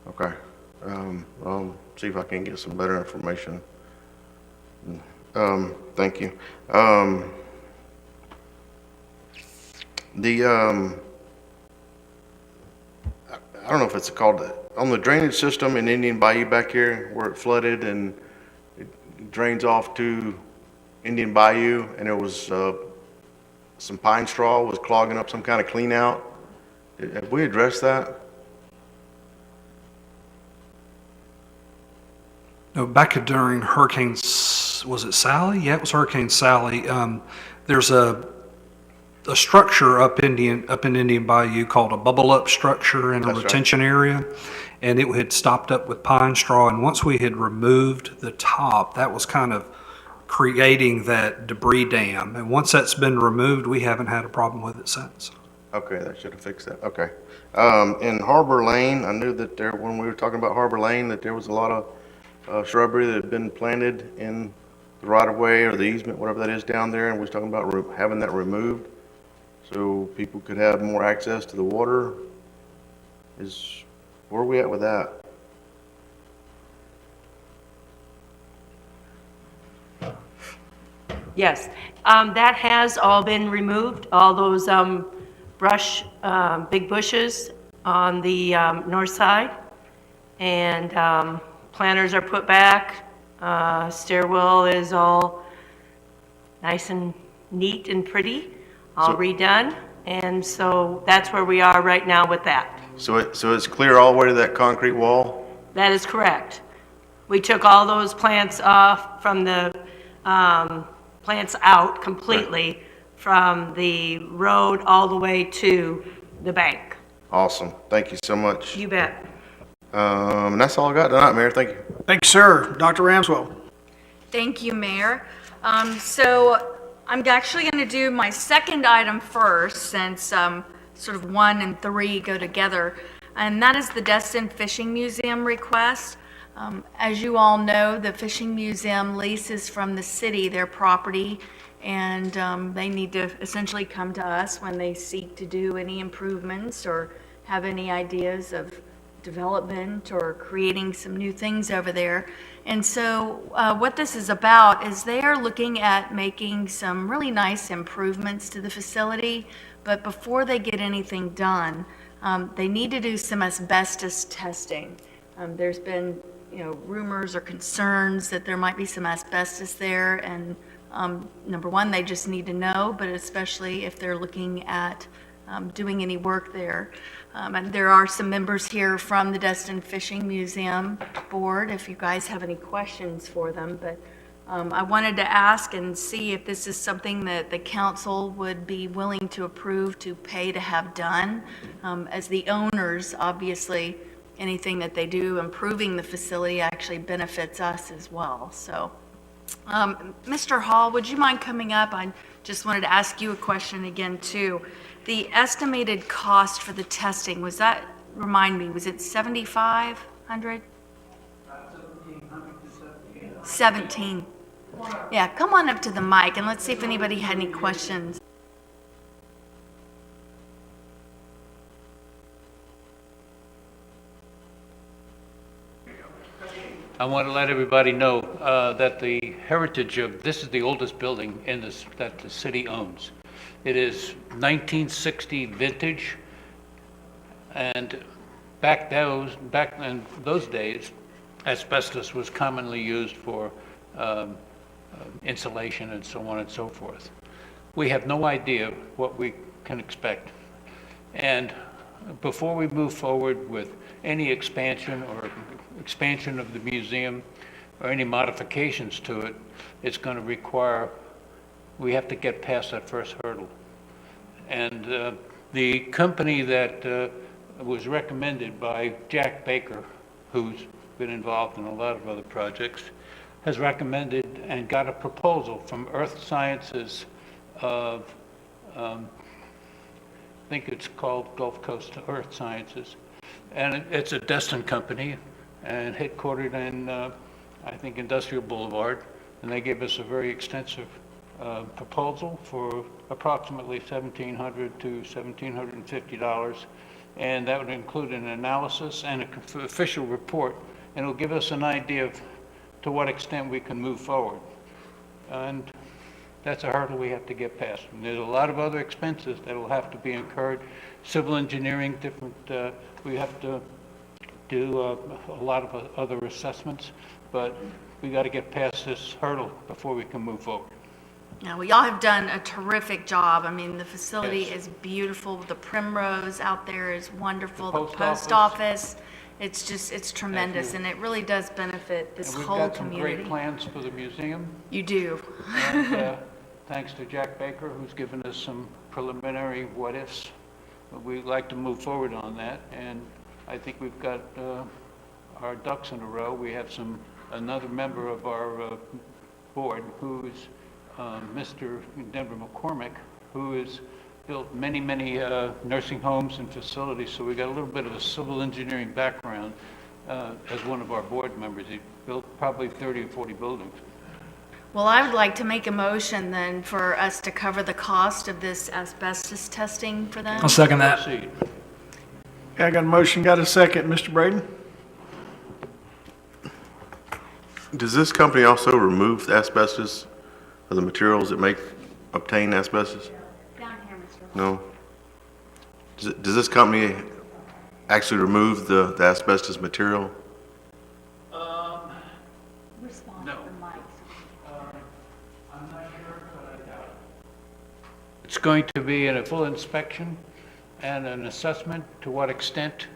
Okay. I'll see if I can get some better information. Thank you. I don't know if it's called, on the drainage system in Indian Bayou back here where it flooded and it drains off to Indian Bayou, and there was some pine straw was clogging up some kind of clean out. Have we addressed that? No, back during Hurricane, was it Sally? Yeah, it was Hurricane Sally. There's a structure up in Indian Bayou called a bubble up structure in a That's right. retention area, and it had stopped up with pine straw. And once we had removed the top, that was kind of creating that debris dam. And once that's been removed, we haven't had a problem with it since. Okay, that should have fixed that. Okay. In Harbor Lane, I knew that there, when we were talking about Harbor Lane, that there was a lot of shrubbery that had been planted in the right-of-way or the easement, whatever that is down there, and we was talking about having that removed so people could have more access to the water. Where are we at with that? Yes, that has all been removed, all those brush, big bushes on the north side. And planters are put back. Stairwell is all nice and neat and pretty, all redone. And so that's where we are right now with that. So it's clear all the way to that concrete wall? That is correct. We took all those plants off from the, plants out completely from the road all the way to the bank. Awesome. Thank you so much. You bet. And that's all I got tonight, Mayor. Thank you. Thank you, sir. Dr. Ramswell. Thank you, Mayor. So I'm actually going to do my second item first, since sort of 1 and 3 go together, and that is the Destin Fishing Museum request. As you all know, the Fishing Museum leases from the city their property, and they need to essentially come to us when they seek to do any improvements or have any ideas of development or creating some new things over there. And so what this is about is they are looking at making some really nice improvements to the facility, but before they get anything done, they need to do some asbestos testing. There's been rumors or concerns that there might be some asbestos there, and number one, they just need to know, but especially if they're looking at doing any work there. And there are some members here from the Destin Fishing Museum Board, if you guys have any questions for them. But I wanted to ask and see if this is something that the council would be willing to approve to pay to have done. As the owners, obviously, anything that they do improving the facility actually benefits us as well. So, Mr. Hall, would you mind coming up? I just wanted to ask you a question again, too. The estimated cost for the testing, was that, remind me, was it 7,500? 17. Yeah, come on up to the mic and let's see if anybody had any questions. I want to let everybody know that the heritage of, this is the oldest building in this, that the city owns. It is 1960 vintage, and back in those days, asbestos was commonly used for insulation and so on and so forth. We have no idea what we can expect. And before we move forward with any expansion or expansion of the museum, or any modifications to it, it's going to require, we have to get past that first hurdle. And the company that was recommended by Jack Baker, who's been involved in a lot of other projects, has recommended and got a proposal from Earth Sciences of, I think it's called Gulf Coast Earth Sciences. And it's a Destin company and headquartered in, I think, Industrial Boulevard. And they gave us a very extensive proposal for approximately $1,700 to $1,750. And that would include an analysis and an official report. And it'll give us an idea of to what extent we can move forward. And that's a hurdle we have to get past. And there's a lot of other expenses that will have to be incurred. Civil engineering, different, we have to do a lot of other assessments, but we got to get past this hurdle before we can move forward. Yeah, well, y'all have done a terrific job. I mean, the facility Yes. is beautiful. The Primrose out there is wonderful. The post post office, it's just, it's tremendous, and it really does benefit this And we've whole got some community. great plans for the museum. You do. And thanks to Jack Baker, who's given us some preliminary what-ifs. We'd like to move forward on that, and I think we've got our ducks in a row. We have another member of our board who is Mr. Denver McCormick, who has built many, many nursing homes and facilities, so we got a little bit of a civil engineering background as one of our board members. He built probably 30 or 40 buildings. Well, I would like to make a motion then for us to cover the cost of this asbestos testing for them. I'll second that. Proceed. Yeah, I got a motion, got a second. Mr. Braden? Does this company also remove the asbestos or the materials that obtain asbestos? Down here, Mr. No? Does this company actually remove the asbestos material? Respond No. from Mike. I'm not sure, but I doubt it. It's going to be in a full inspection and an assessment to what extent,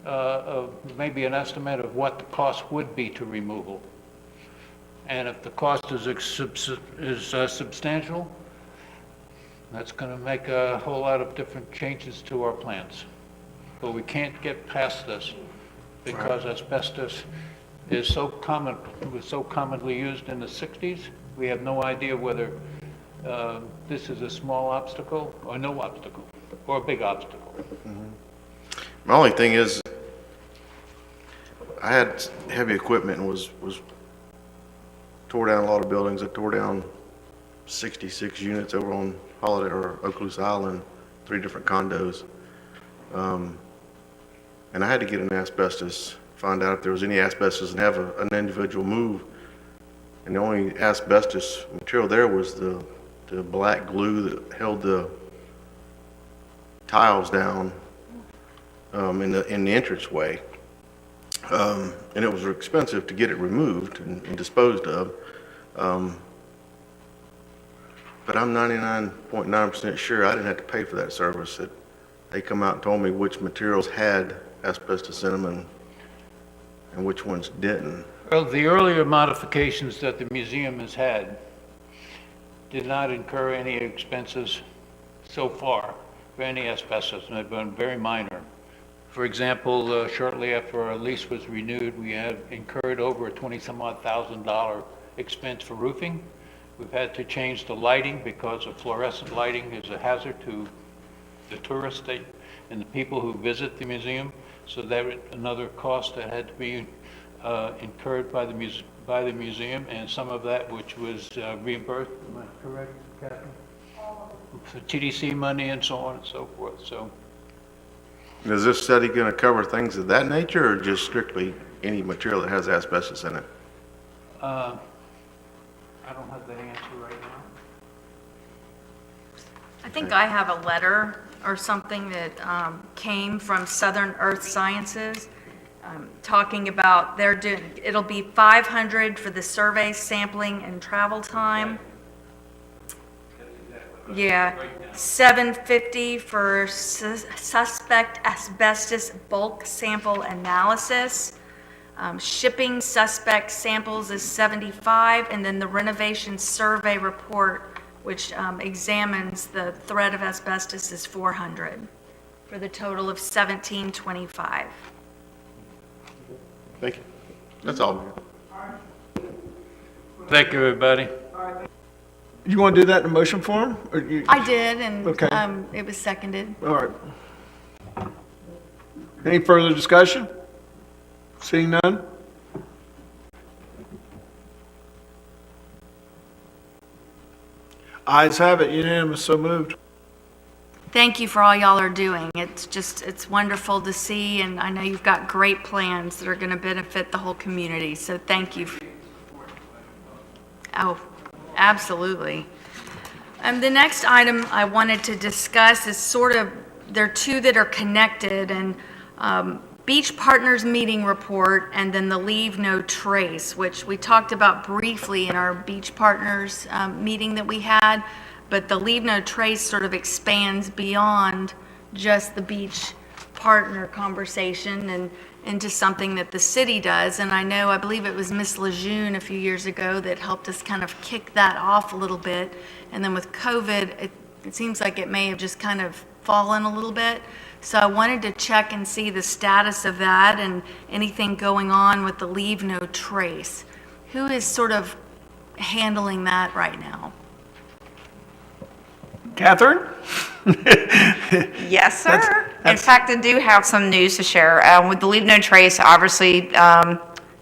of maybe an estimate of what the cost would be to removal. And if the cost is substantial, that's going to make a whole lot of different changes to our plans. But we can't get past this because asbestos is so common, was so commonly used in the 60s. We have no idea whether this is a small obstacle or no obstacle, or a big obstacle. My only thing is, I had heavy equipment and was tore down a lot of buildings. I tore down 66 units over on Holiday or Okaloosa Island, 3 different condos. And I had to get an asbestos, find out if there was any asbestos and have an individual move. And the only asbestos material there was the black glue that held the tiles down in the entranceway. And it was expensive to get it removed and disposed of. But I'm 99.9% sure I didn't have to pay for that service. That they come out and told me which materials had asbestos in them and which ones didn't. Well, the earlier modifications that the museum has had did not incur any expenses so far for any asbestos, and they've been very minor. For example, shortly after our lease was renewed, we had incurred over a $20-some-odd thousand expense for roofing. We've had to change the lighting because of fluorescent lighting is a hazard to the tourists and the people who visit the museum. So that was another cost that had to be incurred by the museum, and some of that which was reimbursed. Am I correct, Catherine? For TDC money and so on and so forth. So. Is this study going to cover things of that nature or just strictly any material that has asbestos in it? I don't have that answer right now. I think I have a letter or something that came from Southern Earth Sciences talking about it'll be $500 for the survey, sampling, and travel time. Yeah, $750 for suspect asbestos bulk sample analysis. Shipping suspect samples is 75, and then the renovation survey report, which examines the threat of asbestos, is 400, for the total of 1725. Thank you. That's all. Thank you, everybody. You want to do that in a motion form? Or I did, and Okay. it was seconded. All right. Any further discussion? Seeing none? Ayes have it, unanimous, so moved. Thank you for all y'all are doing. It's wonderful to see, and I know you've got great plans that are going to benefit the whole community, so thank you. Oh, absolutely. The next item I wanted to discuss is there are two that are connected, and Beach Partners meeting report, and then the Leave No Trace, which we talked about briefly in our Beach Partners meeting that we had, but the Leave No Trace sort of expands beyond just the beach partner conversation and into something that the city does. And I believe it was Miss Lejeune a few years ago that helped us kind of kick that off a little bit. And then with COVID, it seems like it may have just kind of fallen a little bit. So I wanted to check and see the status of that and anything going on with the Leave No Trace. Who is sort of handling that right now? Catherine? Yes, sir. In fact, I do have some news to share. With the Leave No Trace, obviously,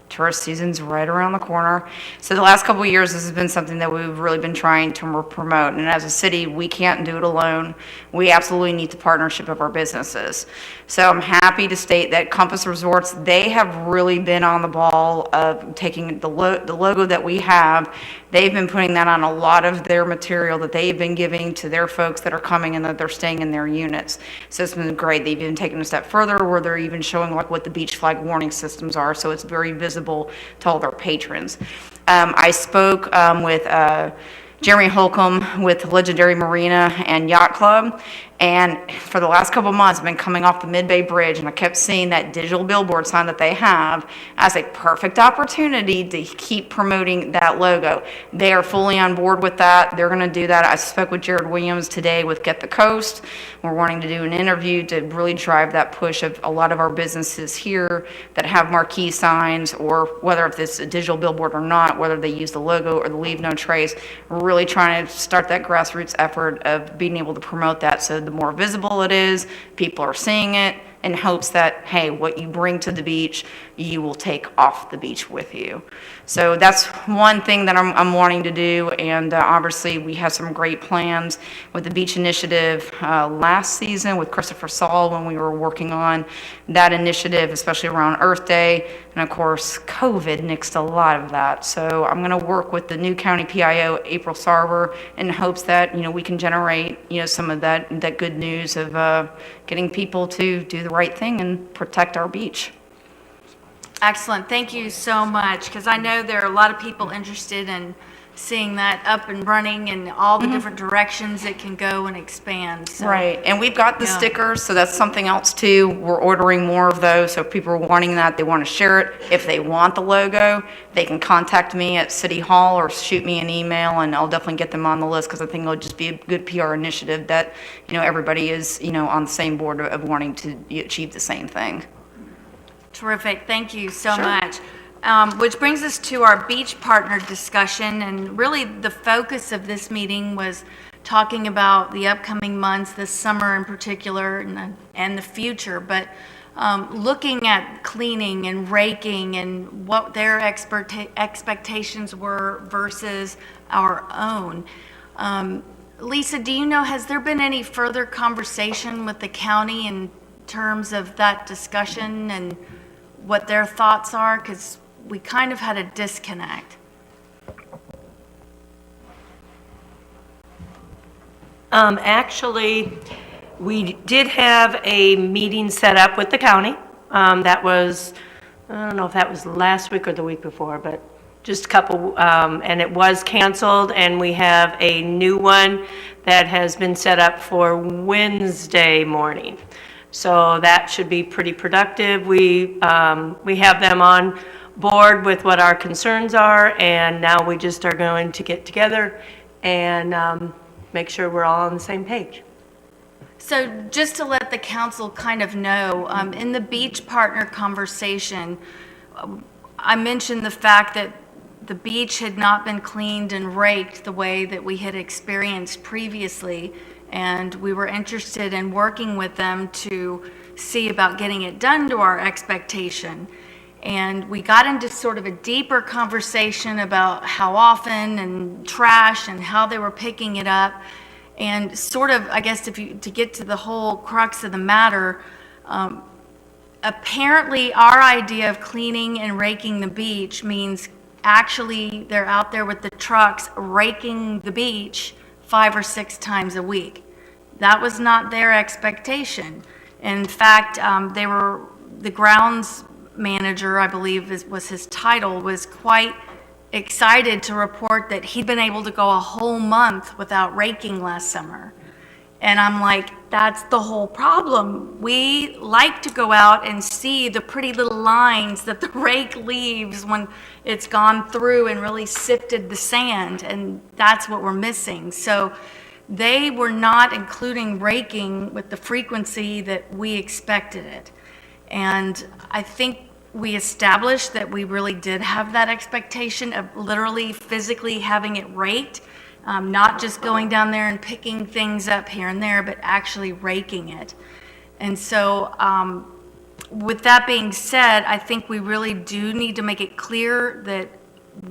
tourist season's right around the corner. So the last couple of years, this has been something that we've really been trying to promote. And as a city, we can't do it alone. We absolutely need the partnership of our businesses. So I'm happy to state that Compass Resorts, they have really been on the ball of taking the logo that we have. They've been putting that on a lot of their material that they've been giving to their folks that are coming and that they're staying in their units. So it's been great. They've even taken a step further where they're even showing like what the beach flag warning systems are. So it's very visible to all their patrons. I spoke with Jeremy Holcomb with Legendary Marina and Yacht Club. And for the last couple of months, I've been coming off the Mid-Bay Bridge, and I kept seeing that digital billboard sign that they have as a perfect opportunity to keep promoting that logo. They are fully on board with that. They're going to do that. I spoke with Jared Williams today with Get the Coast. We're wanting to do an interview to really drive that push of a lot of our businesses here that have marquee signs, or whether if it's a digital billboard or not, whether they use the logo or the Leave No Trace. We're really trying to start that grassroots effort of being able to promote that, so the more visible it is, people are seeing it in hopes that, hey, what you bring to the beach, you will take off the beach with you. So that's one thing that I'm wanting to do, and obviously we have some great plans with the beach initiative last season with Christopher Saul when we were working on that initiative, especially around Earth Day, and of course COVID nixed a lot of that. So I'm going to work with the new county PIO, April Sarver, in hopes that we can generate some of that good news of getting people to do the right thing and protect our beach. Excellent. Thank you so much, because I know there are a lot of people interested in seeing that up and running and all the different directions it can go and expand. So, right. And we've got the yeah. stickers, so that's something else too. We're ordering more of those. So if people are wanting that, they want to share it. If they want the logo, they can contact me at City Hall or shoot me an email, and I'll definitely get them on the list, because I think it'll just be a good PR initiative that, everybody is, on the same board of wanting to achieve the same thing. Terrific. Thank you so much. Which brings us to our beach partner discussion, and really the focus of this meeting was talking about the upcoming months, this summer in particular, and the future, but looking at cleaning and raking and what their expectations were versus our own. Lisa, do you know, has there been any further conversation with the county in terms of that discussion and what their thoughts are? Because we kind of had a disconnect. Actually, we did have a meeting set up with the county. That was, I don't know if that was last week or the week before, but just a couple, and it was canceled, and we have a new one that has been set up for Wednesday morning. So that should be pretty productive. We have them on board with what our concerns are, and now we just are going to get together and make sure we're all on the same page. So just to let the council kind of know, in the beach partner conversation, I mentioned the fact that the beach had not been cleaned and raked the way that we had experienced previously, and we were interested in working with them to see about getting it done to our expectation. And we got into sort of a deeper conversation about how often and trash and how they were picking it up. And sort of, I guess, to get to the whole crux of the matter, apparently our idea of cleaning and raking the beach means actually they're out there with the trucks raking the beach 5 or 6 times a week. That was not their expectation. In fact, the grounds manager, I believe was his title, was quite excited to report that he'd been able to go a whole month without raking last summer. And I'm like, that's the whole problem. We like to go out and see the pretty little lines that the rake leaves when it's gone through and really sifted the sand, and that's what we're missing. So they were not including raking with the frequency that we expected it. And I think we established that we really did have that expectation of literally physically having it raked, not just going down there and picking things up here and there, but actually raking it. And so with that being said, I think we really do need to make it clear that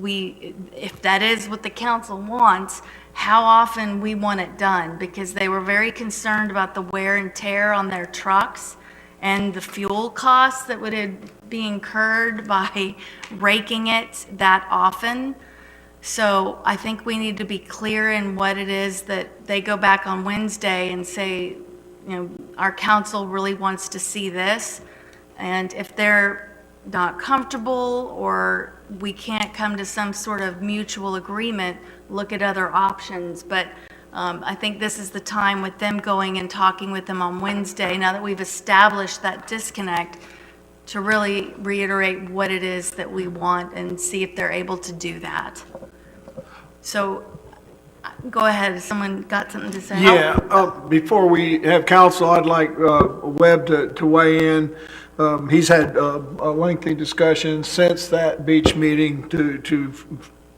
if that is what the council wants, how often we want it done, because they were very concerned about the wear and tear on their trucks and the fuel costs that would be incurred by raking it that often. So I think we need to be clear in what it is that they go back on Wednesday and say, our council really wants to see this. And if they're not comfortable or we can't come to some sort of mutual agreement, look at other options. But I think this is the time with them going and talking with them on Wednesday, now that we've established that disconnect, to really reiterate what it is that we want and see if they're able to do that. So go ahead. Someone got something to say? Yeah, before we have council, I'd like Webb to weigh in. He's had a lengthy discussion since that beach meeting to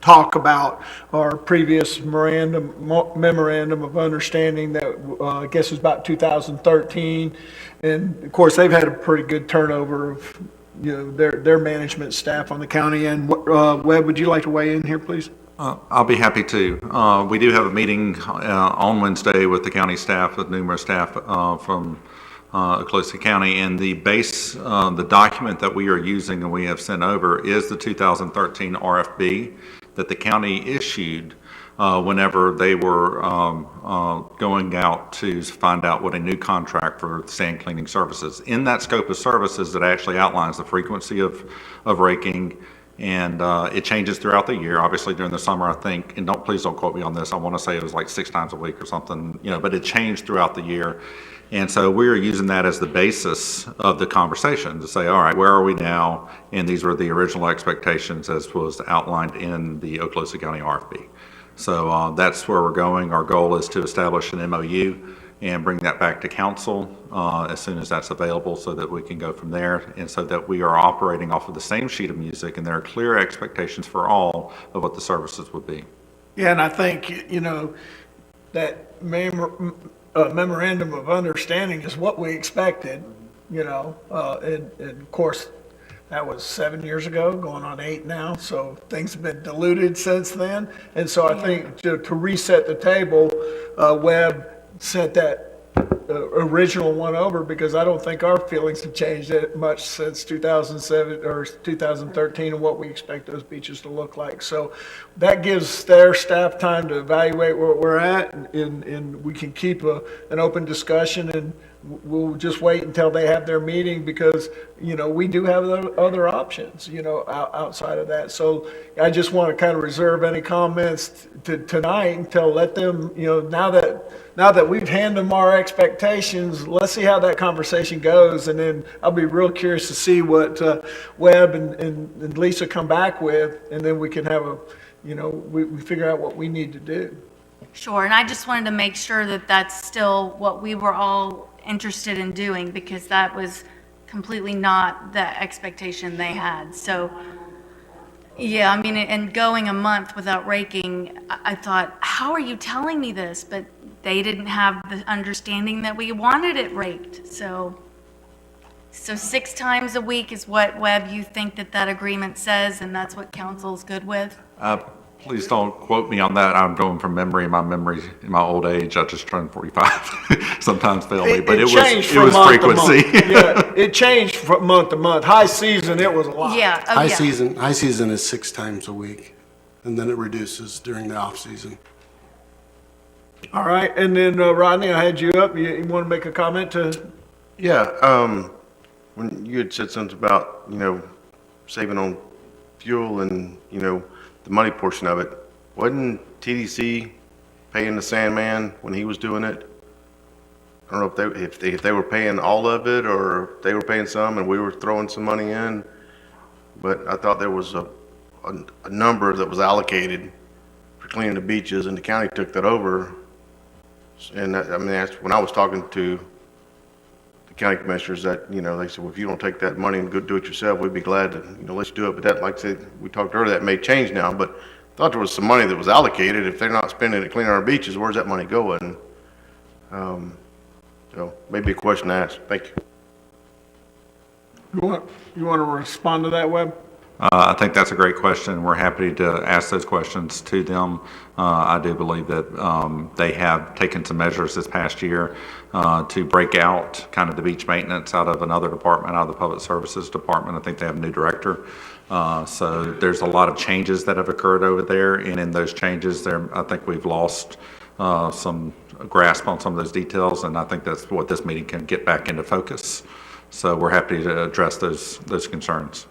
talk about our previous memorandum of understanding that I guess was about 2013. And of course, they've had a pretty good turnover of their management staff on the county. And Webb, would you like to weigh in here, please? I'll be happy to. We do have a meeting on Wednesday with the county staff, with numerous staff from Okaloosa County, and the document that we are using and we have sent over is the 2013 RFB that the county issued whenever they were going out to find out what a new contract for sand cleaning services. In that scope of services, it actually outlines the frequency of raking, and it changes throughout the year. Obviously, during the summer, I think, and please don't quote me on this, I want to say it was like 6 times a week or something, but it changed throughout the year. And so we are using that as the basis of the conversation to say, all right, where are we now? And these were the original expectations as was outlined in the Okaloosa County RFB. So that's where we're going. Our goal is to establish an MOU and bring that back to council as soon as that's available so that we can go from there, and so that we are operating off of the same sheet of music and there are clear expectations for all of what the services would be. Yeah, and I think, that memorandum of understanding is what we expected, and of course, that was 7 years ago, going on 8 now, so things have been diluted since then. And so I think to reset the table, Webb sent that original one over, because I don't think our feelings have changed that much since 2007 or 2013 and what we expect those beaches to look like. So that gives their staff time to evaluate where we're at, and we can keep an open discussion. And we'll just wait until they have their meeting because, we do have other options, outside of that. So I just want to kind of reserve any comments tonight until let them, now that we've handed them our expectations, let's see how that conversation goes. And then I'll be real curious to see what Webb and Lisa come back with. And then we can have we figure out what we need to do. Sure, and I just wanted to make sure that that's still what we were all interested in doing, because that was completely not the expectation they had. So, yeah, I mean, and going a month without raking, I thought, how are you telling me this? But they didn't have the understanding that we wanted it raked. So 6 times a week is what, Webb, you think that agreement says, and that's what council's good with? Please don't quote me on that. I'm going from memory. My memory in my old age, I just turned 45. Sometimes fail me, but it was frequency. Yeah, it changed from month to month. High season, it was a lot. Yeah. Oh, High yeah. season is 6 times a week, and then it reduces during the off season. All right, and then Rodney, I had you up. You want to make a comment to? Yeah, when you had said something about, saving on fuel and, the money portion of it, wasn't TDC paying the Sandman when he was doing it? I don't know if they were paying all of it or if they were paying some and we were throwing some money in, but I thought there was a number that was allocated for cleaning the beaches and the county took that over. And that's when I was talking to the county commissioners that, they said, well, if you don't take that money and go do it yourself, we'd be glad to, let you do it. But that, like I said, we talked earlier, that may change now, but I thought there was some money that was allocated. If they're not spending it cleaning our beaches, where's that money going? So maybe a question to ask. Thank you. You want to respond to that, Webb? I think that's a great question. We're happy to ask those questions to them. I do believe that they have taken some measures this past year to break out kind of the beach maintenance out of another department, out of the Public Services Department. I think they have a new director. So there's a lot of changes that have occurred over there, and in those changes, I think we've lost some grasp on some of those details, and I think that's what this meeting can get back into focus. So we're happy to address those concerns.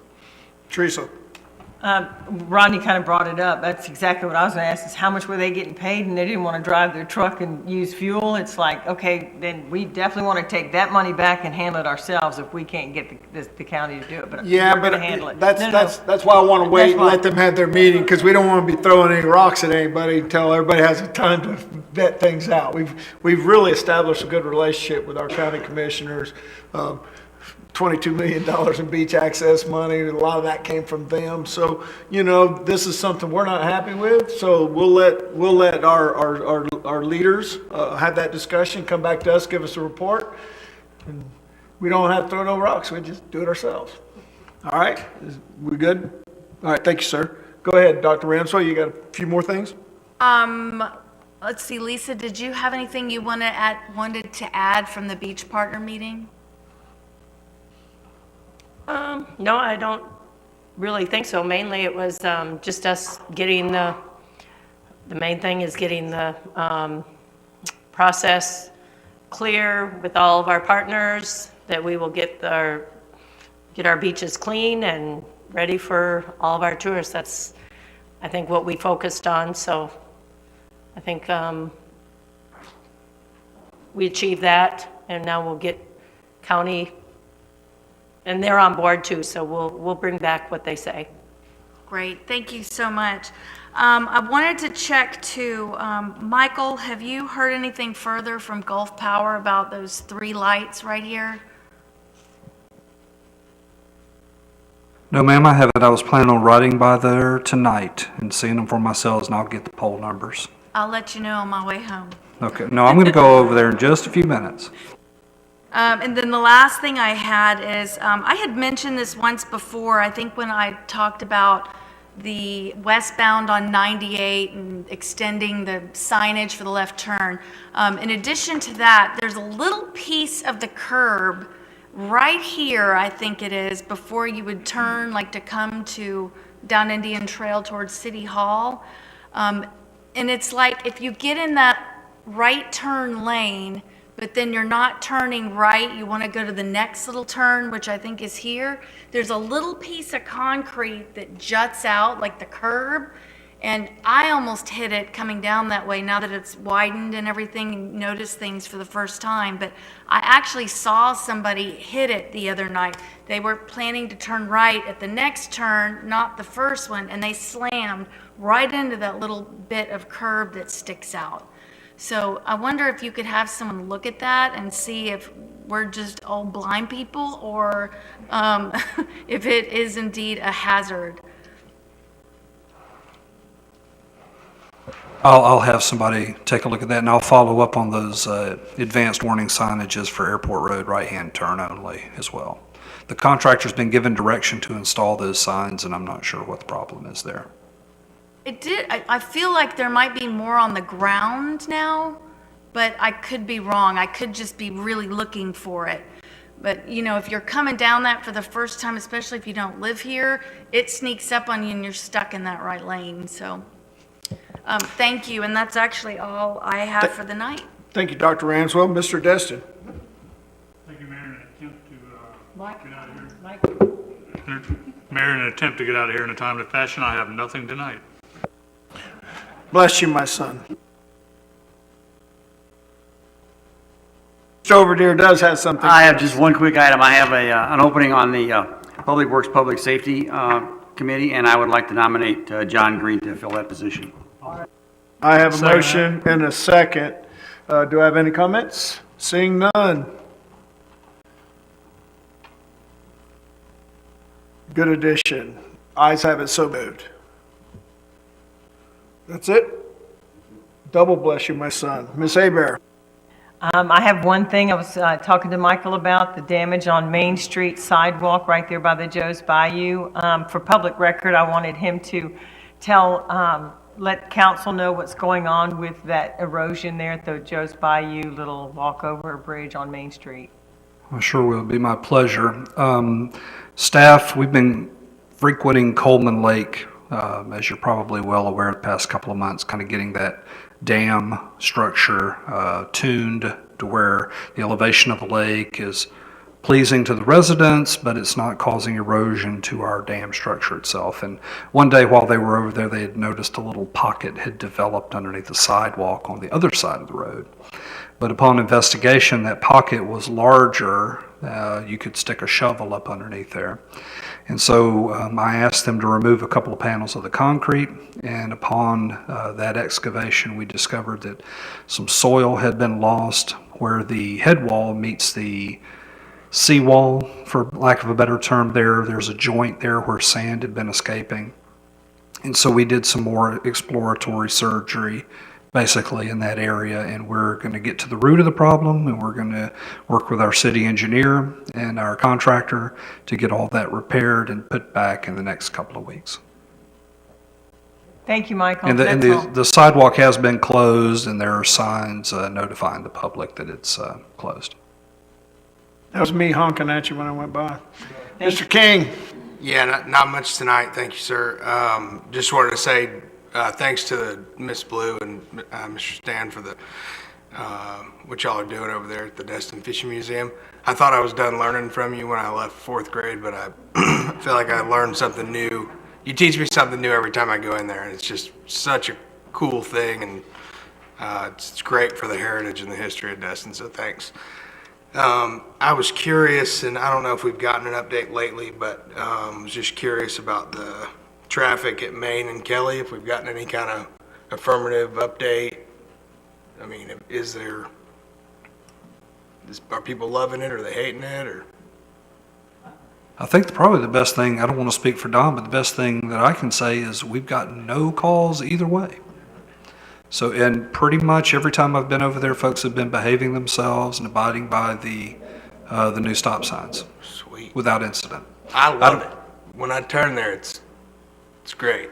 Teresa. Rodney kind of brought it up. That's exactly what I was going to ask, is how much were they getting paid, and they didn't want to drive their truck and use fuel? It's like, okay, then we definitely want to take that money back and handle it ourselves if we can't get the county to do it. But Yeah, we're but going to handle it. that's why I want to wait and let them have their meeting, because we don't want to be throwing any rocks at anybody until everybody has the time to vet things out. We've really established a good relationship with our county commissioners. $22 million in beach access money. A lot of that came from them. So, this is something we're not happy with. So we'll let our leaders have that discussion, come back to us, give us a report. And we don't have to throw no rocks. We just do it ourselves. All right? We good? All right. Thank you, sir. Go ahead, Dr. Ramswell. You got a few more things? Let's see, Lisa, did you have anything you wanted to add from the beach partner meeting? No, I don't really think so. Mainly it was just us getting the main thing is getting the process clear with all of our partners, that we will get our beaches clean and ready for all of our tourists. That's, I think, what we focused on. So I think we achieved that, and now we'll get county. And they're on board too, so we'll bring back what they say. Great, thank you so much. I wanted to check too, Michael, have you heard anything further from Gulf Power about those 3 lights right here? No, ma'am, I haven't. I was planning on riding by there tonight and seeing them for myself, and I'll get the poll numbers. I'll let you know on my way home. Okay, no, I'm going to go over there in just a few minutes. And then the last thing I had is, I had mentioned this once before, I think when I talked about the westbound on 98 and extending the signage for the left turn. In addition to that, there's a little piece of the curb right here, I think it is, before you would turn, like to come to down Indian Trail towards City Hall. And it's like, if you get in that right turn lane, but then you're not turning right. You want to go to the next little turn, which I think is here. There's a little piece of concrete that juts out like the curb. And I almost hit it coming down that way now that it's widened and everything, and noticed things for the first time. But I actually saw somebody hit it the other night. They were planning to turn right at the next turn, not the first one, and they slammed right into that little bit of curb that sticks out. So I wonder if you could have someone look at that and see if we're just all blind people, or if it is indeed a hazard. I'll have somebody take a look at that, and I'll follow up on those advanced warning signages for Airport Road right-hand turn only as well. The contractor's been given direction to install those signs, and I'm not sure what the problem is there. It did, I feel like there might be more on the ground now, but I could be wrong. I could just be really looking for it. But, you know, if you're coming down that for the first time, especially if you don't live here, it sneaks up on you and you're stuck in that right lane, so. Thank you, and that's actually all I have for the night. Thank you, Dr. Ranswell. Mr. Destin. Thank you, Mayor. In an attempt to get out of here. Mayor, in an attempt to get out of here in a timely fashion, I have nothing tonight. Bless you, my son. Mr. Overdeer does have something. I have just one quick item. I have an opening on the Public Works, Public Safety Committee, and I would like to nominate John Green to fill that position. I have a Second. motion and a second. Do I have any comments? Seeing none. Good addition. Ayes have it, so moved. That's it? Double bless you, my son. Ms. Abear. I have one thing. I was talking to Michael about the damage on Main Street sidewalk right there by the Joe's Bayou. For public record, I wanted him to let council know what's going on with that erosion there at the Joe's Bayou little walkover bridge on Main Street. Well, sure will. It'd be my pleasure. Staff, we've been frequenting Coleman Lake, as you're probably well aware, the past couple of months, kind of getting that dam structure tuned to where the elevation of the lake is pleasing to the residents, but it's not causing erosion to our dam structure itself. And one day while they were over there, they had noticed a little pocket had developed underneath the sidewalk on the other side of the road. But upon investigation, that pocket was larger. You could stick a shovel up underneath there. And so I asked them to remove a couple of panels of the concrete, and upon that excavation, we discovered that some soil had been lost where the head wall meets the seawall, for lack of a better term. There's a joint there where sand had been escaping. And so we did some more exploratory surgery basically in that area, and we're going to get to the root of the problem, and we're going to work with our city engineer and our contractor to get all that repaired and put back in the next couple of weeks. Thank you, Michael. And That's all. the sidewalk has been closed, and there are signs notifying the public that it's closed. That was me honking at you when I went by. Mr. King. Yeah, not much tonight, thank you, sir. Just wanted to say thanks to Miss Blue and Mr. Stan for the what y'all are doing over there at the Destin Fishing Museum. I thought I was done learning from you when I left fourth grade, but I feel like I learned something new. You teach me something new every time I go in there, and it's just such a cool thing, and it's great for the heritage and the history of Destin, so thanks. I was curious, and I don't know if we've gotten an update lately, but I was just curious about the traffic at Main and Kelly, if we've gotten any kind of affirmative update. I mean, are people loving it, or are they hating it, or? I think probably the best thing, I don't want to speak for Don, but the best thing that I can say is we've gotten no calls either way. So, and pretty much every time I've been over there, folks have been behaving themselves and abiding by the new stop signs. Sweet. Without incident. I love it. When I turn there, it's great.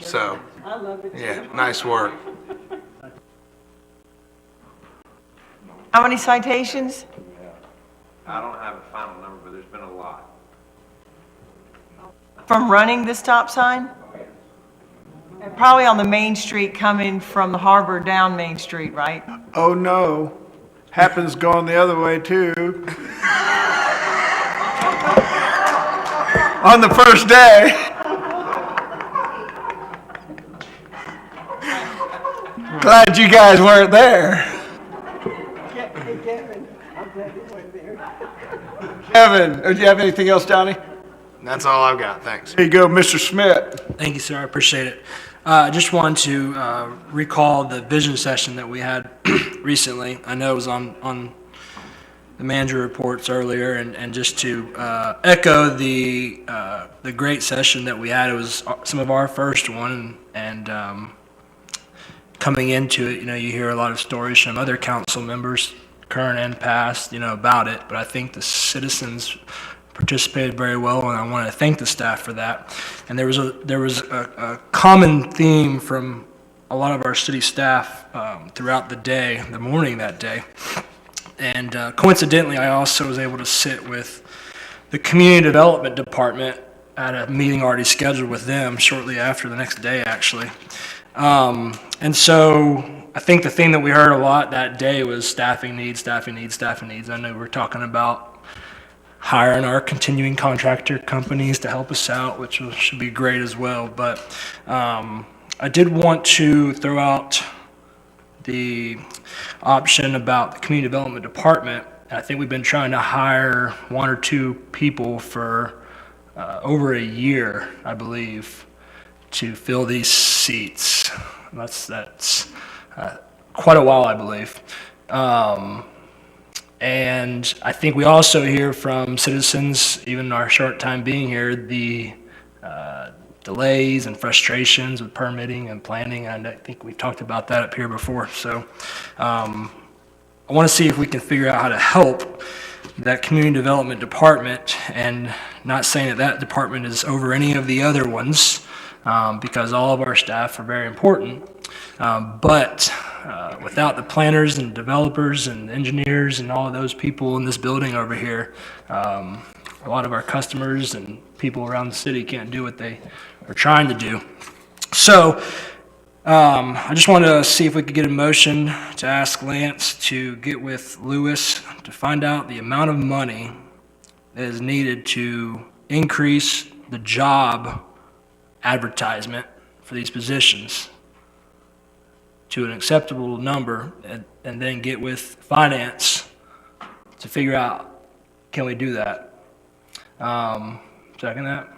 So, I love it. yeah, nice work. How many citations? I don't have a final number, but there's been a lot. From running the stop sign? And probably on the Main Street coming from the harbor down Main Street, right? Oh, no. Happens going the other way too. On the first day. Glad you guys weren't there. Kevin, do you have anything else, Johnny? That's all I've got, thanks. There you go, Mr. Schmidt. Thank you, sir. I appreciate it. I just wanted to recall the vision session that we had recently. I know it was on the manager reports earlier, and just to echo the great session that we had. It was some of our first one, and coming into it, you hear a lot of stories from other council members, current and past, about it. But I think the citizens participated very well, and I want to thank the staff for that. And there was a common theme from a lot of our city staff throughout the day, the morning that day. And coincidentally, I also was able to sit with the Community Development Department at a meeting already scheduled with them shortly after the next day, actually. And so I think the thing that we heard a lot that day was staffing needs, staffing needs, staffing needs. I know we're talking about hiring our continuing contractor companies to help us out, which should be great as well. But I did want to throw out the option about the Community Development Department. I think we've been trying to hire 1 or 2 people for over a year, I believe, to fill these seats. That's quite a while, I believe. And I think we also hear from citizens, even our short time being here, the delays and frustrations with permitting and planning. And I think we've talked about that up here before. So I want to see if we can figure out how to help that Community Development Department, and not saying that department is over any of the other ones, because all of our staff are very important. But without the planners and developers and engineers and all of those people in this building over here, a lot of our customers and people around the city can't do what they are trying to do. So I just wanted to see if we could get a motion to ask Lance to get with Lewis to find out the amount of money that is needed to increase the job advertisement for these positions to an acceptable number, and then get with finance to figure out, can we do that? Second that.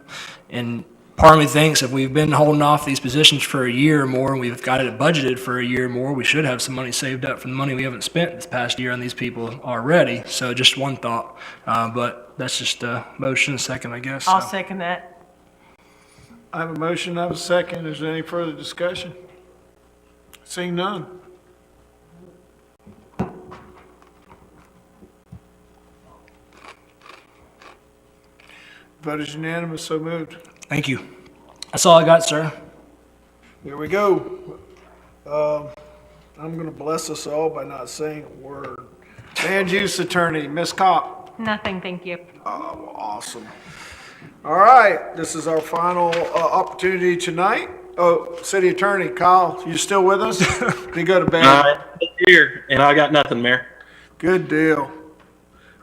And part of me thinks if we've been holding off these positions for a year or more, and we've got it budgeted for a year or more, we should have some money saved up from the money we haven't spent this past year on these people already. So just one thought, but that's just a motion, second, I guess. I'll So. second that. I have a motion, I have a second. Is there any further discussion? Seeing none. Vote is unanimous, so moved. Thank you. That's all I got, sir. Here we go. I'm going to bless us all by not saying a word. Land use attorney, Ms. Kopp. Nothing, thank you. Oh, awesome. All right, this is our final opportunity tonight. Oh, city attorney, Kyle, you still with us? Did you go to bed? Here, and I got nothing, Mayor. Good deal.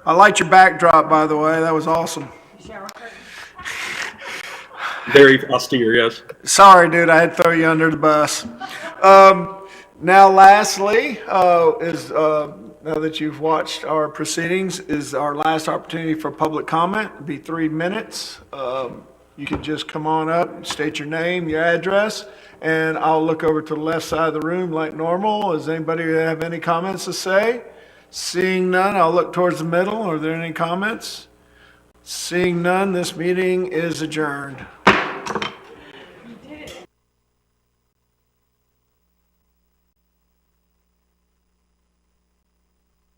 I liked your backdrop, by the way. That was awesome. Very austere, yes. Sorry, dude, I had to throw you under the bus. Now, lastly, now that you've watched our proceedings, is our last opportunity for public comment. It'll be 3 minutes. You can just come on up, state your name, your address, and I'll look over to the left side of the room like normal. Does anybody have any comments to say? Seeing none, I'll look towards the middle. Are there any comments? Seeing none, this meeting is adjourned.